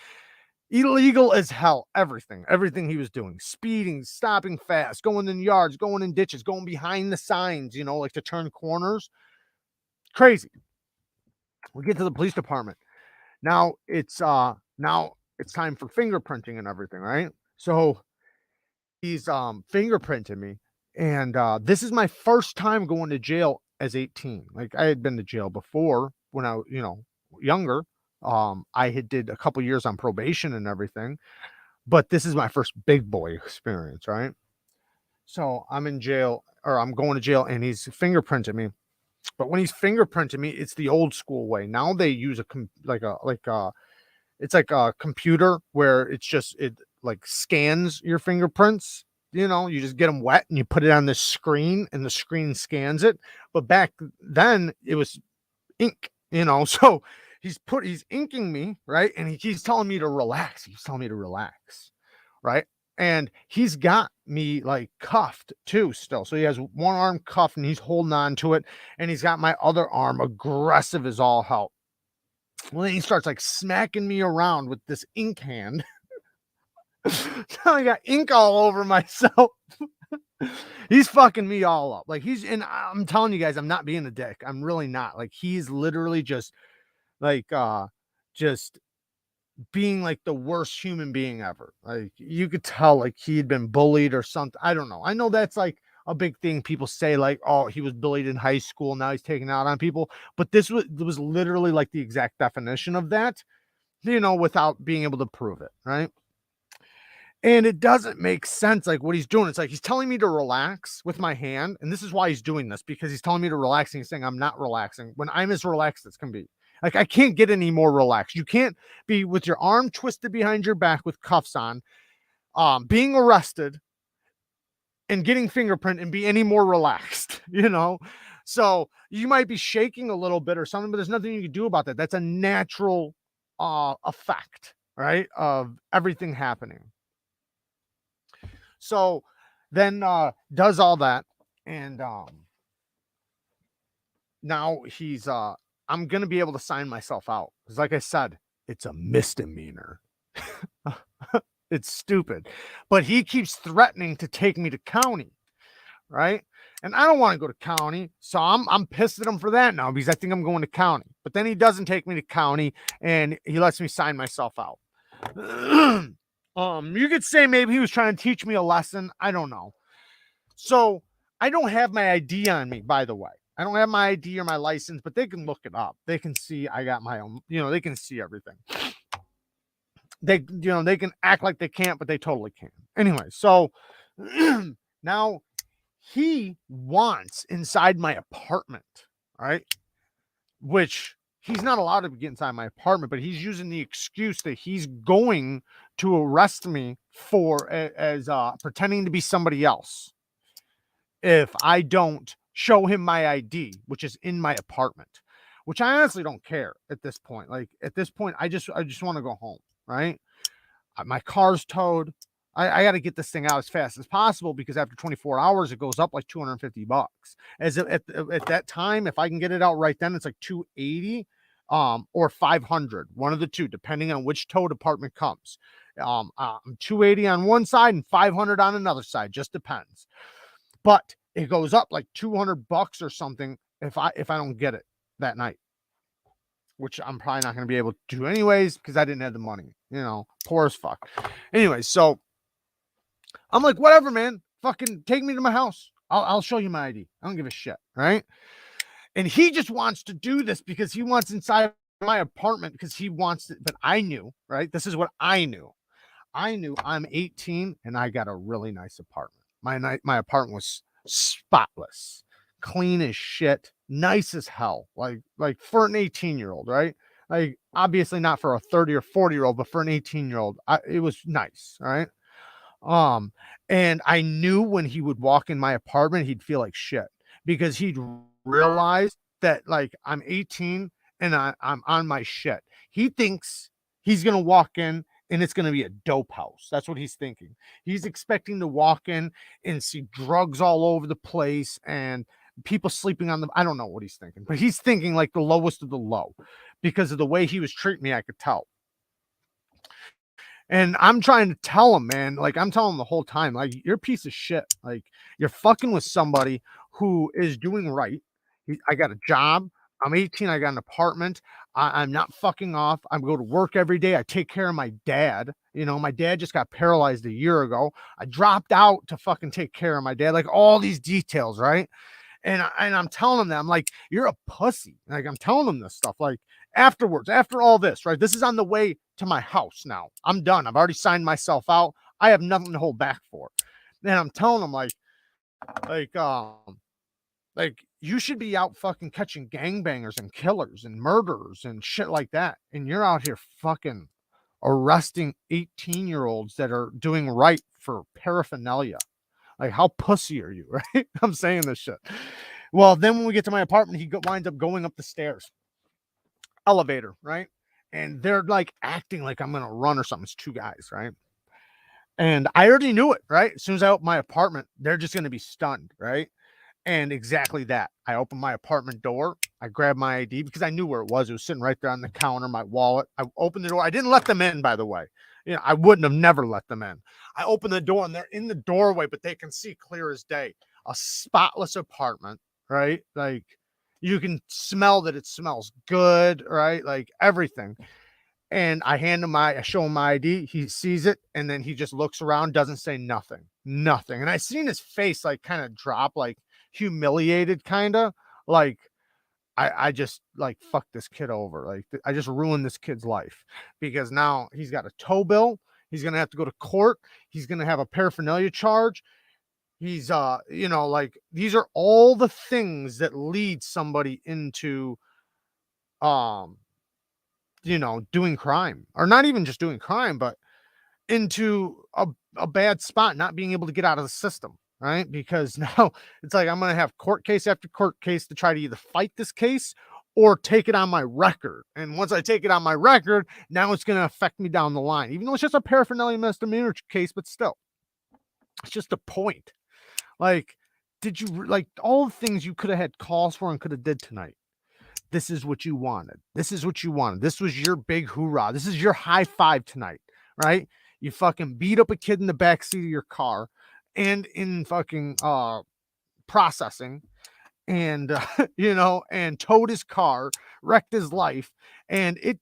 illegal as hell. Everything he was doing, speeding, stopping fast, going in yards, going in ditches, going behind the signs, like to turn corners. Crazy. We get to the police department. Now it's time for fingerprinting and everything, right? So he's fingerprinted me, and this is my first time going to jail as 18. Like, I had been to jail before when I younger. I had did a couple years on probation and everything, but this is my first big boy experience, right? So I'm in jail, or I'm going to jail, and he's fingerprinted me. But when he's fingerprinted me, it's the old school way. Now they use it's like a computer where it like scans your fingerprints. You just get them wet and you put it on this screen, and the screen scans it. But back then it was ink, so he's inking me, right? And he's telling me to relax. He's telling me to relax, right? And he's got me like cuffed too still. So he has one arm cuffed and he's holding on to it. And he's got my other arm aggressive as all hell. Well, then he starts like smacking me around with this ink hand. Now I got ink all over myself. He's fucking me all up. Like, and I'm telling you guys, I'm not being a dick. I'm really not. Like, he's literally just like, just being like the worst human being ever. Like, you could tell like he'd been bullied or something. I don't know. I know that's like a big thing people say, like, oh, he was bullied in high school, now he's taking out on people. But this was literally like the exact definition of that, without being able to prove it, right? And it doesn't make sense, like, what he's doing. It's like he's telling me to relax with my hand, and this is why he's doing this, because he's telling me to relax, and he's saying I'm not relaxing when I'm as relaxed as can be. Like, I can't get any more relaxed. You can't be with your arm twisted behind your back with cuffs on, being arrested and getting fingerprint and be any more relaxed, you know? So you might be shaking a little bit or something, but there's nothing you can do about that. That's a natural effect, right? Of everything happening. So then does all that, and now he's I'm gonna be able to sign myself out. Because like I said, it's a misdemeanor. It's stupid. But he keeps threatening to take me to county, right? And I don't want to go to county, so I'm pissed at him for that now, because I think I'm going to county. But then he doesn't take me to county, and he lets me sign myself out. You could say maybe he was trying to teach me a lesson. I don't know. So I don't have my ID on me, by the way. I don't have my ID or my license, but they can look it up. They can see I got my own, they can see everything. They can act like they can't, but they totally can. Anyway, so now he wants inside my apartment, right? Which he's not allowed to get inside my apartment, but he's using the excuse that he's going to arrest me for as pretending to be somebody else if I don't show him my ID, which is in my apartment, which I honestly don't care at this point. Like at this point, I just want to go home, right? My car's towed. I got to get this thing out as fast as possible, because after 24 hours, it goes up like $250. As at that time, if I can get it out right then, it's like 280 or 500, one of the two, depending on which tow department comes. 280 on one side and 500 on another side, just depends. But it goes up like $200 or something if I don't get it that night, which I'm probably not going to be able to do anyways, because I didn't have the money, poor as fuck. Anyways, so I'm like, whatever, man, fucking take me to my house. I'll show you my ID. I don't give a shit, right? And he just wants to do this because he wants inside my apartment, because he wants it. But I knew, right? This is what I knew. I knew I'm 18 and I got a really nice apartment. My apartment was spotless, clean as shit, nice as hell. Like for an 18-year-old, right? Like obviously not for a 30 or 40-year-old, but for an 18-year-old, it was nice, right? And I knew when he would walk in my apartment, he'd feel like shit, because he'd realize that like I'm 18 and I'm on my shit. He thinks he's gonna walk in and it's gonna be a dope house. That's what he's thinking. He's expecting to walk in and see drugs all over the place and people sleeping on them. I don't know what he's thinking, but he's thinking like the lowest of the low, because of the way he was treating me. I could tell. And I'm trying to tell him, man, like I'm telling him the whole time, like, you're a piece of shit. Like, you're fucking with somebody who is doing right. I got a job. I'm 18. I got an apartment. I'm not fucking off. I go to work every day. I take care of my dad. My dad just got paralyzed a year ago. I dropped out to fucking take care of my dad. Like all these details, right? And I'm telling him that. I'm like, you're a pussy. Like I'm telling him this stuff. Like afterwards, after all this, right? This is on the way to my house now. I'm done. I've already signed myself out. I have nothing to hold back for. And I'm telling him like you should be out fucking catching gangbangers and killers and murderers and shit like that. And you're out here fucking arresting 18-year-olds that are doing right for paraphernalia. Like, how pussy are you, right? I'm saying this shit. Well, then when we get to my apartment, he winds up going up the stairs. Elevator, right? And they're like acting like I'm going to run or something. It's two guys, right? And I already knew it, right? As soon as I open my apartment, they're just going to be stunned, right? And exactly that. I opened my apartment door. I grabbed my ID because I knew where it was. It was sitting right there on the counter, my wallet. I opened the door. I didn't let them in, by the way. I wouldn't have never let them in. I opened the door and they're in the doorway, but they can see clear as day. A spotless apartment, right? Like you can smell that it smells good, right? Like everything. And I show him my ID. He sees it. And then he just looks around, doesn't say nothing. And I seen his face like kind of drop, like humiliated, kind of like, I just like fucked this kid over. Like I just ruined this kid's life, because now he's got a tow bill. He's going to have to go to court. He's going to have a paraphernalia charge. He's, you know, like, these are all the things that lead somebody into, um, you know, doing crime, or not even just doing crime, but into a bad spot, not being able to get out of the system, right? Because now it's like I'm going to have court case after court case to try to either fight this case or take it on my record. And once I take it on my record, now it's going to affect me down the line, even though it's just a paraphernalia misdemeanor case, but still, it's just a point. Like, did you, like, all the things you could have had calls for and could have did tonight? This is what you wanted. This is what you wanted. This was your big hoorah. This is your high five tonight, right? You fucking beat up a kid in the backseat of your car and in fucking processing, and you know, and towed his car, wrecked his life, and it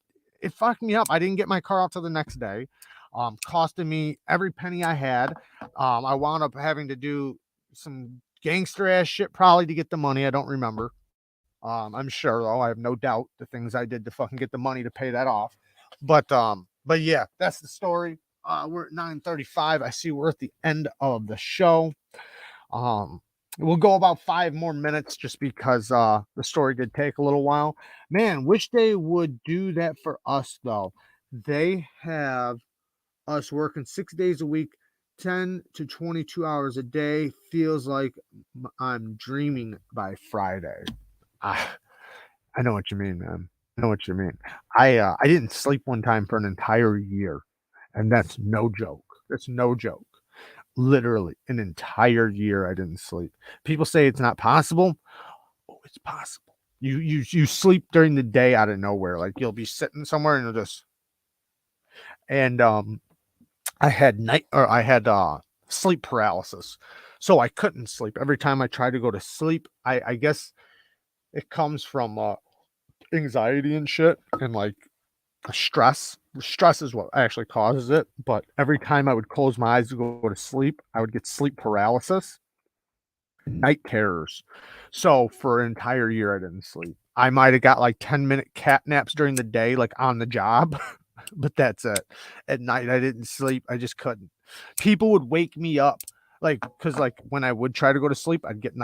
fucked me up. I didn't get my car out till the next day, costing me every penny I had. I wound up having to do some gangster ass shit probably to get the money. I don't remember. I'm sure, though, I have no doubt the things I did to fucking get the money to pay that off. But yeah, that's the story. We're at 9:35. I see we're at the end of the show. We'll go about 5 more minutes just because the story did take a little while. Man, wish they would do that for us, though. They have us working 6 days a week, 10 to 22 hours a day. Feels like I'm dreaming by Friday. I know what you mean, man. I know what you mean. I didn't sleep one time for an entire year, and that's no joke. That's no joke. Literally, an entire year I didn't sleep. People say it's not possible. Oh, it's possible. You sleep during the day out of nowhere. Like, you'll be sitting somewhere and you'll just, and I had sleep paralysis. So I couldn't sleep. Every time I tried to go to sleep, I guess it comes from anxiety and shit, and like stress. Stress is what actually causes it. But every time I would close my eyes to go to sleep, I would get sleep paralysis, night terrors. So for an entire year, I didn't sleep. I might have got like 10-minute cat naps during the day, like on the job, but that's it. At night, I didn't sleep. I just couldn't. People would wake me up, like, because like when I would try to go to sleep, I'd get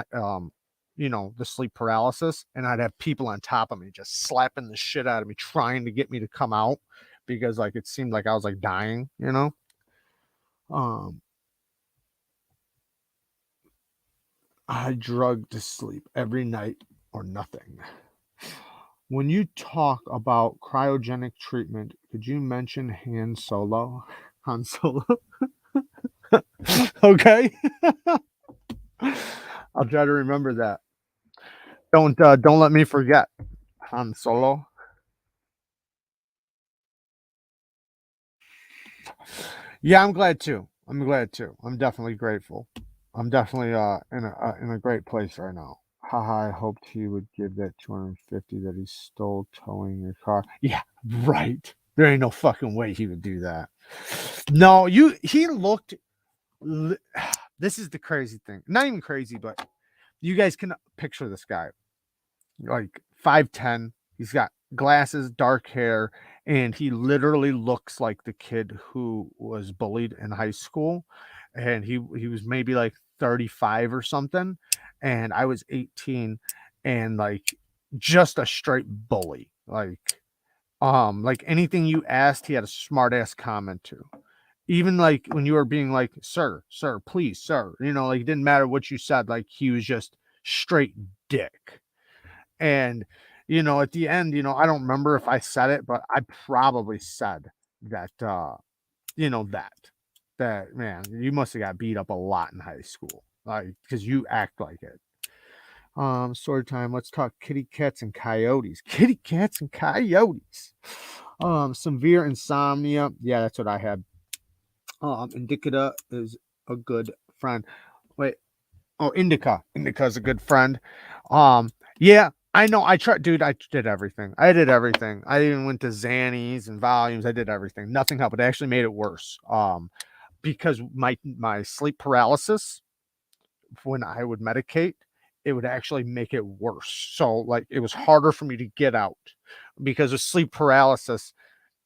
you know, the sleep paralysis, and I'd have people on top of me just slapping the shit out of me, trying to get me to come out, because like it seemed like I was like dying, you know. I drug to sleep every night or nothing. When you talk about cryogenic treatment, could you mention Han Solo? Han Solo. Okay. I'll try to remember that. Don't let me forget Han Solo. Yeah, I'm glad too. I'm glad too. I'm definitely grateful. I'm definitely in a great place right now. Haha, I hoped he would give that 250 that he stole towing your car. Yeah, right. There ain't no fucking way he would do that. No, he looked. This is the crazy thing. Not even crazy, but you guys can picture this guy. Like 5'10". He's got glasses, dark hair, and he literally looks like the kid who was bullied in high school. And he was maybe like 35 or something, and I was 18, and like just a straight bully. Like anything you asked, he had a smart ass comment to. Even like when you were being like, sir, please, sir, you know, like it didn't matter what you said, like he was just straight dick. And, you know, at the end, you know, I don't remember if I said it, but I probably said that, you know, that man, you must have got beat up a lot in high school, like, because you act like it. Story time. Let's talk kitty cats and coyotes. Kitty cats and coyotes. Severe insomnia. Yeah, that's what I had. Indica is a good friend. Wait. Oh, Indica. Indica is a good friend. Yeah, I know. I tried, dude. I did everything. I even went to Xannies and volumes. I did everything. Nothing helped. It actually made it worse. Because my sleep paralysis, when I would medicate, it would actually make it worse. So like it was harder for me to get out because of sleep paralysis.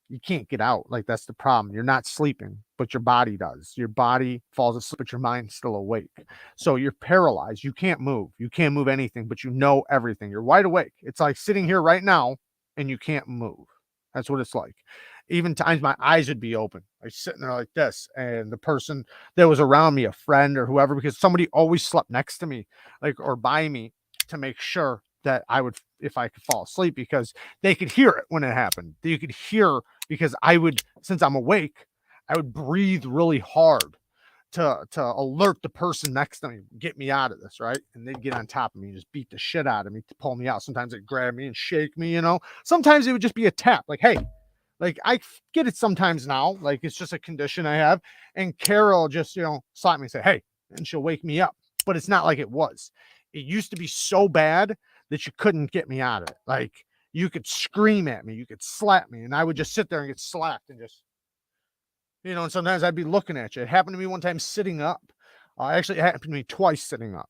You can't get out. Like, that's the problem. You're not sleeping, but your body does. Your body falls asleep, but your mind's still awake. So you're paralyzed. You can't move. You can't move anything, but you know everything. You're wide awake. It's like sitting here right now and you can't move. That's what it's like. Even times my eyes would be open. I was sitting there like this, and the person that was around me, a friend or whoever, because somebody always slept next to me, like, or by me, to make sure that I would, if I could fall asleep, because they could hear it when it happened. You could hear, because I would, since I'm awake, I would breathe really hard to alert the person next to me, get me out of this, right? And they'd get on top of me and just beat the shit out of me to pull me out. Sometimes they'd grab me and shake me, you know. Sometimes it would just be a tap, like, hey. Like, I get it sometimes now, like, it's just a condition I have. And Carol just, you know, slap me and say, hey, and she'll wake me up. But it's not like it was. It used to be so bad that you couldn't get me out of it. Like, you could scream at me, you could slap me, and I would just sit there and get slapped and just, you know, and sometimes I'd be looking at you. It happened to me one time sitting up. Actually, it happened to me twice sitting up.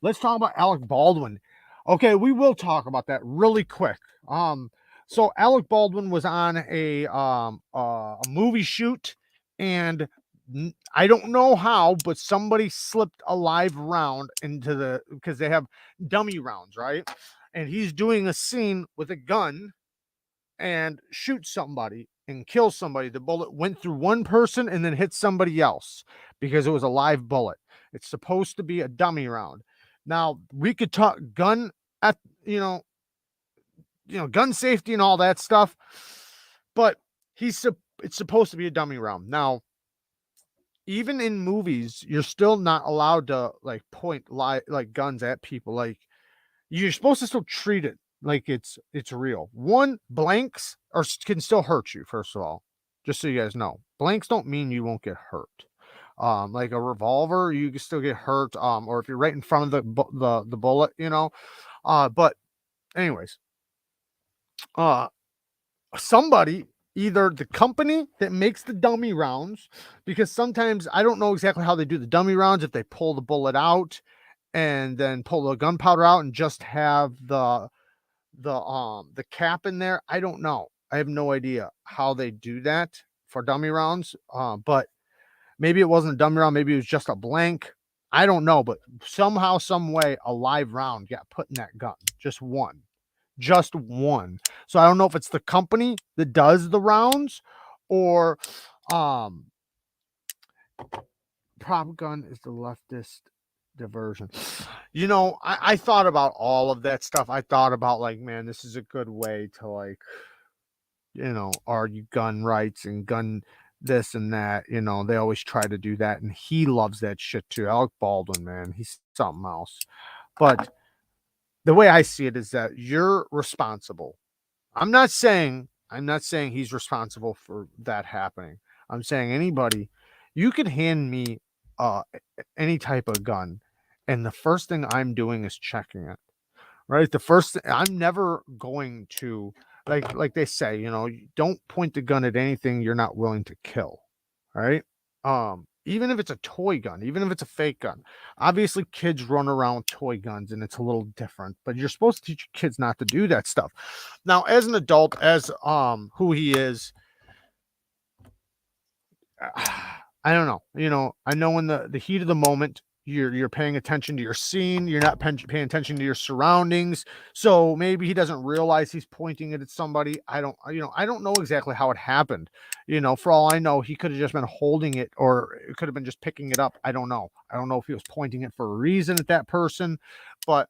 Let's talk about Alec Baldwin. Okay, we will talk about that really quick. So Alec Baldwin was on a movie shoot, and I don't know how, but somebody slipped a live round into the, because they have dummy rounds, right? And he's doing a scene with a gun and shoots somebody and kills somebody. The bullet went through one person and then hit somebody else because it was a live bullet. It's supposed to be a dummy round. Now, we could talk gun at, gun safety and all that stuff, but it's supposed to be a dummy round. Now, even in movies, you're still not allowed to like point like guns at people. Like, you're supposed to still treat it like it's real. Blanks can still hurt you. First of all, just so you guys know, blanks don't mean you won't get hurt. Like a revolver, you can still get hurt. Or if you're right in front of the bullet, but anyways, somebody, either the company that makes the dummy rounds, because sometimes I don't know exactly how they do the dummy rounds, if they pull the bullet out and then pull the gunpowder out and just have the cap in there. I don't know. I have no idea how they do that for dummy rounds. But maybe it wasn't a dummy round, maybe it was just a blank. I don't know, but somehow, some way, a live round got put in that gun. Just one. So I don't know if it's the company that does the rounds, or prop gun is the leftist diversion. I thought about all of that stuff. I thought about, like, man, this is a good way to, like, argue gun rights and gun this and that. They always try to do that, and he loves that shit too. Alec Baldwin, man, he's something else. But the way I see it is that you're responsible. I'm not saying he's responsible for that happening. I'm saying anybody, you could hand me any type of gun, and the first thing I'm doing is checking it. Right? The first thing, I'm never going to, like they say, don't point the gun at anything you're not willing to kill. Right? Even if it's a toy gun, even if it's a fake gun. Obviously, kids run around with toy guns, and it's a little different, but you're supposed to teach your kids not to do that stuff. Now, as an adult, as who he is, I don't know. I know in the heat of the moment, you're paying attention to your scene. You're not paying attention to your surroundings. So maybe he doesn't realize he's pointing it at somebody. I don't know exactly how it happened. For all I know, he could have just been holding it, or it could have been just picking it up. I don't know. I don't know if he was pointing it for a reason at that person, but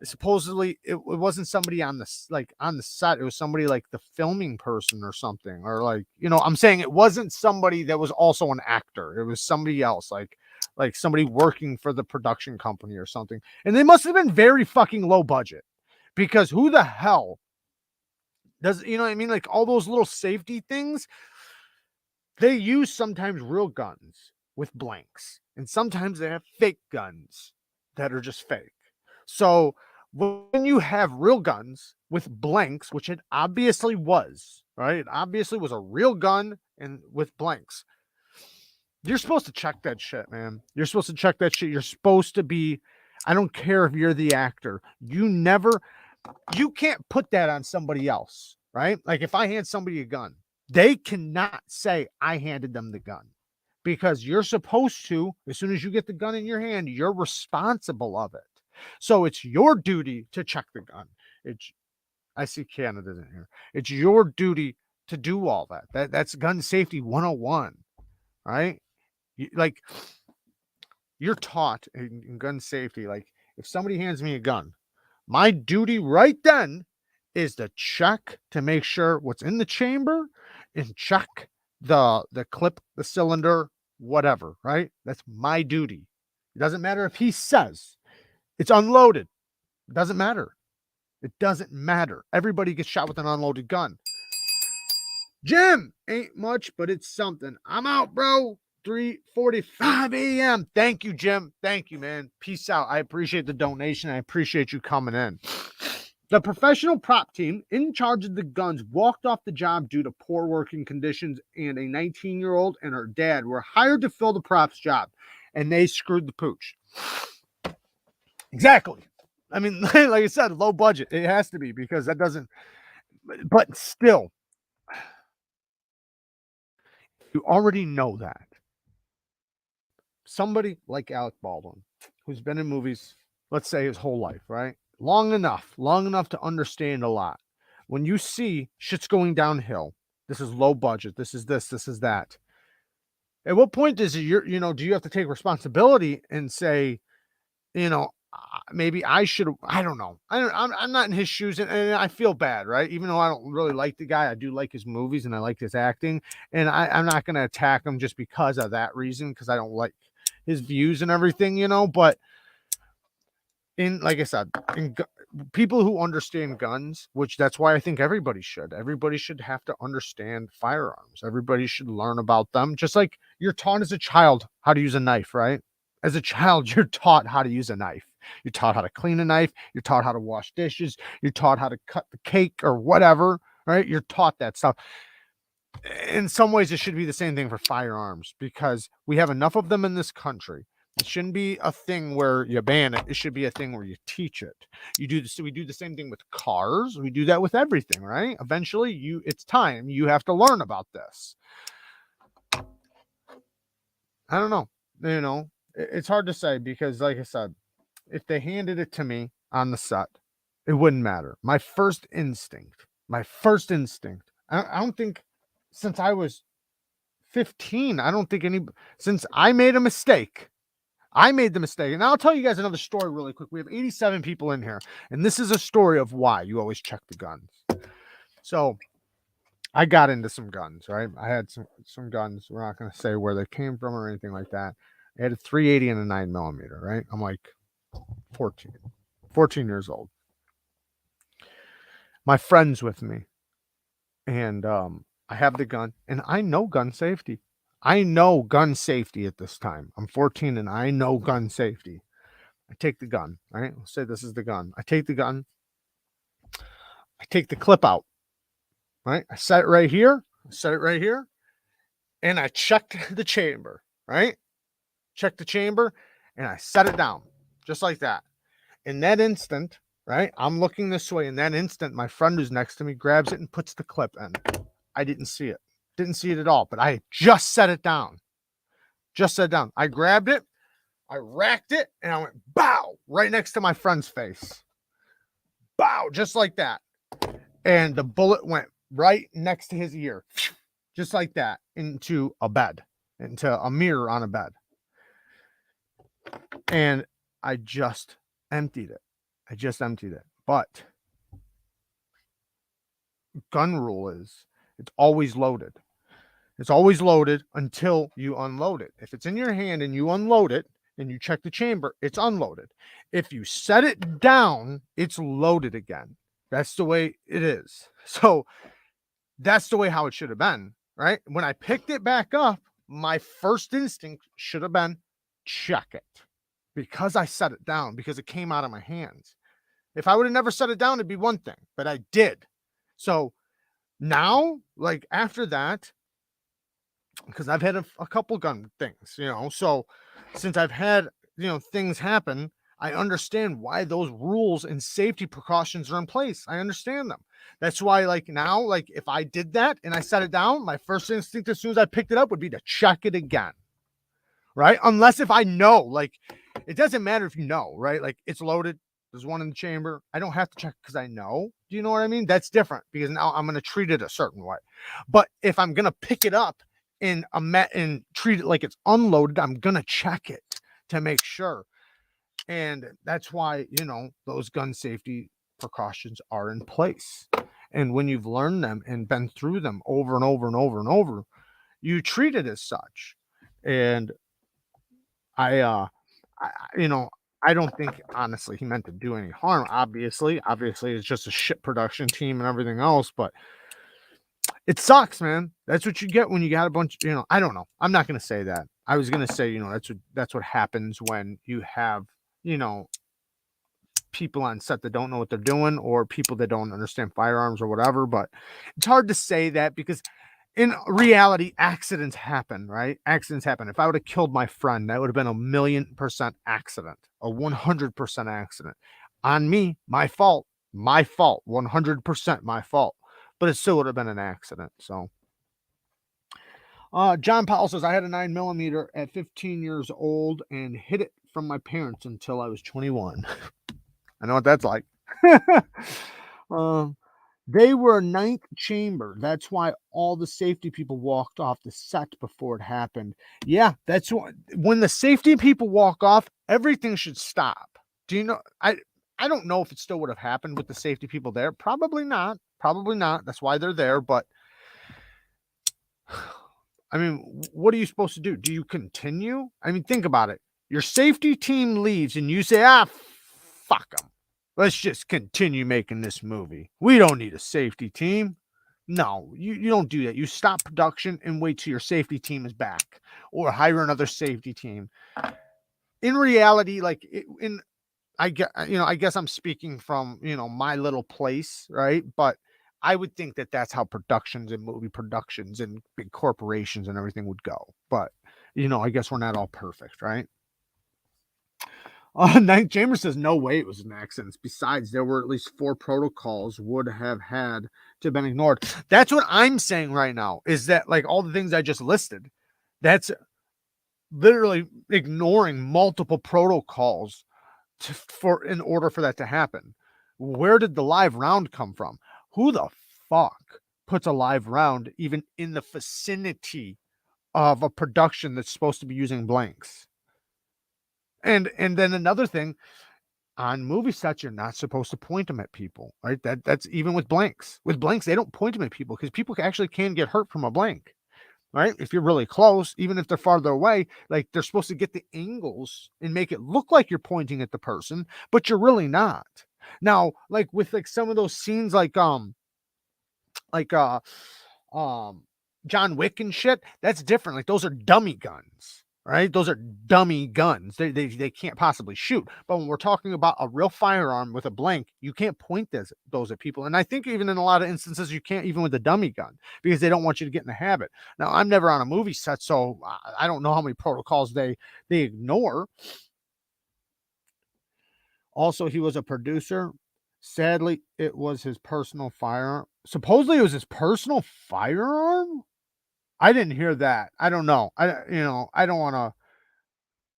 supposedly it wasn't somebody on the set. It was somebody like the filming person or something, or like, I'm saying it wasn't somebody that was also an actor. It was somebody else, like somebody working for the production company or something. And they must have been very fucking low budget, because who the hell does, what I mean? Like, all those little safety things, they use sometimes real guns with blanks, and sometimes they have fake guns that are just fake. So when you have real guns with blanks, which it obviously was, right? It obviously was a real gun and with blanks. You're supposed to check that shit, man. You're supposed to check that shit. You're supposed to be, I don't care if you're the actor. You can't put that on somebody else. right? Like if I hand somebody a gun, they cannot say I handed them the gun, because you're supposed to, as soon as you get the gun in your hand, you're responsible of it. So it's your duty to check the gun. I see Canada's in here. It's your duty to do all that. That's gun safety 101, right? Like you're taught in gun safety, like if somebody hands me a gun, my duty right then is to check to make sure what's in the chamber and check the clip, the cylinder, whatever, right? That's my duty. It doesn't matter if he says it's unloaded. It doesn't matter. It doesn't matter. Everybody gets shot with an unloaded gun. Jim, ain't much, but it's something. I'm out, bro. 3:45 a.m. Thank you, Jim. Thank you, man. Peace out. I appreciate the donation. I appreciate you coming in. The professional prop team in charge of the guns walked off the job due to poor working conditions, and a 19-year-old and her dad were hired to fill the props job, and they screwed the pooch. Exactly. I mean, like I said, low budget. It has to be, because that doesn't, but still, you already know that. Somebody like Alec Baldwin, who's been in movies, let's say his whole life, right? Long enough to understand a lot. When you see shit's going downhill, this is low budget, this is this is that. At what point does do you have to take responsibility and say, maybe I should, I don't know. I'm not in his shoes, and I feel bad, right? Even though I don't really like the guy, I do like his movies and I like his acting, and I'm not going to attack him just because of that reason, because I don't like his views and everything, but like I said, people who understand guns, which that's why I think everybody should have to understand firearms. Everybody should learn about them. Just like you're taught as a child how to use a knife, right? As a child, you're taught how to use a knife. You're taught how to clean a knife. You're taught how to wash dishes. You're taught how to cut the cake or whatever, right? You're taught that stuff. In some ways, it should be the same thing for firearms, because we have enough of them in this country. It shouldn't be a thing where you ban it. It should be a thing where you teach it. We do the same thing with cars. We do that with everything, right? Eventually, it's time. You have to learn about this. I don't know. It's hard to say, because like I said, if they handed it to me on the set, it wouldn't matter. My first instinct, I don't think since I was 15, since I made the mistake, and I'll tell you guys another story really quick. We have 87 people in here, and this is a story of why you always check the guns. So I got into some guns, right? I had some guns. We're not going to say where they came from or anything like that. I had a 380 and a 9mm, right? I'm like 14 years old. My friend's with me, and I have the gun, and I know gun safety. I know gun safety at this time. I'm 14 and I know gun safety. I take the gun, right? Let's say this is the gun. I take the gun. I take the clip out, right? I set it right here. And I check the chamber, right? Check the chamber, and I set it down just like that. In that instant, right? I'm looking this way. In that instant, my friend who's next to me grabs it and puts the clip in. I didn't see it. Didn't see it at all, but I just set it down. I grabbed it, I racked it, and I went bow right next to my friend's face. Bow, just like that. And the bullet went right next to his ear, just like that, into a bed, into a mirror on a bed. And I just emptied it. But gun rule is it's always loaded. It's always loaded until you unload it. If it's in your hand and you unload it and you check the chamber, it's unloaded. If you set it down, it's loaded again. That's the way it is. So that's the way how it should have been, right? When I picked it back up, my first instinct should have been check it, because I set it down, because it came out of my hands. If I would have never set it down, it'd be one thing, but I did. So now, like after that, because I've had a couple gun things, so since I've had, things happen, I understand why those rules and safety precautions are in place. I understand them. That's why, like now, like if I did that and I set it down, my first instinct as soon as I picked it up would be to check it again. Right? Unless if I know, like it doesn't matter if you know, right? Like it's loaded. There's one in the chamber. I don't have to check because I know. Do you know what I mean? That's different because now I'm going to treat it a certain way. But if I'm going to pick it up and treat it like it's unloaded, I'm going to check it to make sure. And that's why, those gun safety precautions are in place. And when you've learned them and been through them over and over and over and over, you treat it as such. And I don't think honestly he meant to do any harm. Obviously, it's just a shit production team and everything else, but it sucks, man. That's what you get when you got a bunch, I don't know. I'm not going to say that. I was going to say, that's what happens when you have, people on set that don't know what they're doing or people that don't understand firearms or whatever, but it's hard to say that because in reality, accidents happen, right? Accidents happen. If I would have killed my friend, that would have been 1,000,000% accident, a 100% accident on me, my fault, 100% my fault, but it still would have been an accident. So, John Powell says, I had a 9mm at 15 years old and hid it from my parents until I was 21. I know what that's like. They were a 9th chamber. That's why all the safety people walked off the set before it happened. Yeah, that's when the safety people walk off, everything should stop. Do you know? I don't know if it still would have happened with the safety people there. Probably not. That's why they're there. But I mean, what are you supposed to do? Do you continue? I mean, think about it. Your safety team leaves and you say, fuck them. Let's just continue making this movie. We don't need a safety team. No, you don't do that. You stop production and wait till your safety team is back or hire another safety team. In reality, I guess I'm speaking from, my little place, right? But I would think that that's how productions and movie productions and big corporations and everything would go. But, I guess we're not all perfect, right? Ninth Chamber says no way it was an accident. Besides, there were at least 4 protocols would have had to have been ignored. That's what I'm saying right now, is that like all the things I just listed, that's literally ignoring multiple protocols in order for that to happen. Where did the live round come from? Who the fuck puts a live round even in the vicinity of a production that's supposed to be using blanks? And then another thing, on movie sets, you're not supposed to point them at people, right? That's even with blanks. With blanks, they don't point them at people because people actually can get hurt from a blank, right? If you're really close, even if they're farther away, like they're supposed to get the angles and make it look like you're pointing at the person, but you're really not. Now, like with like some of those scenes, like John Wick and shit, that's different. Like those are dummy guns, right? Those are dummy guns. They can't possibly shoot. But when we're talking about a real firearm with a blank, you can't point those at people. And I think even in a lot of instances, you can't even with a dummy gun because they don't want you to get in the habit. Now, I'm never on a movie set, so I don't know how many protocols they ignore. Also, he was a producer. Sadly, it was his personal firearm. Supposedly, it was his personal firearm. I didn't hear that. I don't know. I don't want to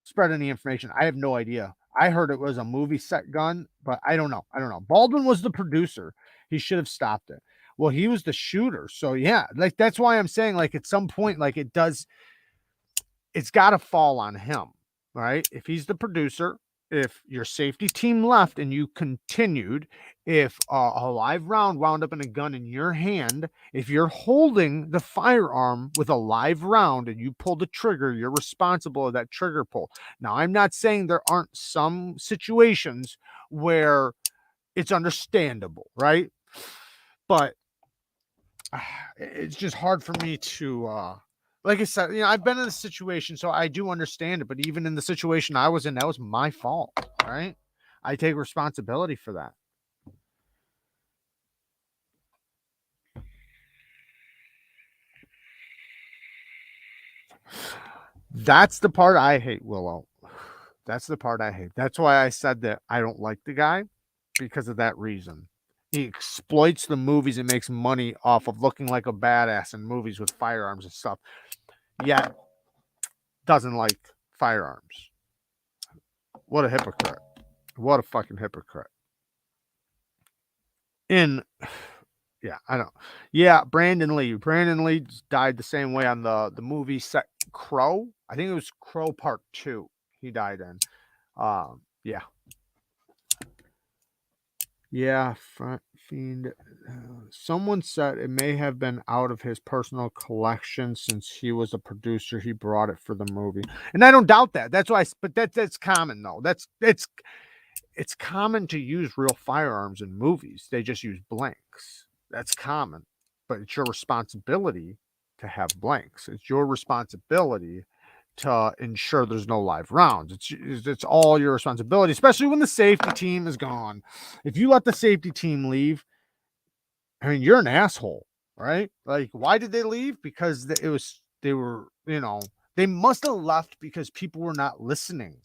spread any information. I have no idea. I heard it was a movie set gun, but I don't know. Baldwin was the producer. He should have stopped it. Well, he was the shooter. So yeah, like that's why I'm saying like at some point, like it's got to fall on him, right? If he's the producer, if your safety team left and you continued, if a live round wound up in a gun in your hand, if you're holding the firearm with a live round and you pull the trigger, you're responsible of that trigger pull. Now, I'm not saying there aren't some situations where it's understandable, right? But it's just hard for me to like I said, I've been in a situation, so I do understand it. But even in the situation I was in, that was my fault, right? I take responsibility for that. That's the part I hate, Willow. That's the part I hate. That's why I said that I don't like the guy, because of that reason. He exploits the movies and makes money off of looking like a badass in movies with firearms and stuff, yet doesn't like firearms. What a hypocrite. What a fucking hypocrite. Yeah, I don't. Yeah, Brandon Lee. Brandon Lee died the same way on the movie set Crow. I think it was Crow Part 2 he died in. Yeah. Yeah, Fiend. Someone said it may have been out of his personal collection since he was a producer. He brought it for the movie, and I don't doubt that. That's why. But that's common though. It's common to use real firearms in movies. They just use blanks. That's common, but it's your responsibility to have blanks. It's your responsibility to ensure there's no live rounds. It's all your responsibility, especially when the safety team is gone. If you let the safety team leave, I mean, you're an asshole, right? Like, why did they leave? Because they were, they must have left because people were not listening.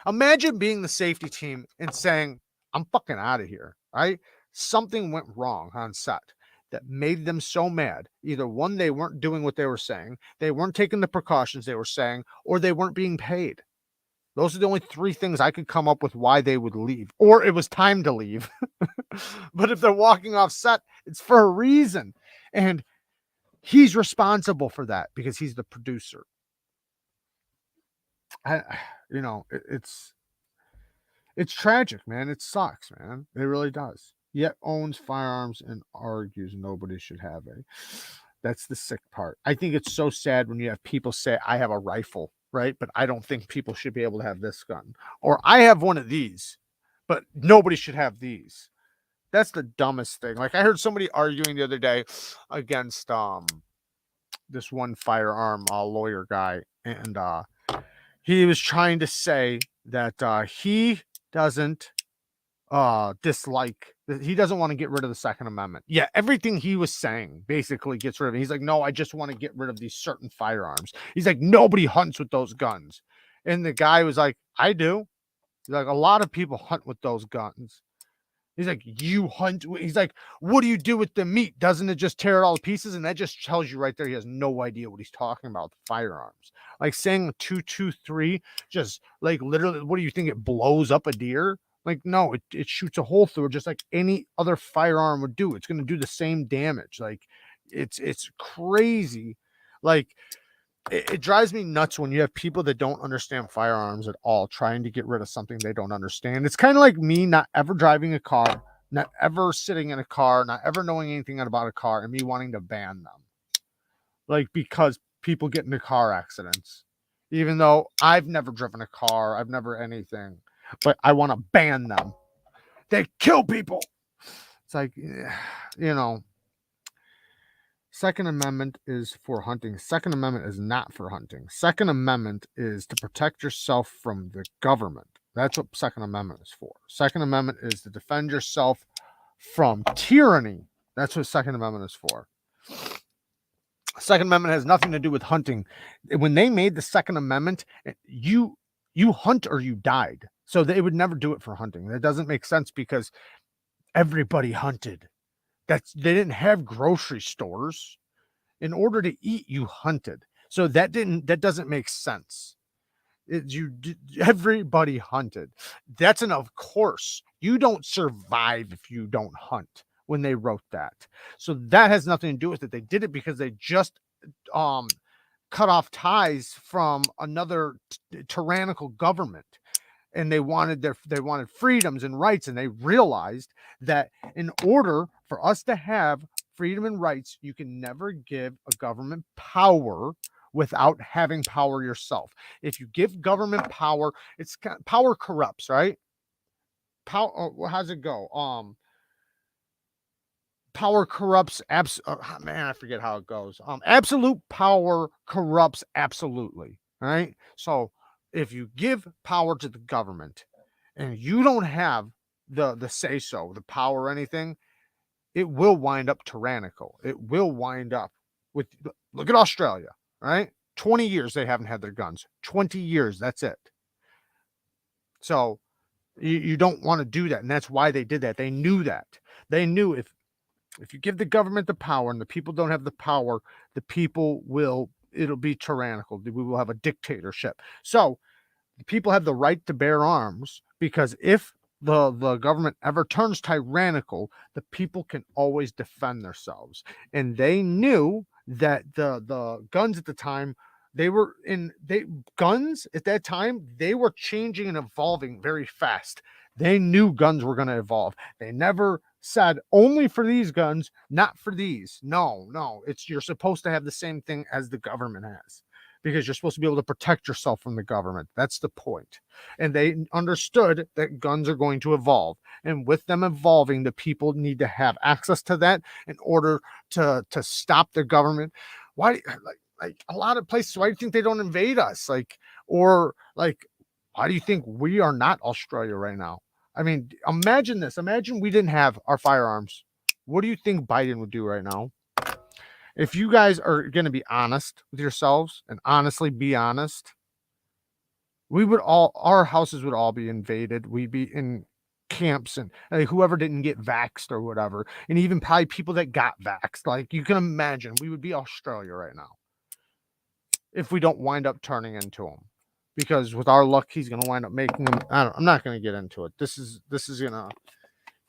Imagine being the safety team and saying, I'm fucking out of here, right? Something went wrong on set that made them so mad. Either one, they weren't doing what they were saying, they weren't taking the precautions they were saying, or they weren't being paid. Those are the only three things I could come up with why they would leave, or it was time to leave. But if they're walking off set, it's for a reason. And he's responsible for that because he's the producer. It's tragic, man. It sucks, man. It really does. Yet owns firearms and argues nobody should have a. That's the sick part. I think it's so sad when you have people say, I have a rifle, right? But I don't think people should be able to have this gun. Or I have one of these, but nobody should have these. That's the dumbest thing. Like I heard somebody arguing the other day against this one firearm lawyer guy, and he was trying to say that he doesn't he doesn't want to get rid of the Second Amendment. Yeah, everything he was saying basically gets rid of it. He's like, no, I just want to get rid of these certain firearms. He's like, nobody hunts with those guns. And the guy was like, I do. He's like, a lot of people hunt with those guns. He's like, you hunt. He's like, what do you do with the meat? Doesn't it just tear it all to pieces? And that just tells you right there, he has no idea what he's talking about with firearms. Like saying 223, just like literally, what do you think? It blows up a deer? Like, no, it shoots a hole through it just like any other firearm would do. It's going to do the same damage. Like, it's crazy. Like, it drives me nuts when you have people that don't understand firearms at all trying to get rid of something they don't understand. It's kind of like me not ever driving a car, not ever sitting in a car, not ever knowing anything about a car, and me wanting to ban them. Like, because people get into car accidents. Even though I've never driven a car, I've never anything, but I want to ban them. They kill people. It's like, Second Amendment is for hunting. Second Amendment is not for hunting. Second Amendment is to protect yourself from the government. That's what Second Amendment is for. Second Amendment is to defend yourself from tyranny. That's what Second Amendment is for. Second Amendment has nothing to do with hunting. When they made the Second Amendment, you hunt or you died. So they would never do it for hunting. That doesn't make sense because everybody hunted. They didn't have grocery stores. In order to eat, you hunted. So that doesn't make sense. Everybody hunted. That's of course. You don't survive if you don't hunt when they wrote that. So that has nothing to do with it. They did it because they just cut off ties from another tyrannical government. And they wanted freedoms and rights, and they realized that in order for us to have freedom and rights, you can never give a government power without having power yourself. If you give government power, power corrupts, right? Power, how's it go? Power corrupts. Man, I forget how it goes. Absolute power corrupts absolutely. Right? So if you give power to the government and you don't have the say so, the power or anything, it will wind up tyrannical. It will wind up with, look at Australia, right? 20 years they haven't had their guns. 20 years, that's it. So you don't want to do that. And that's why they did that. They knew that. They knew if you give the government the power and the people don't have the power, the people it'll be tyrannical. We will have a dictatorship. So the people have the right to bear arms, because if the government ever turns tyrannical, the people can always defend themselves. And they knew that the guns at the time, guns at that time, they were changing and evolving very fast. They knew guns were going to evolve. They never said only for these guns, not for these. No, you're supposed to have the same thing as the government has, because you're supposed to be able to protect yourself from the government. That's the point. And they understood that guns are going to evolve. And with them evolving, the people need to have access to that in order to stop the government. Why, like a lot of places, why do you think they don't invade us? Why do you think we are not Australia right now? I mean, imagine this. Imagine we didn't have our firearms. What do you think Biden would do right now? If you guys are going to be honest with yourselves and honestly be honest, our houses would all be invaded. We'd be in camps, and whoever didn't get vaxxed or whatever, and even probably people that got vaxxed. Like, you can imagine, we would be Australia right now if we don't wind up turning into him. Because with our luck, he's going to wind up making them. I'm not going to get into it. This is going to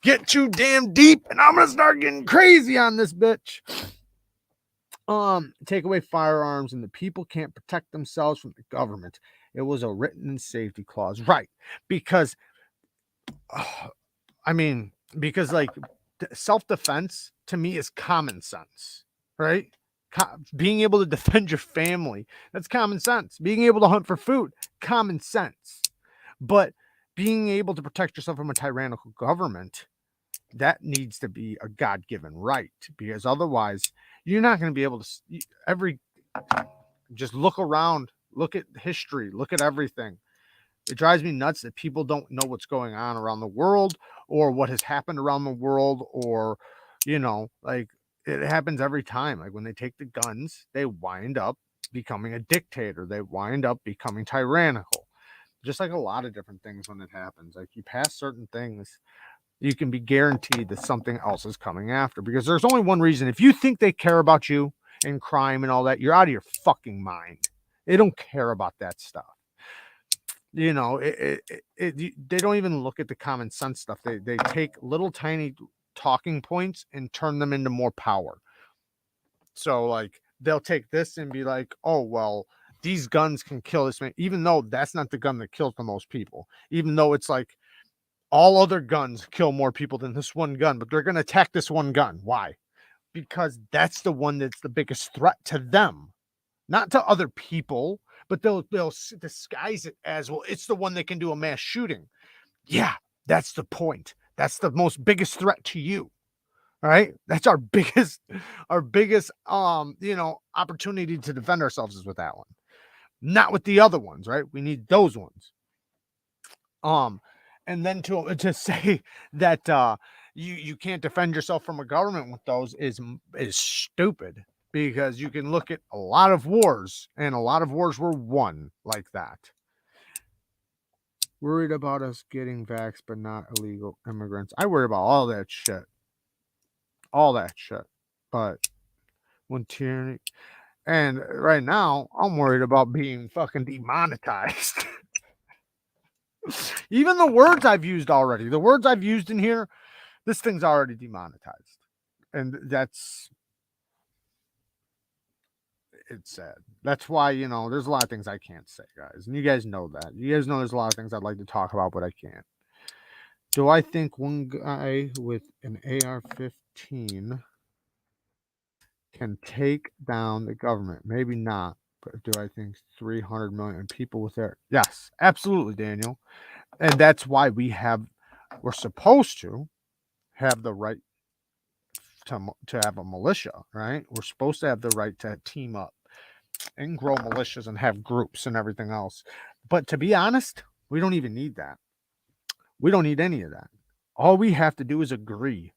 get too damn deep, and I'm going to start getting crazy on this bitch. Take away firearms, and the people can't protect themselves from the government. It was a written safety clause, right? Because, because like self-defense to me is common sense, right? Being able to defend your family, that's common sense. Being able to hunt for food, common sense. But being able to protect yourself from a tyrannical government, that needs to be a God-given right, because otherwise you're not going to be able to just look around, look at history, look at everything. It drives me nuts that people don't know what's going on around the world, or what has happened around the world, or, it happens every time. Like, when they take the guns, they wind up becoming a dictator. They wind up becoming tyrannical. Just like a lot of different things when it happens. Like, you pass certain things, you can be guaranteed that something else is coming after, because there's only one reason. If you think they care about you and crime and all that, you're out of your fucking mind. They don't care about that stuff. They don't even look at the common sense stuff. They take little tiny talking points and turn them into more power. So, like, they'll take this and be like, oh, well, these guns can kill this man, even though that's not the gun that kills the most people, even though it's like, all other guns kill more people than this one gun, but they're going to attack this one gun. Why? Because that's the one that's the biggest threat to them, not to other people, but they'll disguise it as, well, it's the one that can do a mass shooting. Yeah, that's the point. That's the biggest threat to you. All right. That's our biggest opportunity to defend ourselves is with that one, not with the other ones. Right. We need those ones. And then to say that you can't defend yourself from a government with those is stupid, because you can look at a lot of wars, and a lot of wars were won like that. Worried about us getting vaxxed, but not illegal immigrants. I worry about all that shit. But when tyranny, and right now I'm worried about being fucking demonetized. Even the words I've used already, the words I've used in here, this thing's already demonetized. And it's sad. That's why, there's a lot of things I can't say, guys. And you guys know that. You guys know there's a lot of things I'd like to talk about, but I can't. Do I think one guy with an AR-15 can take down the government? Maybe not. But do I think 300 million people with their... Yes, absolutely, Daniel. And that's why we're supposed to have the right to have a militia, right? We're supposed to have the right to team up and grow militias and have groups and everything else. But to be honest, we don't even need that. We don't need any of that. All we have to do is agree.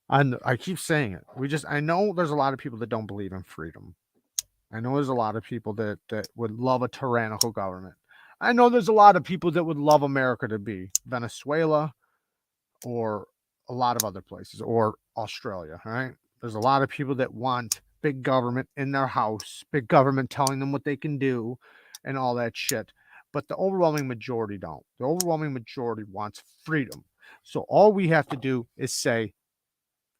And I keep saying it. I know there's a lot of people that don't believe in freedom. I know there's a lot of people that would love a tyrannical government. I know there's a lot of people that would love America to be Venezuela or a lot of other places or Australia, right? There's a lot of people that want big government in their house, big government telling them what they can do and all that shit. But the overwhelming majority don't. The overwhelming majority wants freedom. So all we have to do is say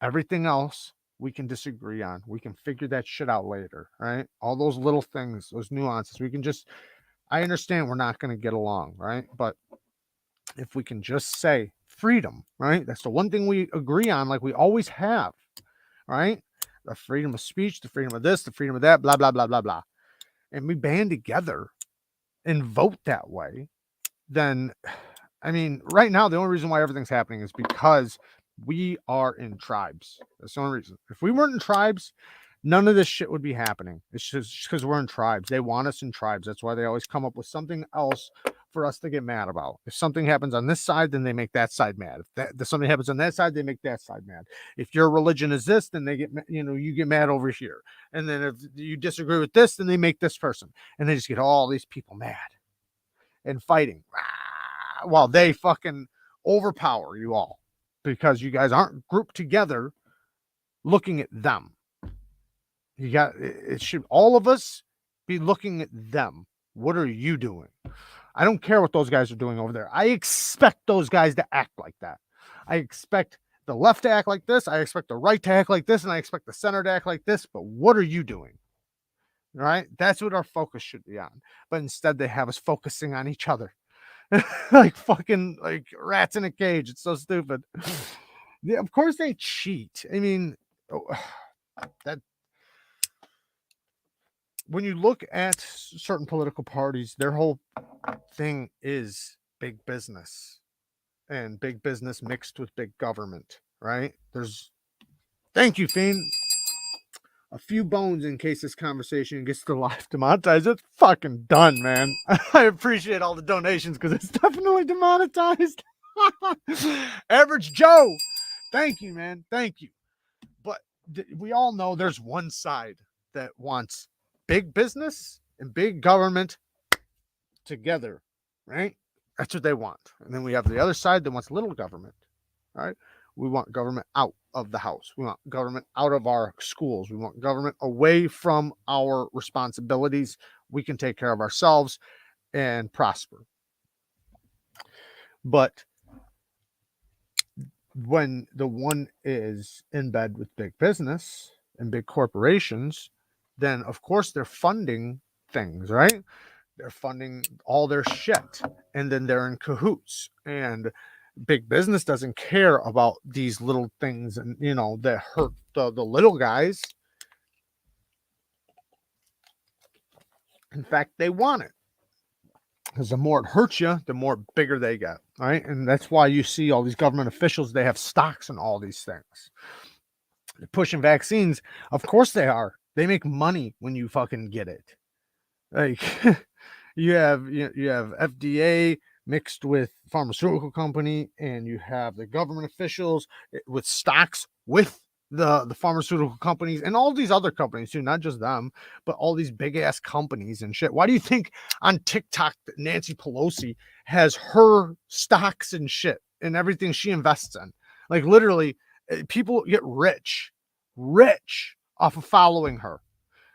everything else we can disagree on. We can figure that shit out later, right? All those little things, those nuances, we can just, I understand we're not going to get along, right? But if we can just say freedom, right? That's the one thing we agree on, like we always have, right? The freedom of speech, the freedom of this, the freedom of that, blah, blah, blah, blah, blah. And we band together and vote that way, then, I mean, right now, the only reason why everything's happening is because we are in tribes. That's the only reason. If we weren't in tribes, none of this shit would be happening. It's just because we're in tribes. They want us in tribes. That's why they always come up with something else for us to get mad about. If something happens on this side, then they make that side mad. If something happens on that side, they make that side mad. If your religion is this, then they get, you get mad over here. And then if you disagree with this, then they make this person. And they just get all these people mad and fighting while they fucking overpower you all because you guys aren't grouped together looking at them. It should, all of us be looking at them. What are you doing? I don't care what those guys are doing over there. I expect those guys to act like that. I expect the left to act like this. I expect the right to act like this. And I expect the center to act like this. But what are you doing? Right? That's what our focus should be on. But instead they have us focusing on each other. Like fucking like rats in a cage. It's so stupid. Yeah, of course they cheat. I mean, that when you look at certain political parties, their whole thing is big business and big business mixed with big government, right? Thank you, Fiend. A few bones in case this conversation gets the live demonetized. It's fucking done, man. I appreciate all the donations because it's definitely demonetized. Average Joe, thank you, man. Thank you. But we all know there's one side that wants big business and big government together, right? That's what they want. And then we have the other side that wants little government, right? We want government out of the house. We want government out of our schools. We want government away from our responsibilities. We can take care of ourselves and prosper. But when the one is in bed with big business and big corporations, then of course they're funding things, right? They're funding all their shit, and then they're in cahoots. And big business doesn't care about these little things, and that hurt the little guys. In fact, they want it because the more it hurts you, the more bigger they get, right? And that's why you see all these government officials, they have stocks in all these things. They're pushing vaccines. Of course they are. They make money when you fucking get it. Like you have FDA mixed with pharmaceutical company, and you have the government officials with stocks with the pharmaceutical companies and all these other companies too, not just them, but all these big ass companies and shit. Why do you think on TikTok that Nancy Pelosi has her stocks and shit and everything she invests in? Like literally, people get rich off of following her.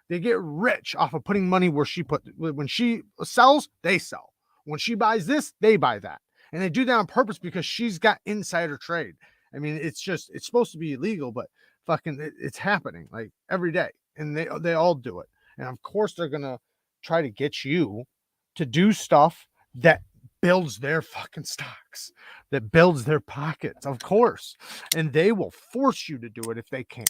They get rich off of putting money where she put. When she sells, they sell. When she buys this, they buy that. And they do that on purpose because she's got insider trade. I mean, it's supposed to be illegal, but fucking it's happening like every day. And they all do it. And of course they're going to try to get you to do stuff that builds their fucking stocks, that builds their pockets, of course. And they will force you to do it if they can,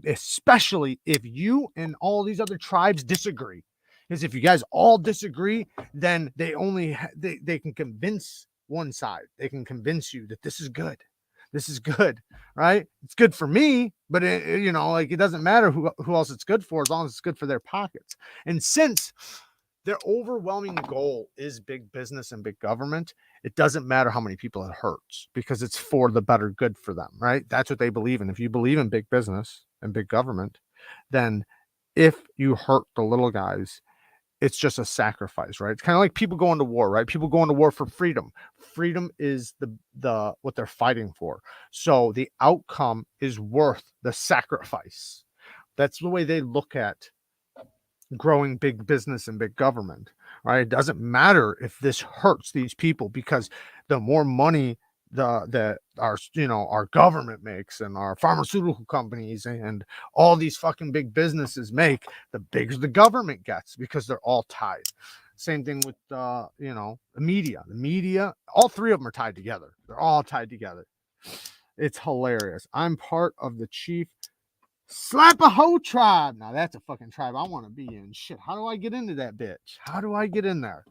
especially if you and all these other tribes disagree. Because if you guys all disagree, then they only they can convince one side. They can convince you that this is good. This is good, right? It's good for me, but it doesn't matter who else it's good for as long as it's good for their pockets. And since their overwhelming goal is big business and big government, it doesn't matter how many people it hurts because it's for the better good for them, right? That's what they believe in. If you believe in big business and big government, then if you hurt the little guys, it's just a sacrifice, right? It's kind of like people going to war, right? People going to war for freedom. Freedom is the what they're fighting for. So the outcome is worth the sacrifice. That's the way they look at growing big business and big government, right? It doesn't matter if this hurts these people, because the more money that our government makes, and our pharmaceutical companies and all these fucking big businesses make, the bigger the government gets, because they're all tied. Same thing with the media, all three of them are tied together. They're all tied together. It's hilarious. I'm part of the chief Slap a hoe tribe. Now that's a fucking tribe I want to be in. Shit, how do I get into that bitch? How do I get in there?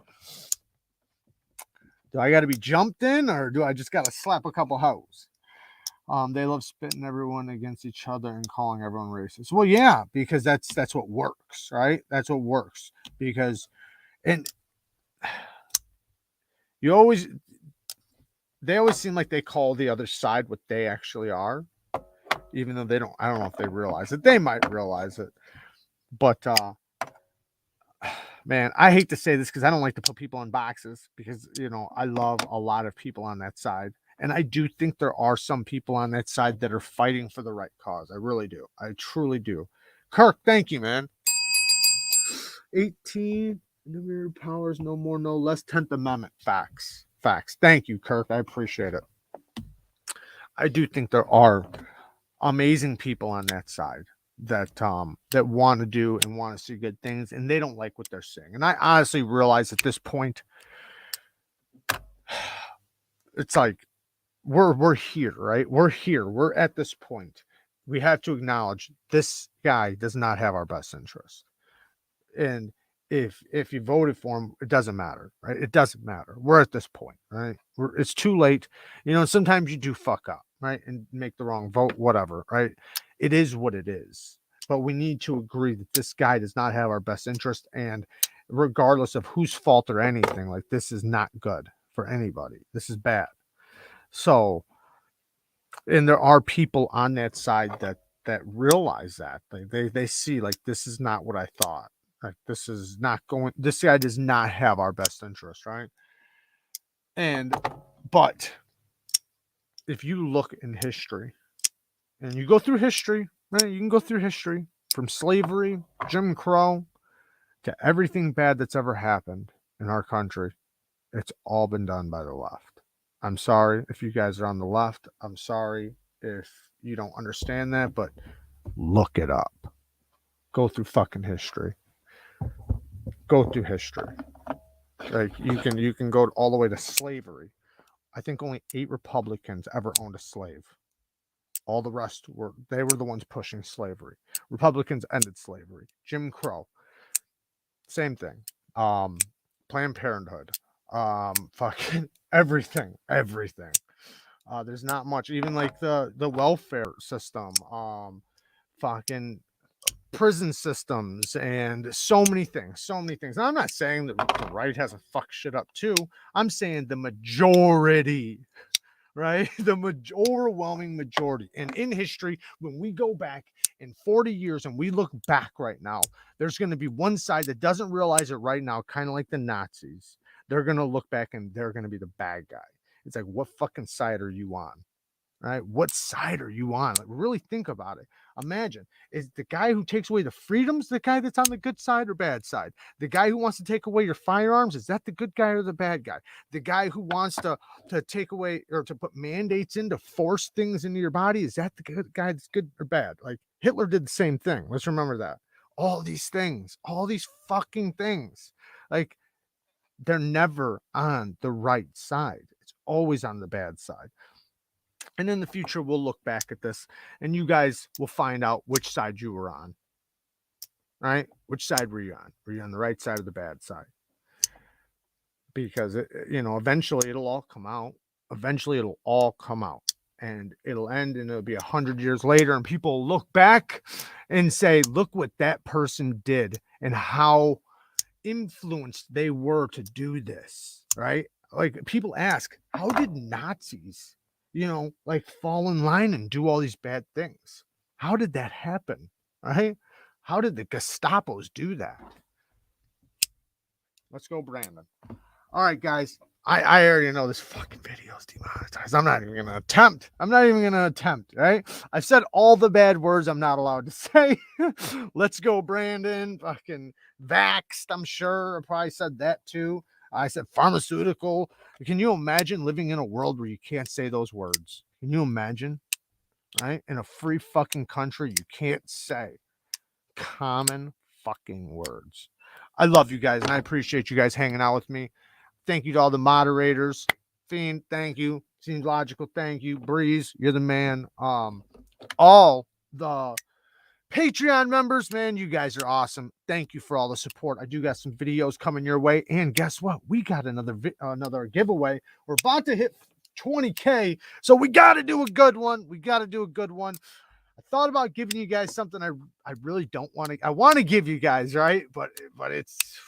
Do I got to be jumped in, or do I just got to slap a couple hoes? They love spitting everyone against each other and calling everyone racist. Well, yeah, because that's what works, right? That's what works. Because, and they always seem like they call the other side what they actually are, even though they don't. I don't know if they realize it. They might realize it, but man, I hate to say this because I don't like to put people in boxes, because I love a lot of people on that side, and I do think there are some people on that side that are fighting for the right cause. I really do. I truly do. Kirk, thank you, man. 18 nuclear powers, no more, no less. 10th Amendment facts. Thank you, Kirk. I appreciate it. I do think there are amazing people on that side that want to do and want to see good things, and they don't like what they're seeing. And I honestly realize at this point, it's like we're here, right? We're here. We're at this point. We have to acknowledge this guy does not have our best interest. And if you voted for him, it doesn't matter, right? It doesn't matter. We're at this point, right? It's too late. Sometimes you do fuck up, right? And make the wrong vote, whatever, right? It is what it is. But we need to agree that this guy does not have our best interest. And regardless of whose fault or anything, like, this is not good for anybody. This is bad. So, and there are people on that side that realize that. They see, like, this is not what I thought. Like, this guy does not have our best interest, right? But if you look in history, and you go through history, right? You can go through history from slavery, Jim Crow, to everything bad that's ever happened in our country. It's all been done by the left. I'm sorry if you guys are on the left. I'm sorry if you don't understand that, but look it up. Go through fucking history. Go through history. Like, you can go all the way to slavery. I think only 8 Republicans ever owned a slave. All the rest were the ones pushing slavery. Republicans ended slavery. Jim Crow, same thing. Planned Parenthood, fucking everything. There's not much. Even like the welfare system, fucking prison systems, and so many things. And I'm not saying that the right hasn't fucked shit up too. I'm saying the majority, right? The overwhelming majority. And in history, when we go back in 40 years and we look back right now, there's going to be one side that doesn't realize it right now, kind of like the Nazis. They're going to look back and they're going to be the bad guy. It's like, what fucking side are you on? Right? What side are you on? Like, really think about it. Imagine, is the guy who takes away the freedoms the guy that's on the good side or bad side? The guy who wants to take away your firearms, is that the good guy or the bad guy? The guy who wants to take away or to put mandates in to force things into your body, is that the good guy that's good or bad? Like, Hitler did the same thing. Let's remember that. All these things, all these fucking things, like, they're never on the right side. It's always on the bad side. And in the future, we'll look back at this and you guys will find out which side you were on, right? Which side were you on? Were you on the right side or the bad side? Because, eventually it'll all come out. And it'll end, and it'll be 100 years later, and people will look back and say, look what that person did and how influenced they were to do this, right? Like, people ask, how did Nazis like, fall in line and do all these bad things? How did that happen? Right? How did the Gestapos do that? Let's go, Brandon. All right, guys. I already know this fucking video is demonetized. I'm not even gonna attempt. Right? I've said all the bad words I'm not allowed to say. Let's go, Brandon. Fucking vaxxed, I'm sure. I probably said that too. I said pharmaceutical. Can you imagine living in a world where you can't say those words? Can you imagine? Right? In a free fucking country, you can't say common fucking words. I love you guys, and I appreciate you guys hanging out with me. Thank you to all the moderators. Fiend, thank you. Seems logical, thank you. Breeze, you're the man. All the Patreon members, man, you guys are awesome. Thank you for all the support. I do got some videos coming your way, and guess what? We got another giveaway. We're about to hit 20K, so we got to do a good one. I thought about giving you guys something I really don't want to. I want to give you guys, right? But it's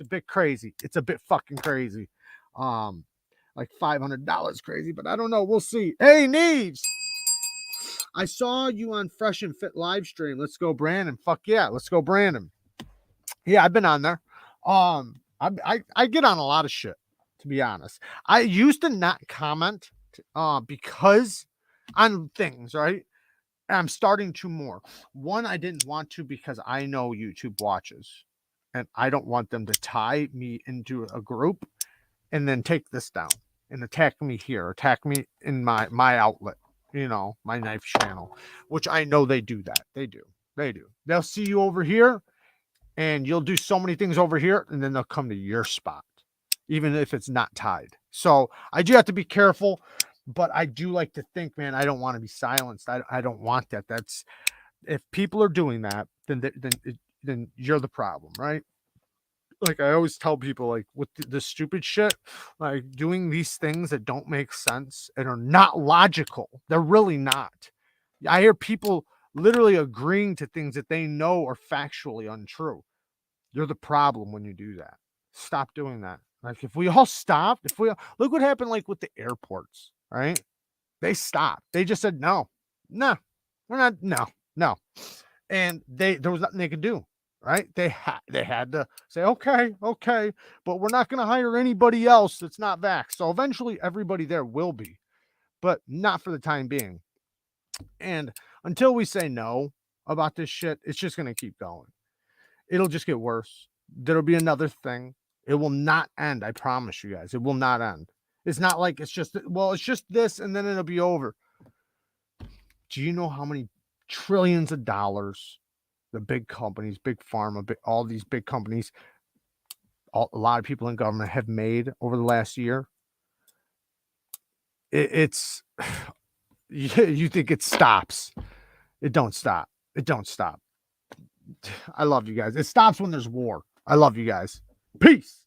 a bit crazy. It's a bit fucking crazy. Like $500 crazy, but I don't know. We'll see. Hey, Neeves, I saw you on Fresh and Fit live stream. Let's go, Brandon. Fuck yeah, let's go, Brandon. Yeah, I've been on there. I get on a lot of shit, to be honest. I used to not comment because on things, right? I'm starting to more. One, I didn't want to because I know YouTube watches, and I don't want them to tie me into a group and then take this down and attack me here, attack me in my outlet, my knife channel, which I know they do that. They do. They'll see you over here, and you'll do so many things over here, and then they'll come to your spot, even if it's not tied. So I do have to be careful. But I do like to think, man, I don't want to be silenced. I don't want that. That's if people are doing that, then you're the problem, right? Like I always tell people, like with the stupid shit, like doing these things that don't make sense and are not logical. They're really not. I hear people literally agreeing to things that they know are factually untrue. You're the problem when you do that. Stop doing that. Like if we all stopped, look what happened like with the airports. Right? They stopped. They just said, no, we're not, no. And there was nothing they could do. Right? They had to say, okay, but we're not going to hire anybody else that's not vaxxed. So eventually everybody there will be, but not for the time being. And until we say no about this shit, it's just going to keep going. It'll just get worse. There'll be another thing. It will not end. I promise you guys, it will not end. It's not like it's just this and then it'll be over. Do you know how many trillions of dollars the big companies, big pharma, all these big companies, a lot of people in government have made over the last year? It's you think it stops. It don't stop. I love you guys. It stops when there's war. I love you guys. Peace.